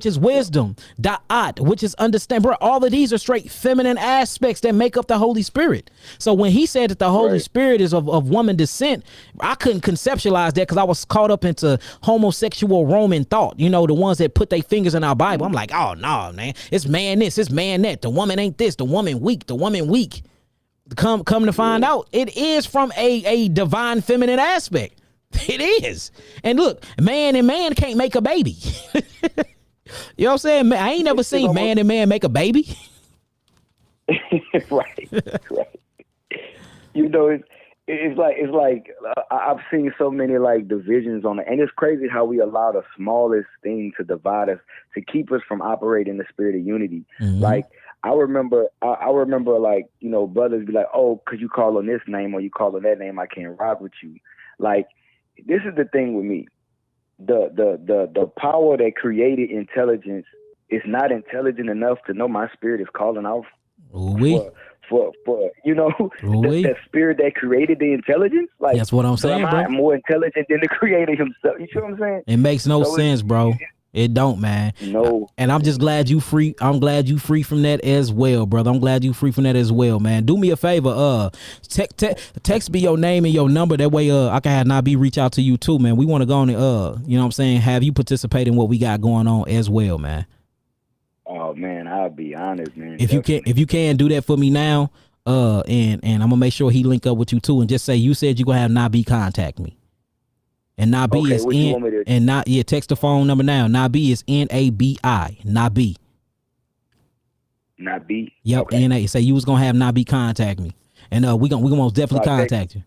is wisdom. Da'at, which is understand. Bro, all of these are straight feminine aspects that make up the Holy Spirit. So when he said that the Holy Spirit is of woman descent, I couldn't conceptualize that because I was caught up into homosexual Roman thought. You know, the ones that put their fingers in our Bible. I'm like, oh no, man, it's man this, it's man that. The woman ain't this, the woman weak, the woman weak. Come to find out, it is from a divine feminine aspect. It is. And look, man and man can't make a baby. You know what I'm saying? I ain't never seen man and man make a baby.
right. You know, it's like I've seen so many like divisions on it, and it's crazy how we allow the smallest thing to divide us, to keep us from operating the spirit of unity.
Mm-hmm.
Like I remember like, you know, brothers be like, oh, cause you call on this name or you call on that name, I can't rock with you. Like, this is the thing with me. The power that created intelligence is not intelligent enough to know my spirit is calling out for you know, the spirit that created the intelligence. Like, that's what I'm saying, bro. I'm more intelligent than the creator himself. You see what I'm saying?
It makes no sense, bro. It don't, man.
No.
And I'm just glad you free. I'm glad you free from that as well, brother. I'm glad you free from that as well, man. Do me a favor, text me your name and your number. That way, I can have Nabi reach out to you too, man. We want to go on and, you know what I'm saying, have you participate in what we got going on as well, man.
Oh man, I'll be honest, man.
If you can do that for me now, and I'm gonna make sure he link up with you too, and just say you said you gonna have Nabi contact me. And Nabi is text the phone number now. Nabi is Nabi. Nabi.
Nabi.
Yep.
Okay.
N-A. Say you was gonna have Nabi contact me, and we gonna most definitely contact you.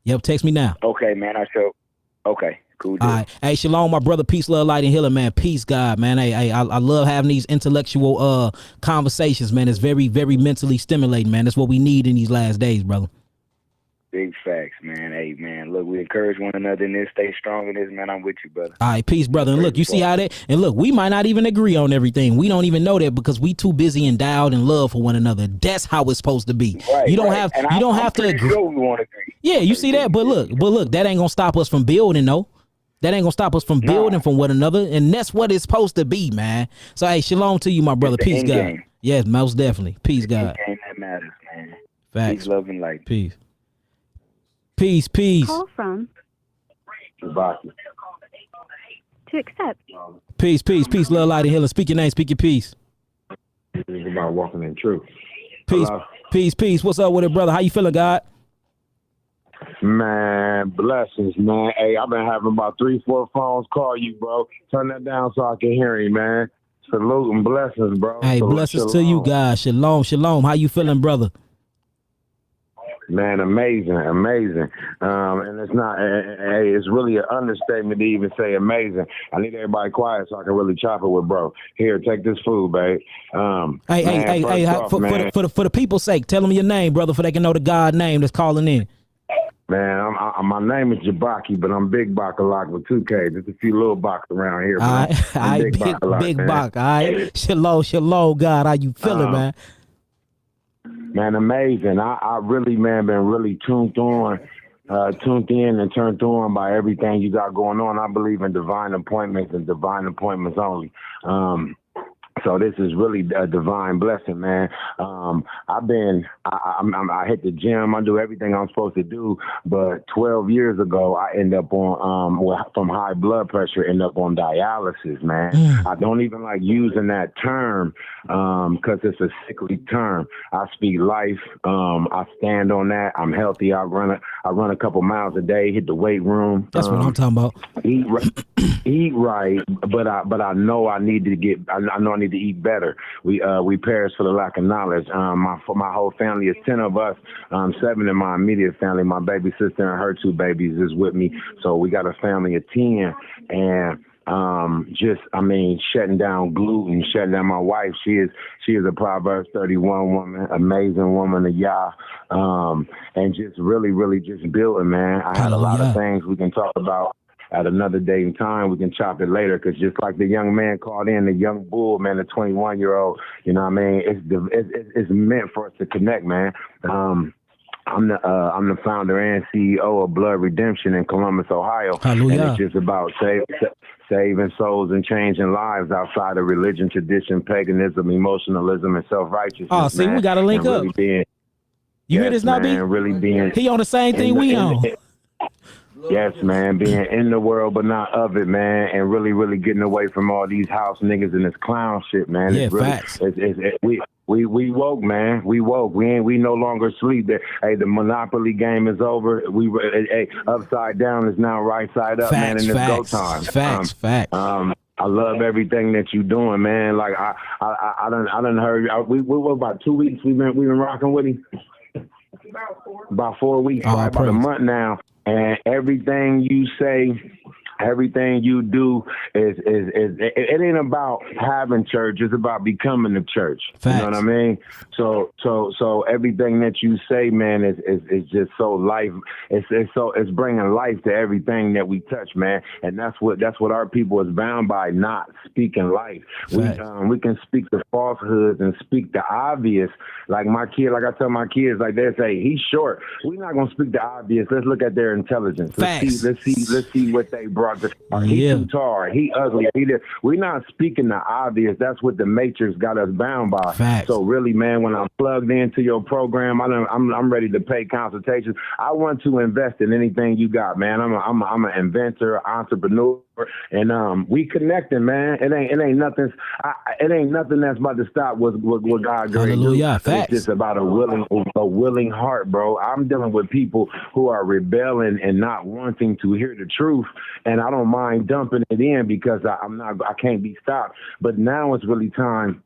Yep. Text me now.
Okay, man. Okay. Cool.
All right. Hey, shalom, my brother. Peace, love, light, and healing, man. Peace, God, man. Hey, I love having these intellectual conversations, man. It's very, very mentally stimulating, man. That's what we need in these last days, brother.
Big facts, man. Hey, man, look, we encourage one another in this. Stay strong in this, man. I'm with you, brother.
All right, peace, brother. And look, you see how that, and look, we might not even agree on everything. We don't even know that because we too busy endowed in love for one another. That's how it's supposed to be.
Right,
you don't have to agree.
Sure we want to agree.
Yeah, you see that? But look, that ain't gonna stop us from building, though. That ain't gonna stop us from building from one another, and that's what it's supposed to be, man. So, hey, shalom to you, my brother. Peace, God. Game. Yes, most definitely. Peace, God.
Game that matters, man.
Facts.
Peace, love, and light.
Peace. Peace.
Call from.
Goodbye.
To accept.
Peace, love, light, and healing. Speak your name, speak your peace.
It's about walking in truth.
Peace.
Hello?
Peace. What's up with it, brother? How you feeling, God?
Man, blessings, man. Hey, I've been having about 3-4 phones call you, bro. Turn that down so I can hear you, man. Salute and blessings, bro.
Hey, blessings to you, God. Shalom. How you feeling, brother?
Man, amazing. And it's not, hey, it's really an understatement to even say amazing. I need everybody quiet so I can really chop it with bro. Here, take this food, babe.
For the people's sake, tell them your name, brother, so they can know the God name that's calling in.
Man, my name is Jabaki, but I'm Big Bakalak with 2K. There's a few little Baks around here, but I'm Big Bakalak,
Big
man.
Bak, all right? Shalom, God. How you feeling, man?
Man, amazing. I really, man, been really tuned in and turned on by everything you got going on. I believe in divine appointments and divine appointments only. So this is really a divine blessing, man. I hit the gym. I do everything I'm supposed to do. But 12 years ago, I end up on, from high blood pressure, end up on dialysis, man. I don't even like using that term because it's a sickly term. I speak life. I stand on that. I'm healthy. I run a couple miles a day, hit the weight room.
That's what I'm talking about.
Eat right, but I know I need to to eat better. We perish for the lack of knowledge. My whole family is 10 of us, 7 in my immediate family. My baby sister and her 2 babies is with me, so we got a family of 10. And shutting down gluten, shutting down my wife. She is a Proverbs 31 woman, amazing woman of Yah, and just really just building, man. I had a lot of things we can talk about at another day and time. We can chop it later, because just like the young man called in, the young bull, man, the 21-year-old, you know what I mean? It's meant for us to connect, man. I'm the founder and CEO of Blood Redemption in Columbus, Ohio.
Hallelujah.
And it's just about saving souls and changing lives outside of religion, tradition, paganism, emotionalism, and self-righteousness.
Oh, see,
man.
we got to link up.
You
hear this, Nabi? He on the same thing we on.
Yes, man, being in the world but not of it, man, and really getting away from all these house niggas and this clown shit, man.
Yeah,
it's really,
facts.
We woke, man. We woke. We no longer sleep. Hey, the Monopoly game is over. Upside down is now right side up, man. And it's go time.
Facts.
I love everything that you doing, man. Like I done heard. We were about 2 weeks. We've been rocking with him. About 4 weeks, about a month now. And everything you say, everything you do it ain't about having church. It's about becoming the church.
Facts.
You know what I mean? So everything that you say, man, is just so life. It's bringing life to everything that we touch, man. And that's what our people is bound by, not speaking life. We can speak the falsehoods and speak the obvious. Like I tell my kids, like they say, he's short. We're not gonna speak the obvious. Let's look at their intelligence.
Facts.
Let's see what they brought. He too tall. He ugly. We're not speaking the obvious. That's what the Matrix got us bound by.
Facts.
So really, man, when I'm plugged into your program, I'm ready to pay consultations. I want to invest in anything you got, man. I'm an inventor, entrepreneur, and we connecting, man. It ain't nothing. It ain't nothing that's about to stop what God doing.
Hallelujah. Facts.
It's just about a willing heart, bro. I'm dealing with people who are rebelling and not wanting to hear the truth, and I don't mind dumping it in because I can't be stopped. But now it's really time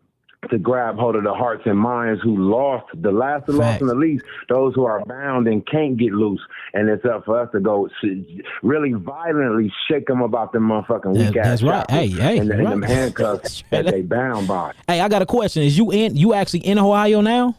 to grab hold of the hearts and minds who lost, the last and the least, those who are bound and can't get loose. And it's up for us to go really violently shake them about them motherfucking weak ass.
That's right. Hey,
and them handcuffs that they bound by.
Hey, I got a question. Is you actually in Ohio now?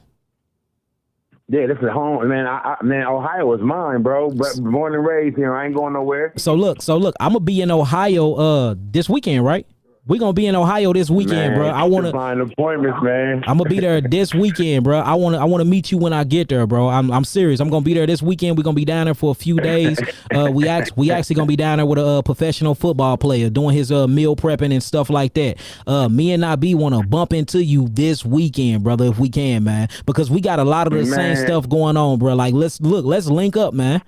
Yeah, this is home, man. Man, Ohio is mine, bro. But born and raised here, I ain't going nowhere.
So look, I'm gonna be in Ohio this weekend, right? We're gonna be in Ohio this weekend,
man,
bro. I wanna
find appointments, man.
I'm gonna be there this weekend, bro. I wanna meet you when I get there, bro. I'm serious. I'm gonna be there this weekend. We're gonna be down there for a few days. We actually gonna be down there with a professional football player doing his meal prepping and stuff like that. Me and Nabi wanna bump into you this weekend, brother, if we can, man. Because we got a lot of the same stuff going on, bro. Like let's link up, man.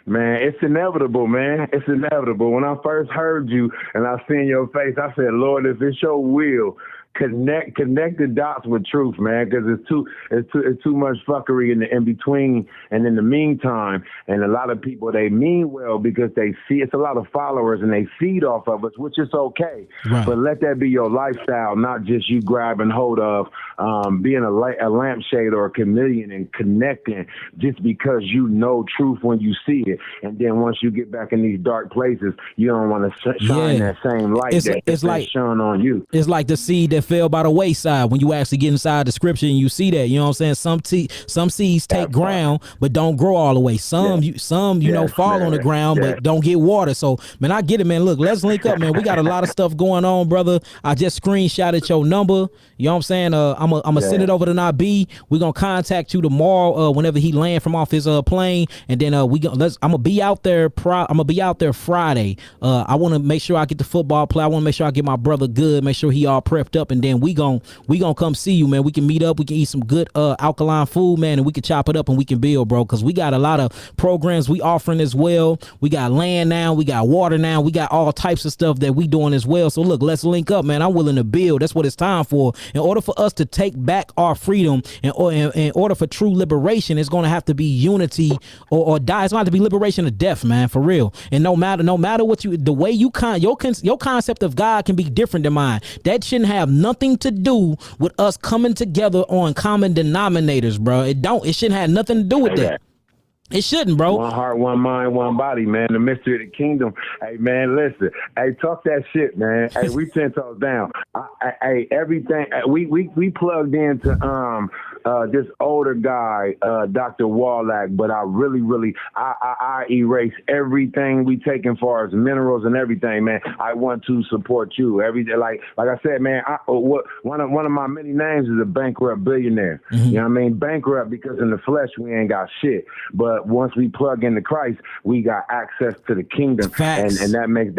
Man, it's inevitable, man. It's inevitable. When I first heard you and I seen your face, I said, Lord, if it's your will, connect the dots with truth, man, because it's too much fuckery in between and in the meantime. And a lot of people, they mean well because they see it's a lot of followers and they feed off of us, which is okay. Right. But let that be your lifestyle, not just you grabbing hold of being a lampshade or a chameleon and connecting just because you know truth when you see it. And then once you get back in these dark places, you don't want to shine that same light it's like shone on you.
It's like the seed that that fell by the wayside. When you actually get inside the scripture and you see that, you know what I'm saying? Some seeds take ground but don't grow all the way. Some you know fall on the ground but don't get water. So man, I get it, man. Look, let's link up, man. We got a lot of stuff going on, brother. I just screenshotted your number. You know what I'm saying? I'm gonna send it over to Nabi. We're gonna contact you tomorrow whenever he land from off his plane, and then I'm gonna be out there Friday. I want to make sure I get the football play. I want to make sure I get my brother good, make sure he all prepped up, and then we gonna come see you, man. We can meet up, we can eat some good alkaline food, man, and we can chop it up and we can build, bro, because we got a lot of programs we offering as well. We got land now, we got water now, we got all types of stuff that we doing as well. So look, let's link up, man. I'm willing to build. That's what it's time for. In order for us to take back our freedom, and in order for true liberation, it's going to have to be unity or die. It's going to have to be liberation or death, man, for real. And no matter what the way your concept of God can be different than mine. That shouldn't have nothing to do with us coming together on common denominators, bro. It shouldn't have nothing to do with that. It shouldn't, bro.
One heart, one mind, one body, man. The mystery of the kingdom. Hey, man, listen. Hey, talk that shit, man. Hey, we 10 toes down. Hey, everything. We plugged into this older guy, Dr. Wallach, but I really, I erase everything we taking far as minerals and everything, man. I want to support you. Like I said, man. One of my many names is a bankrupt billionaire. Mm-hmm. You know what I mean? Bankrupt because in the flesh we ain't got shit, but once we plug into Christ, we got access to the kingdom. Facts. And that makes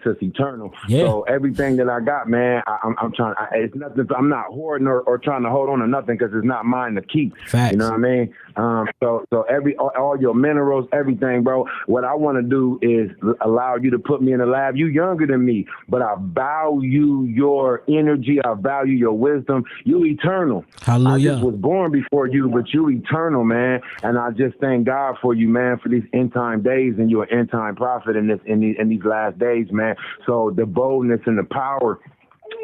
us eternal. Yeah. So everything that I got, man, I'm trying. It's nothing. I'm not hoarding or trying to hold on to nothing because it's not mine to keep. Facts. You know what I mean? So all your minerals, everything, bro. What I want to do is allow you to put me in the lab. You younger than me, but I value your energy. I value your wisdom. You eternal. Hallelujah. I just was born before you, but you eternal, man. And I just thank God for you, man, for these end time days, and you're an end time prophet in these last days, man. So the boldness and the power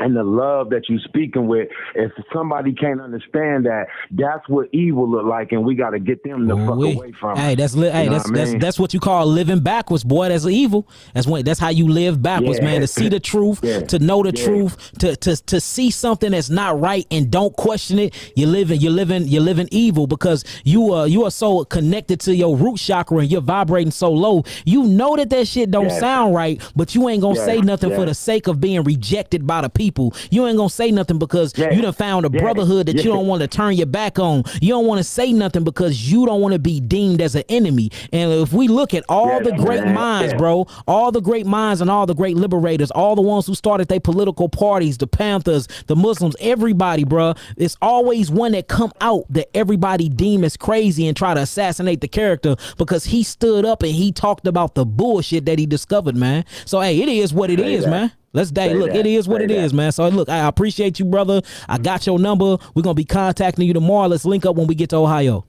and the love that you speaking with, if somebody can't understand that, that's what evil look like, and we got to get them the fuck away from it.
That's what you call living backwards, boy. That's evil. That's how you live backwards, man. To see the truth, to know the truth, to see something that's not right and don't question it. You're living evil because you are so connected to your root chakra and you're vibrating so low. You know that shit don't sound right, but you ain't gonna say nothing for the sake of being rejected by the people. You ain't gonna say nothing because you done found a brotherhood that you don't want to turn your back on. You don't want to say nothing because you don't want to be deemed as an enemy. And if we look at all the great minds, bro, all the great minds and all the great liberators, all the ones who started their political parties, the Panthers, the Muslims, everybody, bro, it's always one that come out that everybody deem as crazy and try to assassinate the character because he stood up and he talked about the bullshit that he discovered, man. So hey, it is what it is, man. Let's day. Look, it is what it is, man. So look, I appreciate you, brother. I got your number. We're gonna be contacting you tomorrow. Let's link up when we get to Ohio.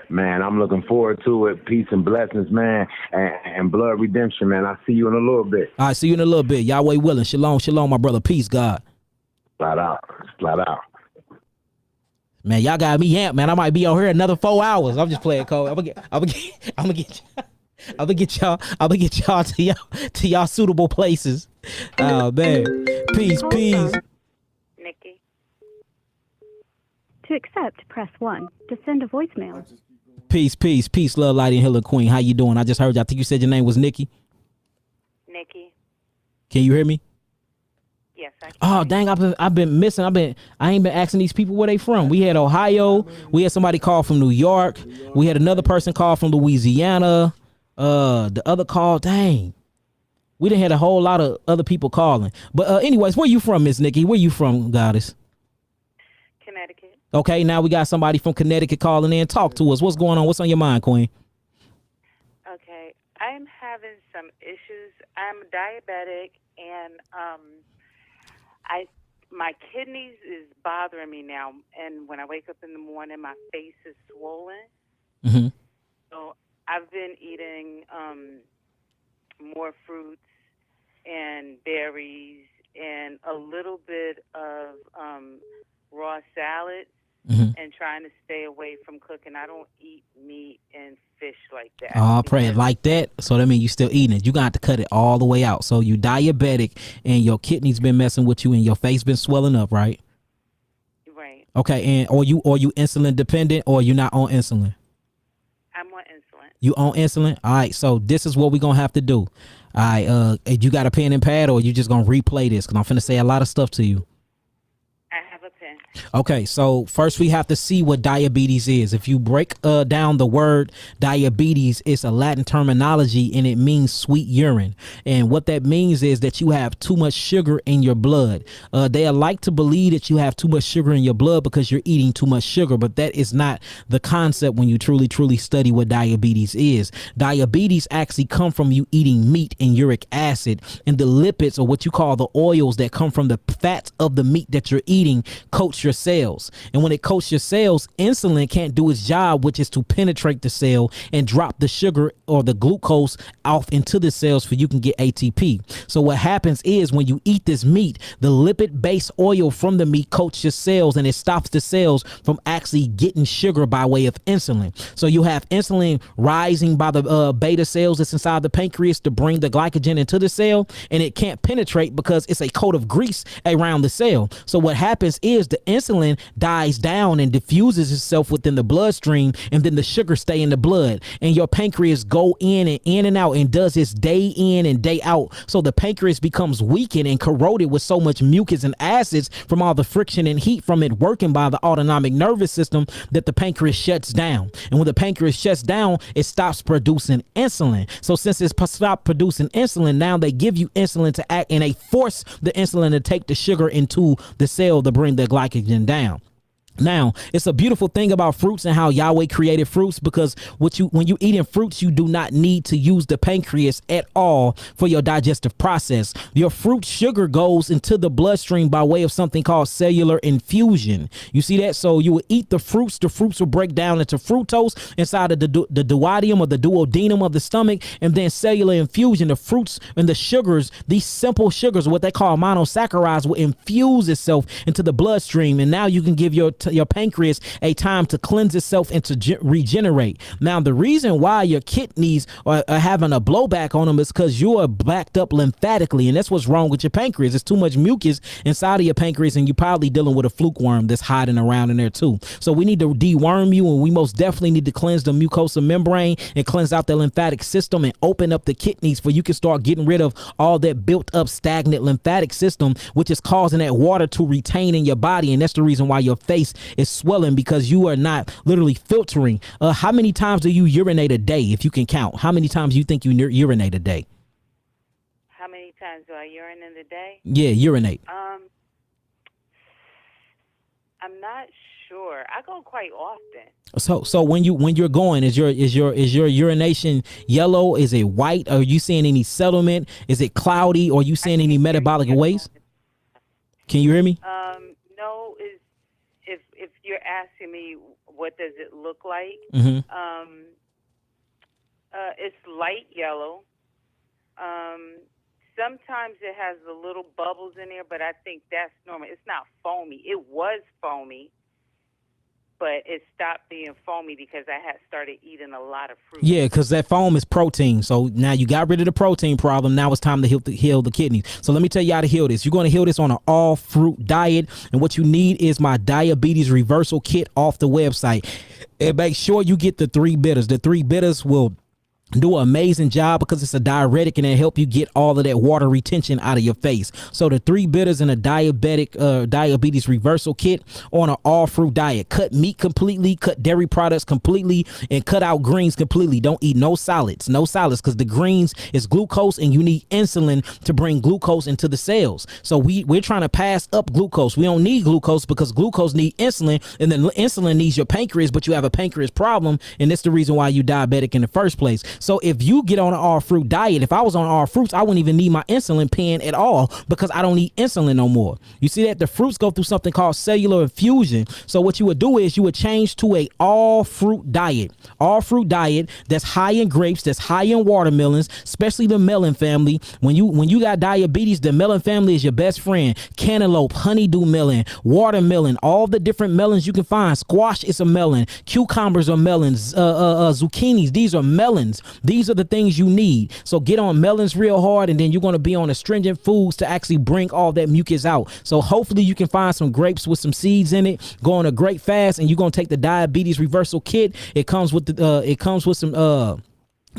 Man, I'm looking forward to it. Peace and blessings, man, and blood redemption, man. I'll see you in a little bit.
All right, see you in a little bit. Yahweh willing. Shalom, shalom, my brother. Peace, God.
Flat out.
Man, y'all got me amped, man. I might be on here another 4 hours. I'm just playing cold. I'm gonna get y'all to y'all suitable places. Oh man, peace.
Nikki. To accept, press 1. To send a voicemail.
Peace, love, light, and healer queen. How you doing? I just heard you. I think you said your name was Nikki.
Nikki.
Can you hear me?
Yes, I can.
Oh dang, I've been missing. I ain't been asking these people where they from. We had Ohio. We had somebody call from New York. We had another person call from Louisiana. The other call, dang, we done had a whole lot of other people calling. But anyways, where you from, Miss Nikki? Where you from, Goddess?
Connecticut.
Okay, now we got somebody from Connecticut calling in. Talk to us. What's going on? What's on your mind, Queen?
Okay, I'm having some issues. I'm diabetic, and my kidneys is bothering me now. And when I wake up in the morning, my face is swollen.
Mm-hmm.
So I've been eating more fruits and berries and a little bit of raw salad. and trying to stay away from cooking. I don't eat meat and fish like that.
Oh, pray like that. So that means you still eating it. You got to cut it all the way out. So you diabetic and your kidneys been messing with you and your face been swelling up, right?
Right.
Okay, and or you insulin dependent or you not on insulin?
I'm on insulin.
You on insulin? All right, so this is what we're going to have to do. All right, you got a pen and pad or you just going to replay this? Because I'm finna say a lot of stuff to you.
I have a pen.
Okay, so first we have to see what diabetes is. If you break down the word diabetes, it's a Latin terminology and it means sweet urine. And what that means is that you have too much sugar in your blood. They like to believe that you have too much sugar in your blood because you're eating too much sugar, but that is not the concept when you truly study what diabetes is. Diabetes actually come from you eating meat and uric acid, and the lipids, or what you call the oils that come from the fats of the meat that you're eating, coats your cells. And when it coats your cells, insulin can't do its job, which is to penetrate the cell and drop the sugar or the glucose off into the cells for you can get ATP. So what happens is when you eat this meat, the lipid based oil from the meat coats your cells and it stops the cells from actually getting sugar by way of insulin. So you have insulin rising by the beta cells that's inside the pancreas to bring the glycogen into the cell, and it can't penetrate because it's a coat of grease around the cell. So what happens is the insulin dies down and diffuses itself within the bloodstream, and then the sugar stay in the blood, and your pancreas go in and out and does this day in and day out. So the pancreas becomes weakened and corroded with so much mucus and acids from all the friction and heat from it working by the autonomic nervous system that the pancreas shuts down. And when the pancreas shuts down, it stops producing insulin. So since it's stopped producing insulin, now they give you insulin to act, and they force the insulin to take the sugar into the cell to bring the glycogen down. Now, it's a beautiful thing about fruits and how Yahweh created fruits, because when you eating fruits, you do not need to use the pancreas at all for your digestive process. Your fruit sugar goes into the bloodstream by way of something called cellular infusion. You see that? So you will eat the fruits will break down into fructose inside of the duodenum or the duodenum of the stomach, and then cellular infusion, the fruits and the sugars, these simple sugars, what they call monosaccharides, will infuse itself into the bloodstream, and now you can give your pancreas a time to cleanse itself and to regenerate. Now, the reason why your kidneys are having a blowback on them is because you are backed up lymphatically, and that's what's wrong with your pancreas. There's too much mucus inside of your pancreas, and you're probably dealing with a fluke worm that's hiding around in there too. So we need to deworm you, and we most definitely need to cleanse the mucosa membrane and cleanse out the lymphatic system and open up the kidneys for you can start getting rid of all that built up stagnant lymphatic system, which is causing that water to retain in your body. And that's the reason why your face is swelling, because you are not literally filtering. How many times do you urinate a day, if you can count? How many times you think you urinate a day?
How many times do I urinate in a day?
Yeah, urinate.
I'm not sure. I go quite often.
So when you're going, is your urination yellow? Is it white? Are you seeing any settlement? Is it cloudy? Or are you seeing any metabolic waste? Can you hear me?
No. If you're asking me what does it look like, it's light yellow. Sometimes it has the little bubbles in there, but I think that's normal. It's not foamy. It was foamy, but it stopped being foamy because I had started eating a lot of fruit.
Yeah, because that foam is protein. So now you got rid of the protein problem. Now it's time to heal the kidneys. So let me tell you how to heal this. You're going to heal this on an all fruit diet. And what you need is my diabetes reversal kit off the website. And make sure you get the 3 bitters. The 3 bitters will do an amazing job because it's a diuretic, and it help you get all of that water retention out of your face. So the 3 bitters and a diabetes reversal kit on an all fruit diet. Cut meat completely, cut dairy products completely, and cut out greens completely. Don't eat no solids because the greens is glucose, and you need insulin to bring glucose into the cells. So we're trying to pass up glucose. We don't need glucose because glucose need insulin, and then insulin needs your pancreas, but you have a pancreas problem, and that's the reason why you diabetic in the first place. So if you get on an all fruit diet, if I was on all fruits, I wouldn't even need my insulin pen at all because I don't need insulin no more. You see that the fruits go through something called cellular infusion. So what you would do is you would change to a all fruit diet that's high in grapes, that's high in watermelons, especially the melon family. When you got diabetes, the melon family is your best friend. Cantaloupe, honeydew melon, watermelon, all the different melons you can find. Squash is a melon. Cucumbers are melons. Zucchinis, these are melons. These are the things you need. So get on melons real hard, and then you're going to be on astringent foods to actually bring all that mucus out. So hopefully you can find some grapes with some seeds in it. Go on a grape fast, and you're going to take the diabetes reversal kit. It comes with some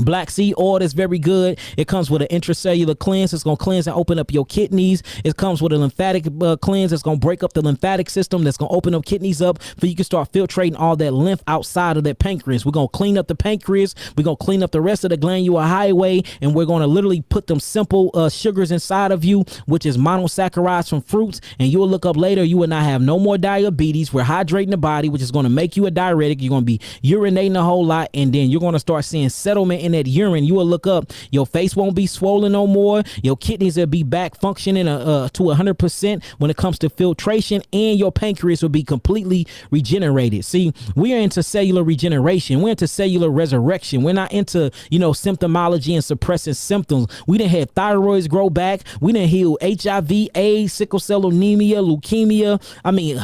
black seed oil that's very good. It comes with an intracellular cleanse. It's going to cleanse and open up your kidneys. It comes with a lymphatic cleanse. It's going to break up the lymphatic system. That's going to open up kidneys up so you can start filtrating all that lymph outside of that pancreas. We're going to clean up the pancreas. We're going to clean up the rest of the glandular highway, and we're going to literally put them simple sugars inside of you, which is monosaccharides from fruits, and you'll look up later, you will not have no more diabetes. We're hydrating the body, which is going to make you a diuretic. You're going to be urinating a whole lot, and then you're going to start seeing settlement in that urine. You will look up, your face won't be swollen no more. Your kidneys will be back functioning to 100% when it comes to filtration, and your pancreas will be completely regenerated. See, we are into cellular regeneration. We're into cellular resurrection. We're not into, symptomology and suppressing symptoms. We done had thyroids grow back. We done heal HIV, AIDS, sickle cell anemia, leukemia. I mean,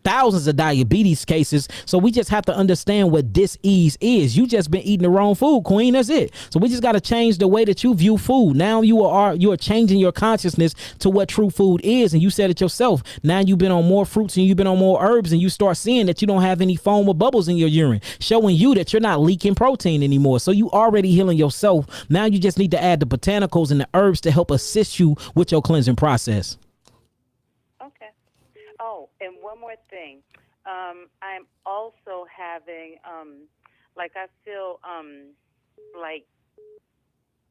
thousands of diabetes cases. So we just have to understand what dis-ease is. You just been eating the wrong food, Queen. That's it. So we just got to change the way that you view food. Now you are changing your consciousness to what true food is. And you said it yourself. Now you've been on more fruits and you've been on more herbs, and you start seeing that you don't have any foam or bubbles in your urine, showing you that you're not leaking protein anymore. So you already healing yourself. Now you just need to add the botanicals and the herbs to help assist you with your cleansing process.
Okay. Oh, and one more thing. I'm also having, I feel like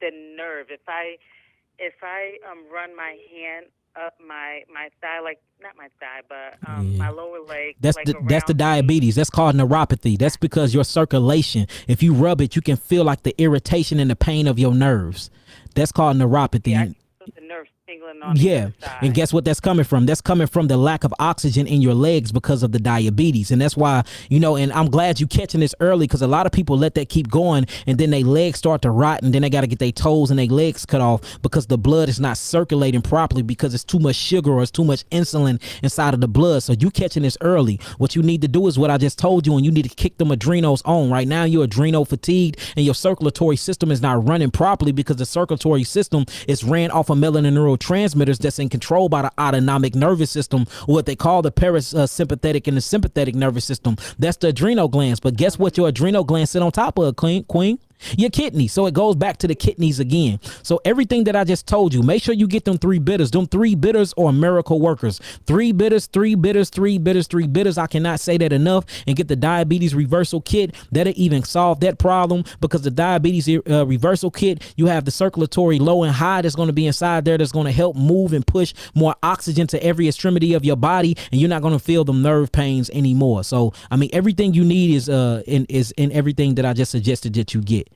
the nerve. If I run my hand up my thigh, like not my thigh, but my lower leg.
That's the diabetes. That's called neuropathy. That's because your circulation, if you rub it, you can feel like the irritation and the pain of your nerves. That's called neuropathy.
Yeah, I feel the nerves tingling on
Yeah,
the other side.
and guess what that's coming from? That's coming from the lack of oxygen in your legs because of the diabetes. And that's why, and I'm glad you catching this early, because a lot of people let that keep going, and then their legs start to rot, and then they got to get their toes and their legs cut off because the blood is not circulating properly because it's too much sugar or it's too much insulin inside of the blood. So you catching this early. What you need to do is what I just told you, and you need to kick them adrenals on. Right now you're adrenal fatigued, and your circulatory system is not running properly because the circulatory system is ran off of melanin neurotransmitters that's in control by the autonomic nervous system, or what they call the parasympathetic and the sympathetic nervous system. That's the adrenal glands. But guess what your adrenal glands sit on top of, Queen? Your kidneys. So it goes back to the kidneys again. So everything that I just told you, make sure you get them 3 bitters. Them 3 bitters are miracle workers. 3 bitters, 3 bitters, 3 bitters, 3 bitters. I cannot say that enough. And get the diabetes reversal kit. That'll even solve that problem, because the diabetes reversal kit, you have the circulatory low and high that's going to be inside there, that's going to help move and push more oxygen to every extremity of your body, and you're not going to feel the nerve pains anymore. So I mean, everything you need is in everything that I just suggested that you get.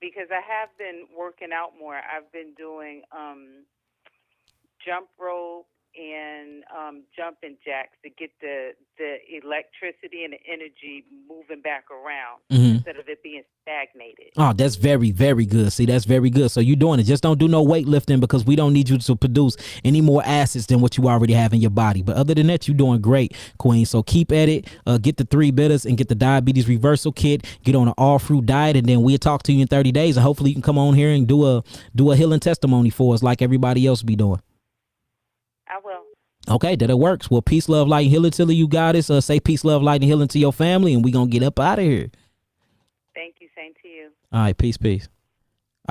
Because I have been working out more. I've been doing jump rope and jumping jacks to get the electricity and the energy moving back around instead of it being stagnated.
Oh, that's very, very good. See, that's very good. So you're doing it. Just don't do no weightlifting, because we don't need you to produce any more acids than what you already have in your body. But other than that, you're doing great, Queen. So keep at it. Get the 3 bitters and get the diabetes reversal kit. Get on an all fruit diet, and then we'll talk to you in 30 days. And hopefully you can come on here and do a healing testimony for us like everybody else be doing.
I will.
Okay, that it works. Well, peace, love, light, and healing till you got it. Say peace, love, light, and healing to your family, and we going to get up out of here.
Thank you. Same to you.
All right, peace. All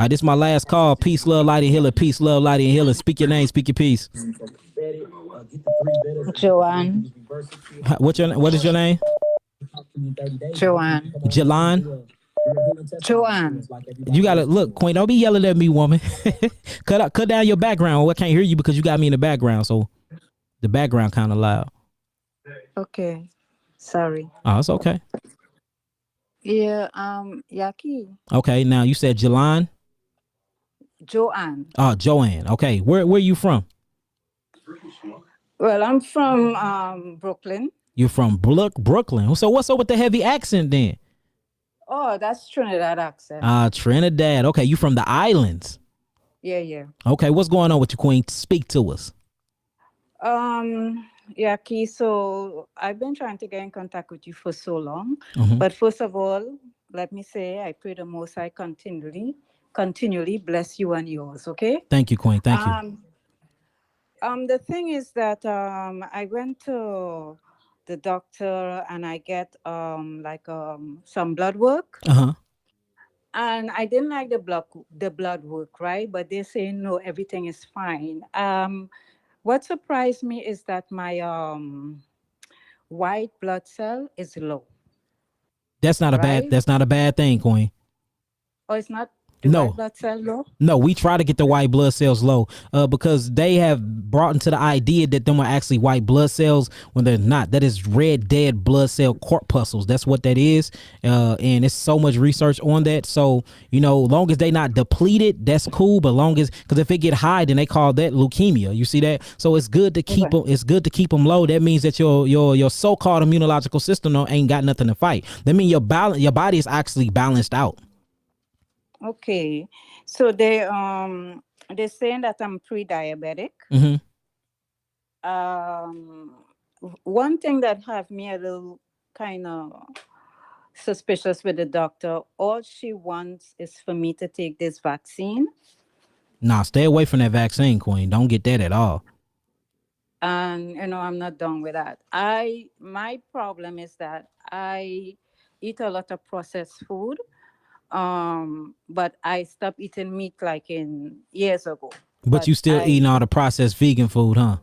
right, this is my last call. Peace, love, light, and healing. Peace, love, light, and healing. Speak your name. Speak your peace.
Joanne.
What is your name?
Joanne.
Jalan?
Joanne.
You gotta look, Queen. Don't be yelling at me, woman. cut down your background. I can't hear you because you got me in the background, so the background kind of loud.
Okay. Sorry.
Oh, it's okay.
Yeah, Yaki.
Okay, now you said Jelon.
Joanne.
Joanne. Okay, where you from?
Well, I'm from Brooklyn.
You're from Brooklyn. So what's up with the heavy accent then?
Oh, that's Trinidad accent.
Trinidad. Okay, you from the islands.
Yeah.
Okay, what's going on with you, Queen? Speak to us.
Yaki, so I've been trying to get in contact with you for so long.
Mm-hmm.
But first of all, let me say I pray the Most High continually bless you and yours, okay?
Thank you, Queen. Thank you.
The thing is that I went to the doctor and I get some blood work.
Uh-huh.
And I didn't like the blood work, right? But they say no, everything is fine. What surprised me is that my white blood cell is low.
That's not a bad thing, Queen.
Oh, it's not the white blood cell low?
No, we try to get the white blood cells low because they have brought into the idea that them are actually white blood cells when they're not. That is red dead blood cell corpuscles. That's what that is. And it's so much research on that. So, long as they not depleted, that's cool. But because if it get high, then they call that leukemia. You see that? So it's good to keep them. It's good to keep them low. That means that your so-called immunological system ain't got nothing to fight. That means your body is actually balanced out.
Okay, so they're saying that I'm pre-diabetic.
Mm-hmm.
One thing that have me a little kind of suspicious with the doctor, all she wants is for me to take this vaccine.
Nah, stay away from that vaccine, Queen. Don't get that at all.
And I'm not done with that. My problem is that I eat a lot of processed food. But I stopped eating meat like in years ago.
But you still eating all the processed vegan food, huh?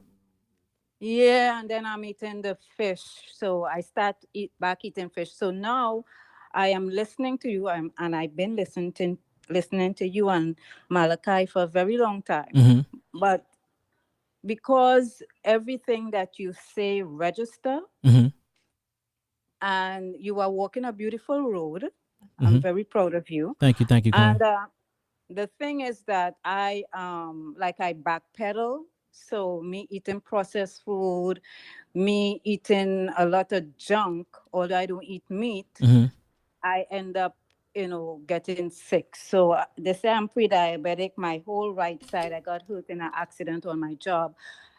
Yeah, and then I'm eating the fish. So I start back eating fish. So now I am listening to you, and I've been listening to you and Malachi for a very long time.
Mm-hmm.
But because everything that you say register,
mm-hmm.
and you are walking a beautiful road.
Mm-hmm.
I'm very proud of you.
Thank you, Queen.
And the thing is that I backpedal. So me eating processed food, me eating a lot of junk, although I don't eat meat,
mm-hmm.
I end up, getting sick. So they say I'm pre-diabetic. My whole right side, I got hurt in an accident on my job.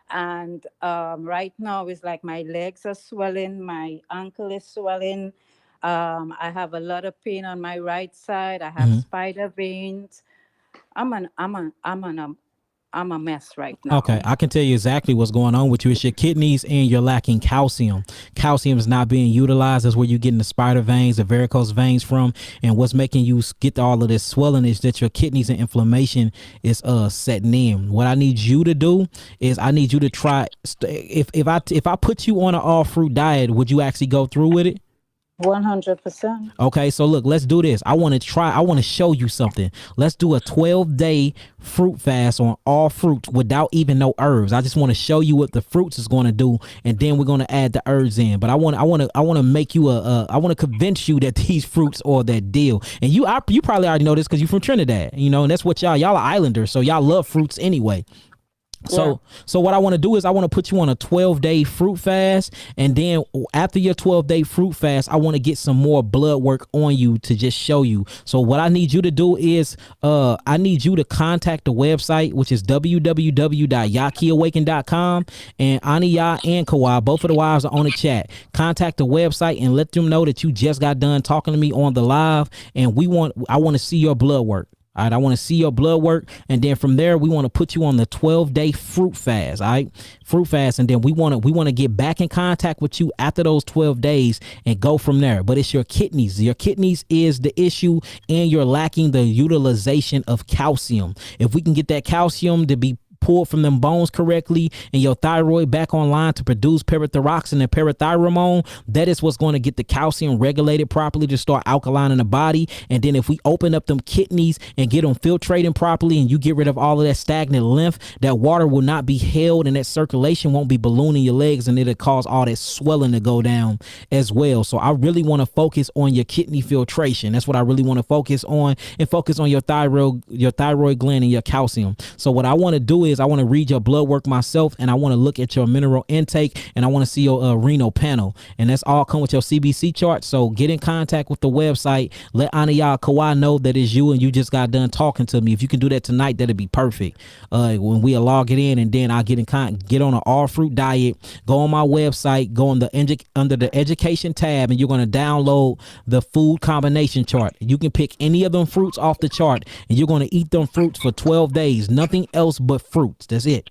And right now it's like my legs are swelling, my ankle is swelling. I have a lot of pain on my right side. I have spider veins. I'm a mess right now.
Okay, I can tell you exactly what's going on with you. It's your kidneys and you're lacking calcium. Calcium is not being utilized. That's where you're getting the spider veins, the varicose veins from. And what's making you get all of this swelling is that your kidneys and inflammation is setting in. What I need you to do is I need you to try. If I put you on an all fruit diet, would you actually go through with it?
100%.
Okay, so look, let's do this. I want to show you something. Let's do a 12-day fruit fast on all fruits without even no herbs. I just want to show you what the fruits is going to do, and then we're going to add the herbs in. But I want to make you I want to convince you that these fruits are that deal. And you probably already know this because you're from Trinidad, and that's what y'all are islanders, so y'all love fruits anyway. So what I want to do is I want to put you on a 12-day fruit fast, and then after your 12-day fruit fast, I want to get some more blood work on you to just show you. So what I need you to do is I need you to contact the website, which is www.yakiawaken.com, and Aniya and Kawhi, both of the wives are on the chat. Contact the website and let them know that you just got done talking to me on the live, and I want to see your blood work. All right, I want to see your blood work, and then from there we want to put you on the 12-day fruit fast. All right, fruit fast, and then we want to get back in contact with you after those 12 days and go from there. But it's your kidneys. Your kidneys is the issue, and you're lacking the utilization of calcium. If we can get that calcium to be pulled from them bones correctly and your thyroid back online to produce parathyroxine and parathyroid, that is what's going to get the calcium regulated properly to start alkalining the body. And then if we open up them kidneys and get them filtrating properly and you get rid of all of that stagnant lymph, that water will not be held and that circulation won't be ballooning your legs, and it'll cause all that swelling to go down as well. So I really want to focus on your kidney filtration. That's what I really want to focus on, and focus on your thyroid gland and your calcium. So what I want to do is I want to read your blood work myself, and I want to look at your mineral intake, and I want to see your renal panel, and that's all come with your CBC chart. So get in contact with the website. Let Anaya Kawhi know that it's you and you just got done talking to me. If you can do that tonight, that'd be perfect. When we log it in, and then I'll get on an all fruit diet. Go on my website, go on under the education tab, and you're going to download the food combination chart. You can pick any of them fruits off the chart, and you're going to eat them fruits for 12 days. Nothing else but fruits. That's it.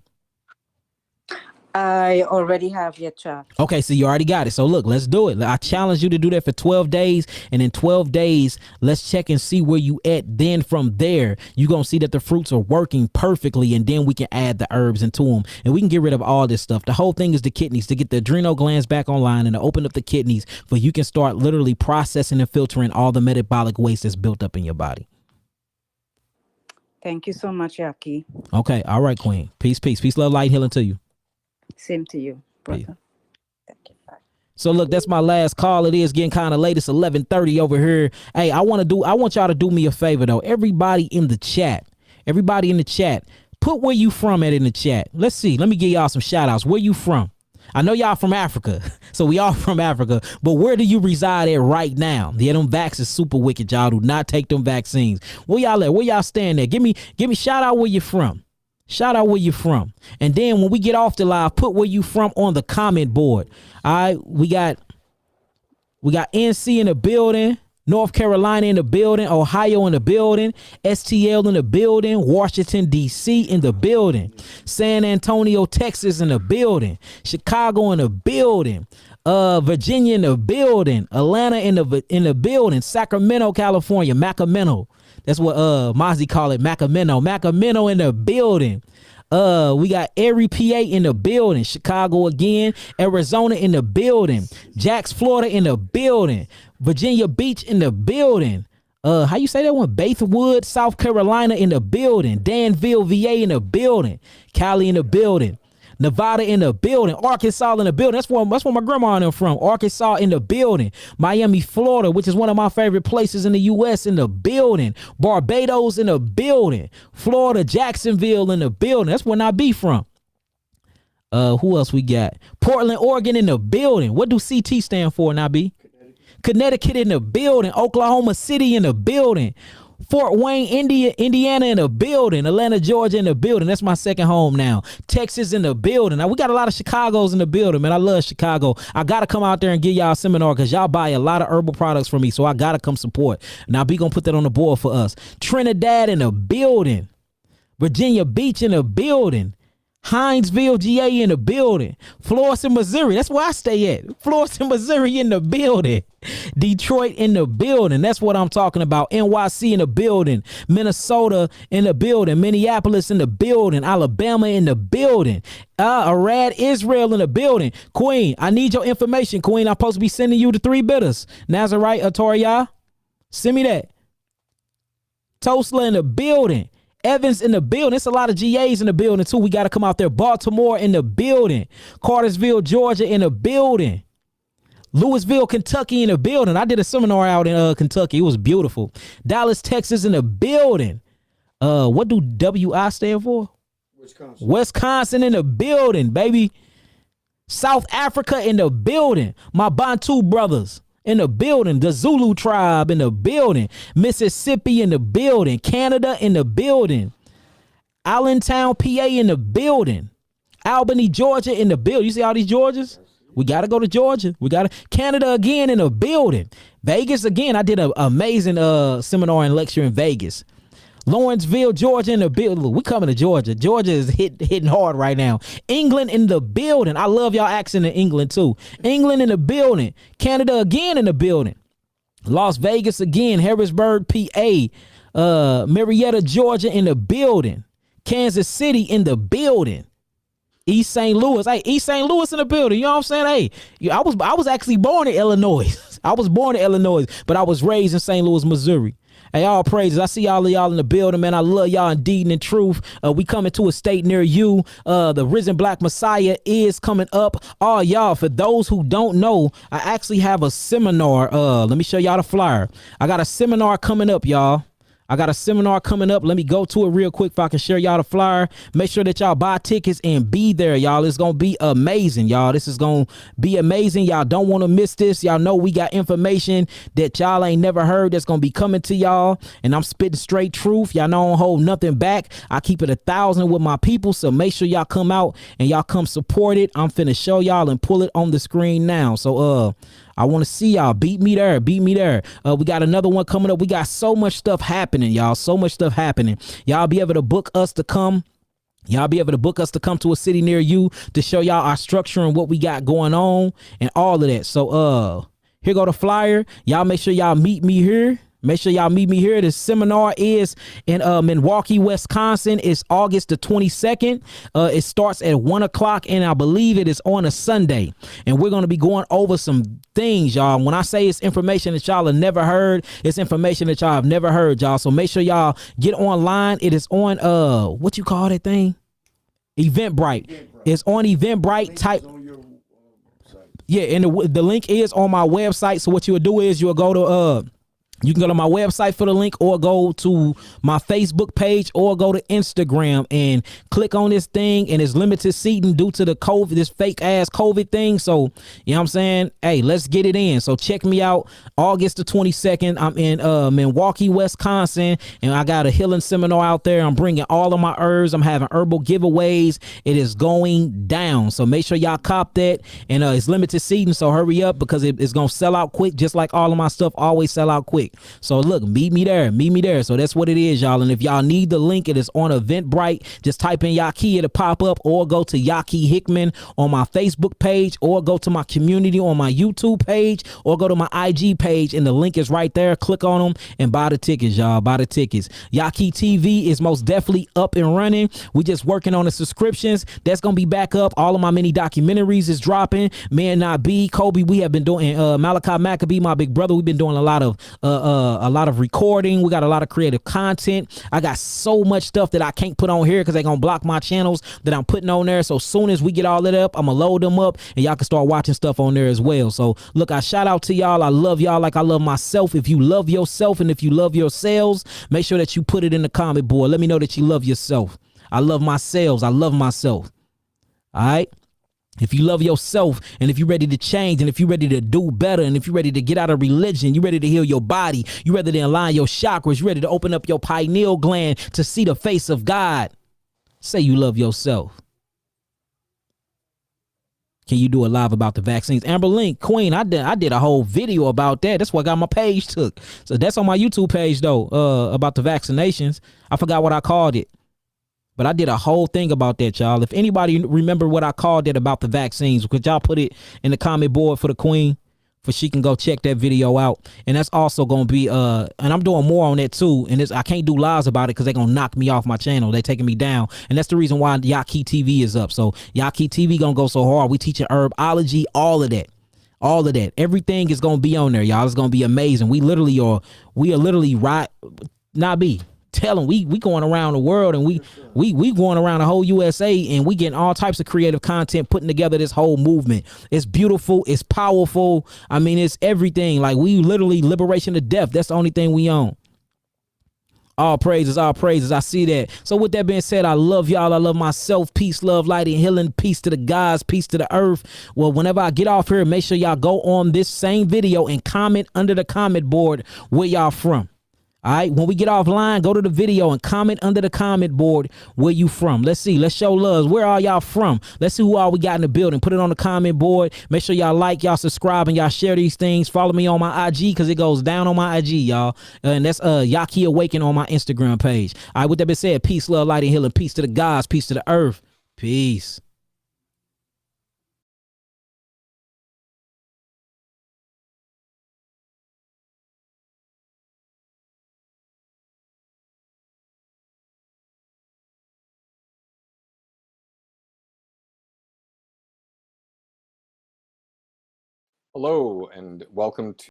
I already have your chart.
Okay, so you already got it. So look, let's do it. I challenge you to do that for 12 days. And in 12 days, let's check and see where you at. Then from there, you're going to see that the fruits are working perfectly. And then we can add the herbs into them. And we can get rid of all this stuff. The whole thing is the kidneys, to get the adrenal glands back online and to open up the kidneys for you can start literally processing and filtering all the metabolic waste that's built up in your body.
Thank you so much, Yaki.
Okay. All right, Queen. Peace, peace. Peace, love, light, and healing to you.
Same to you, brother.
Peace. Thank you. Bye. So look, that's my last call. It is getting kind of late. It's 11:30 over here. Hey, I want y'all to do me a favor though. Everybody in the chat, put where you from at in the chat. Let's see. Let me give y'all some shout outs. Where you from? I know y'all from Africa, so we all from Africa, but where do you reside at right now? Yeah, them vax is super wicked. Y'all do not take them vaccines. Where y'all at? Where y'all stand at? Give me shout out where you from. Shout out where you from. And then when we get off the live, put where you from on the comment board. All right, we got NC in the building, North Carolina in the building, Ohio in the building, STL in the building, Washington, D.C. in the building, San Antonio, Texas in the building, Chicago in the building, Virginia in the building, Atlanta in the building, Sacramento, California, Macamento. That's what Mozzie call it, Macamento. Macamento in the building. We got Erie, PA in the building. Chicago again. Arizona in the building. Jax, Florida in the building. Virginia Beach in the building. How you say that one? Bathwood, South Carolina in the building. Danville, VA in the building. Cali in the building. Nevada in the building. Arkansas in the building. That's where my grandma and them from. Arkansas in the building. Miami, Florida, which is one of my favorite places in the U.S. in the building. Barbados in the building. Florida, Jacksonville in the building. That's where I be from. Who else we got? Portland, Oregon in the building. What do CT stand for, Nabi? Connecticut in the building. Oklahoma City in the building. Fort Wayne, Indiana in the building. Atlanta, Georgia in the building. That's my second home now. Texas in the building. Now we got a lot of Chicagos in the building, man. I love Chicago. I gotta come out there and give y'all a seminar because y'all buy a lot of herbal products from me, so I gotta come support. Now be gonna put that on the board for us. Trinidad in the building. Virginia Beach in the building. Hinesville, GA in the building. Florissant, Missouri. That's where I stay at. Florissant, Missouri in the building. Detroit in the building. That's what I'm talking about. NYC in the building. Minnesota in the building. Minneapolis in the building. Alabama in the building. Arad, Israel in the building. Queen, I need your information, Queen. I'm supposed to be sending you the 3 bitters. Nazarite, Atoria. Send me that. Tulsa in the building. Evans in the building. It's a lot of GAs in the building too. We got to come out there. Baltimore in the building. Cartersville, Georgia in the building. Louisville, Kentucky in the building. I did a seminar out in Kentucky. It was beautiful. Dallas, Texas in the building. What do WI stand for? Wisconsin in the building, baby. South Africa in the building. My Bantu brothers in the building. The Zulu tribe in the building. Mississippi in the building. Canada in the building. Allentown, PA in the building. Albany, Georgia in the building. You see all these Georgias? We got to go to Georgia. We got to Canada again in the building. Vegas again. I did an amazing seminar and lecture in Vegas. Lawrenceville, Georgia in the building. We coming to Georgia. Georgia is hitting hard right now. England in the building. I love y'all accent in England too. England in the building. Canada again in the building. Las Vegas again. Harrisburg, PA. Marietta, Georgia in the building. Kansas City in the building. East St. Louis. Hey, East St. Louis in the building. You know what I'm saying? Hey, I was actually born in Illinois. I was born in Illinois, but I was raised in St. Louis, Missouri. Hey, all praises. I see all of y'all in the building, man. I love y'all indeed and in truth. We coming to a state near you. The Risen Black Messiah is coming up. Oh, y'all, for those who don't know, I actually have a seminar. Let me show y'all the flyer. I got a seminar coming up, y'all. I got a seminar coming up. Let me go to it real quick if I can share y'all the flyer. Make sure that y'all buy tickets and be there, y'all. It's going to be amazing, y'all. This is going to be amazing. Y'all don't want to miss this. Y'all know we got information that y'all ain't never heard that's going to be coming to y'all. And I'm spitting straight truth. Y'all know I don't hold nothing back. I keep it 1,000 with my people. So make sure y'all come out and y'all come support it. I'm finna show y'all and pull it on the screen now. So, I want to see y'all. Beat me there. Beat me there. We got another one coming up. We got so much stuff happening, y'all. So much stuff happening. Y'all be able to book us to come. Y'all be able to book us to come to a city near you to show y'all our structure and what we got going on and all of that. So, here go the flyer. Y'all make sure y'all meet me here. Make sure y'all meet me here. The seminar is in Milwaukee, Wisconsin. It's August the 22nd. It starts at 1 o'clock, and I believe it is on a Sunday. And we're going to be going over some things, y'all. When I say it's information that y'all have never heard, it's information that y'all have never heard, y'all. So make sure y'all get online. It is on, what you call that thing? Eventbrite. It's on Eventbrite. Type. Yeah, and the link is on my website. So what you'll do is you'll go to, you can go to my website for the link or go to my Facebook page or go to Instagram and click on this thing, and it's limited seating due to the COVID, this fake ass COVID thing. So, you know what I'm saying? Hey, let's get it in. So check me out August the 22nd. I'm in Milwaukee, Wisconsin, and I got a healing seminar out there. I'm bringing all of my herbs. I'm having herbal giveaways. It is going down. So make sure y'all cop that. And it's limited seating, so hurry up because it's going to sell out quick, just like all of my stuff always sell out quick. So look, meet me there. So that's what it is, y'all. And if y'all need the link, it is on Eventbrite. Just type in Yaki, it'll pop up, or go to Yaki Hickman on my Facebook page, or go to my community on my YouTube page, or go to my IG page, and the link is right there. Click on them and buy the tickets, y'all. Buy the tickets. Yaki TV is most definitely up and running. We just working on the subscriptions. That's gonna be back up. All of my mini documentaries is dropping. Man Not Be, Kobe, we have been doing Malachi Maccabee, my big brother. We've been doing a lot of recording. We got a lot of creative content. I got so much stuff that I can't put on here because they're gonna block my channels that I'm putting on there. So soon as we get all that up, I'm gonna load them up and y'all can start watching stuff on there as well. So look, I shout out to y'all. I love y'all like I love myself. If you love yourself and if you love yourselves, make sure that you put it in the comment board. Let me know that you love yourself. I love myself. I love myself. All right. If you love yourself, and if you're ready to change, and if you're ready to do better, and if you're ready to get out of religion, you're ready to heal your body, you're ready to align your chakras, you're ready to open up your pineal gland to see the face of God, say you love yourself. Can you do a live about the vaccines? Amber Link, Queen, I did a whole video about that. That's what got my page took. So that's on my YouTube page, though, about the vaccinations. I forgot what I called it. But I did a whole thing about that, y'all. If anybody remember what I called it about the vaccines, could y'all put it in the comment board for the Queen, for she can go check that video out. And that's also going to be, and I'm doing more on that too. And I can't do lives about it because they're going to knock me off my channel. They're taking me down. And that's the reason why Yaki TV is up. So Yaki TV going to go so hard. We teaching herbology, all of that. All of that. Everything is going to be on there, y'all. It's going to be amazing. We are literally right. Not be. Tell them we going around the world, and we going around the whole USA, and we getting all types of creative content, putting together this whole movement. It's beautiful, it's powerful. I mean, it's everything. Like, we literally liberation to death. That's the only thing we own. All praises, all praises. I see that. So with that being said, I love y'all. I love myself. Peace, love, light, and healing. Peace to the gods. Peace to the earth. Well, whenever I get off here, make sure y'all go on this same video and comment under the comment board where y'all from. All right, when we get offline, go to the video and comment under the comment board where you from. Let's see. Let's show love. Where are y'all from? Let's see who all we got in the building. Put it on the comment board. Make sure y'all like, y'all subscribe, and y'all share these things. Follow me on my IG because it goes down on my IG, y'all. And that's Yaki Awaken on my Instagram page. All right, with that being said, peace, love, light, and healing. Peace to the gods. Peace to the earth. Peace.
Hello and welcome to